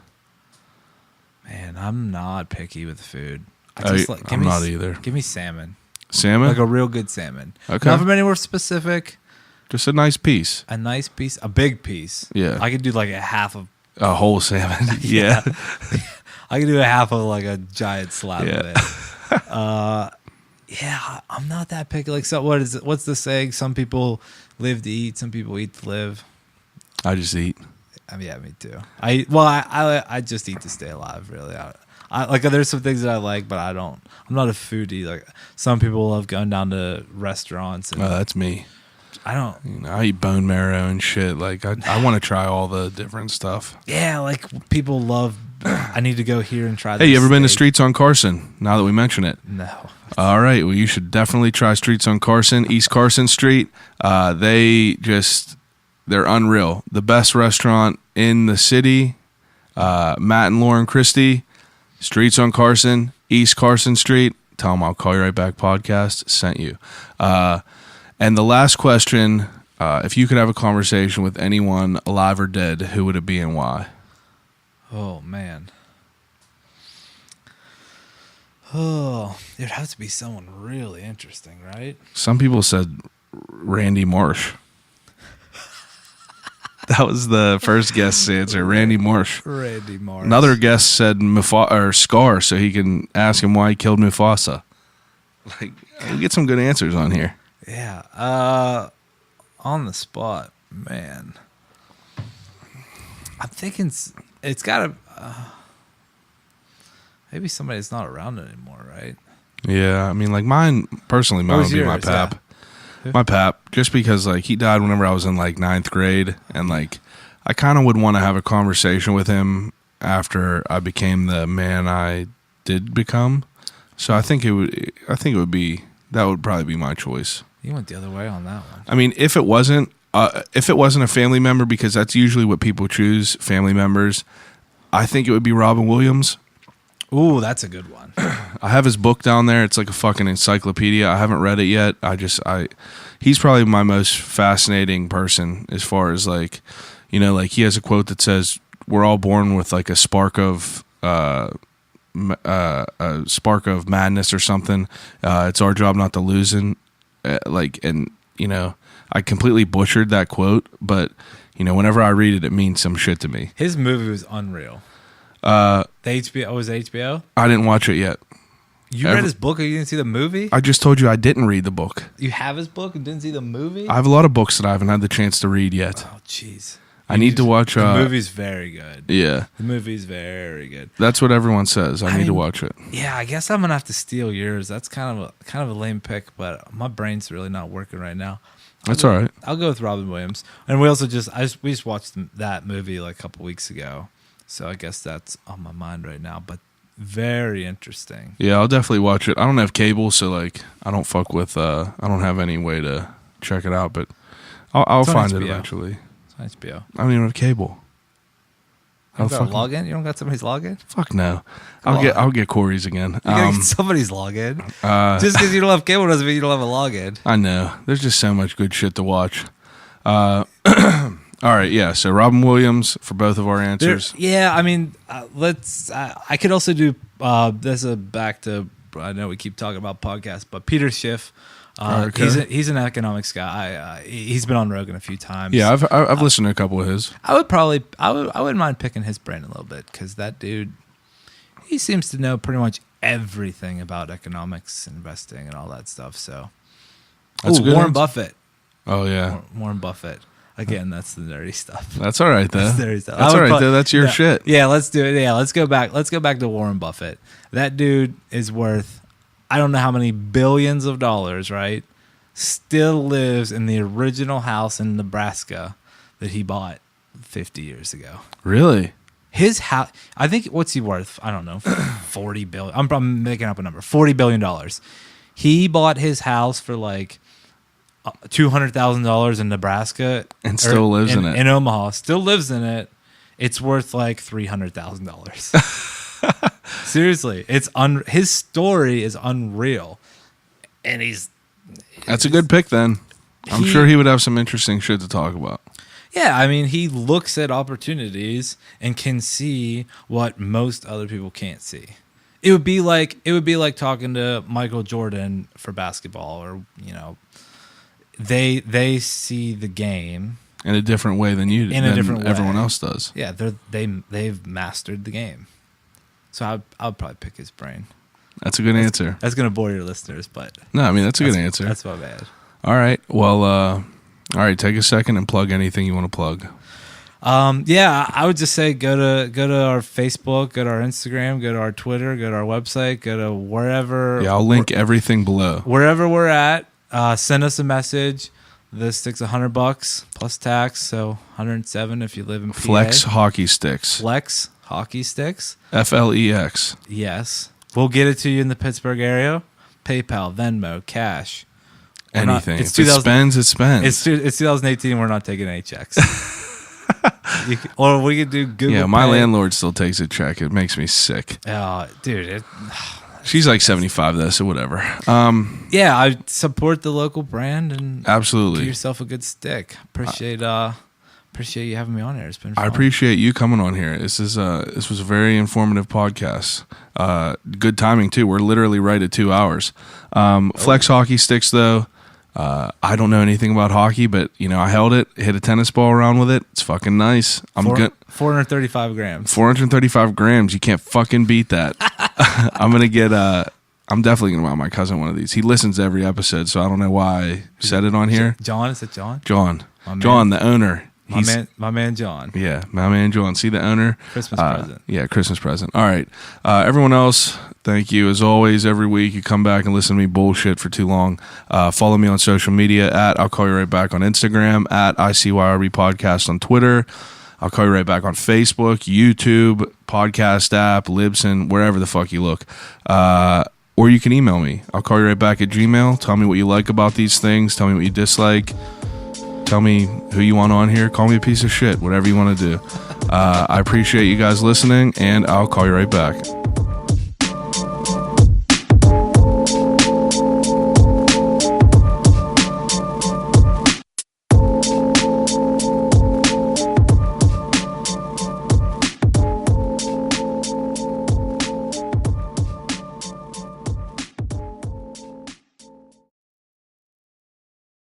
Man, I'm not picky with food. I'm not either. Give me salmon. Salmon? Like a real good salmon. Okay. Not from anywhere specific. Just a nice piece. A nice piece. A big piece. Yeah. I could do like a half of... A whole salmon. Yeah. I could do a half of like a giant slab Yeah. of it. I'm not that picky. Like, so what is it? What's the saying? Some people live to eat. Some people eat to live. I just eat. Yeah, me too. I just eat to stay alive, really. I like, there's some things that I like, but I'm not a foodie. Like, some people love going down to restaurants. And that's me. I don't. I eat bone marrow and shit. Like, I want to try all the different stuff. Yeah, like people love. I need to go here and try. Hey, you ever been to Streets on Carson? Now that we mention it. No. All right. Well, you should definitely try Streets on Carson, East Carson Street. They're unreal. The best restaurant in the city. Matt and Lauren Christie, Streets on Carson, East Carson Street. Tell them I'll Call You Right Back podcast sent you. And the last question, if you could have a conversation with anyone alive or dead, who would it be and why? Oh, man. Oh, it'd have to be someone really interesting, right? Some people said Randy Marsh. That was the first guest's answer, Randy Marsh. Randy Marsh. Another guest said Scar, so he can ask him why he killed Mufasa. Like, we get some good answers on here. Yeah. On the spot, man. I'm thinking it's got to... maybe somebody that's not around anymore, right? Yeah, I mean, like, mine would be my pap. My pap, just because, like, he died whenever I was in, like, 9th grade, and, like, I kind of would want to have a conversation with him after I became the man I did become. So I think that would probably be my choice. You went the other way on that one. I mean, if it wasn't a family member, because that's usually what people choose, family members, I think it would be Robin Williams. Ooh, that's a good one. I have his book down there. It's like a fucking encyclopedia. I haven't read it yet. He's probably my most fascinating person as far as, like, you know, like, he has a quote that says, "We're all born with like a spark of madness or something. It's our job not to lose it." And you know, I completely butchered that quote, but you know, whenever I read it, it means some shit to me. His movie was unreal. The HBO was HBO. I didn't watch it yet. You read his book, or you didn't see the movie? I just told you I didn't read the book. You have his book and didn't see the movie? I have a lot of books that I haven't had the chance to read yet. Oh, jeez. I need to watch. The movie's very good. Yeah, the movie's very good. That's what everyone says. I need to watch it. Yeah, I guess I'm gonna have to steal yours. That's kind of a lame pick, but my brain's really not working right now. That's all right. I'll go with Robin Williams, and we just watched that movie like a couple weeks ago, so I guess that's on my mind right now. But very interesting. Yeah, I'll definitely watch it. I don't have cable, so like I don't fuck with. I don't have any way to check it out, but I'll find it eventually. It's HBO. I don't even have cable. You don't got a login? You don't got somebody's login? Fuck no. I'll get Corey's again. You gotta get somebody's login. Just because you don't have cable doesn't mean you don't have a login. I know. There's just so much good shit to watch. All right, yeah. So Robin Williams for both of our answers. I mean, let's. I could also do. This is back to. I know we keep talking about podcasts, but Peter Schiff. Okay. He's an economics guy. He's been on Rogan a few times. Yeah, I've listened to a couple of his. I wouldn't mind picking his brain a little bit, because that dude, he seems to know pretty much everything about economics, investing, and all that stuff. So, Warren Buffett. Oh yeah, Warren Buffett. Again, that's the nerdy stuff. that's all right though. That's nerdy stuff. That's all right though. That's your shit. Yeah, let's do it. Yeah, let's go back. Let's go back to Warren Buffett. That dude is worth, I don't know how many billions of dollars, right? Still lives in the original house in Nebraska that he bought 50 years ago. Really? His house, I think, what's he worth? I don't know, 40 billion. I'm probably making up a number. $40 billion. He bought his house for like $200,000 in Nebraska. And still lives in it. In Omaha. Still lives in it. It's worth like $300,000. Seriously. His story is unreal. And That's a good pick then. I'm sure he would have some interesting shit to talk about. Yeah, I mean, he looks at opportunities and can see what most other people can't see. It would be like talking to Michael Jordan for basketball, or they see the game in a different way than you do. In a different way. Everyone else does. Yeah, they've mastered the game. So I'll probably pick his brain. That's a good answer. That's gonna bore your listeners, but no, I mean that's a good answer. That's my bad. All right, well. All right, take a second and plug anything you want to plug. Yeah, I would just say go to our Facebook, go to our Instagram, go to our Twitter, go to our website, go to wherever. Yeah, I'll link everything below. Wherever we're at, send us a message. This sticks $100 plus tax, so 107 if you live in PA. Flex hockey sticks. Flex hockey sticks. FLEX. Yes, we'll get it to you in the Pittsburgh area. PayPal, Venmo, cash. Anything. If it spends, it spends. It's 2018. We're not taking any checks. Or we could do Google Yeah, my Pay. landlord still takes a check. It makes me sick. Dude. She's like 75 though, so whatever. Yeah, I support the local brand and absolutely. give yourself a good stick. Appreciate you having me on here. It's been fun. I appreciate you coming on here. This was a very informative podcast. Good timing too. We're literally right at 2 hours. Flex hockey sticks though. I don't know anything about hockey, but I held it, hit a tennis ball around with it. It's fucking nice. I'm good. 435 grams. 435 grams. You can't fucking beat that. I'm definitely gonna buy my cousin one of these. He listens to every episode, so I don't know why I said it on here. John, is it John? John, the owner. My man John. Yeah, my man John. See the owner? Christmas present. Yeah, Christmas present. All right. Everyone else, thank you. As always, every week you come back and listen to me bullshit for too long. Follow me on social media at I'll Call You Right Back on Instagram, at ICYRB Podcast on Twitter. I'll Call You Right Back on Facebook, YouTube, podcast app, Libsyn, wherever the fuck you look. Or you can email me. I'll call you right back at Gmail. Tell me what you like about these things. Tell me what you dislike. Tell me who you want on here. Call me a piece of shit. Whatever you want to do. I appreciate you guys listening, and I'll call you right back.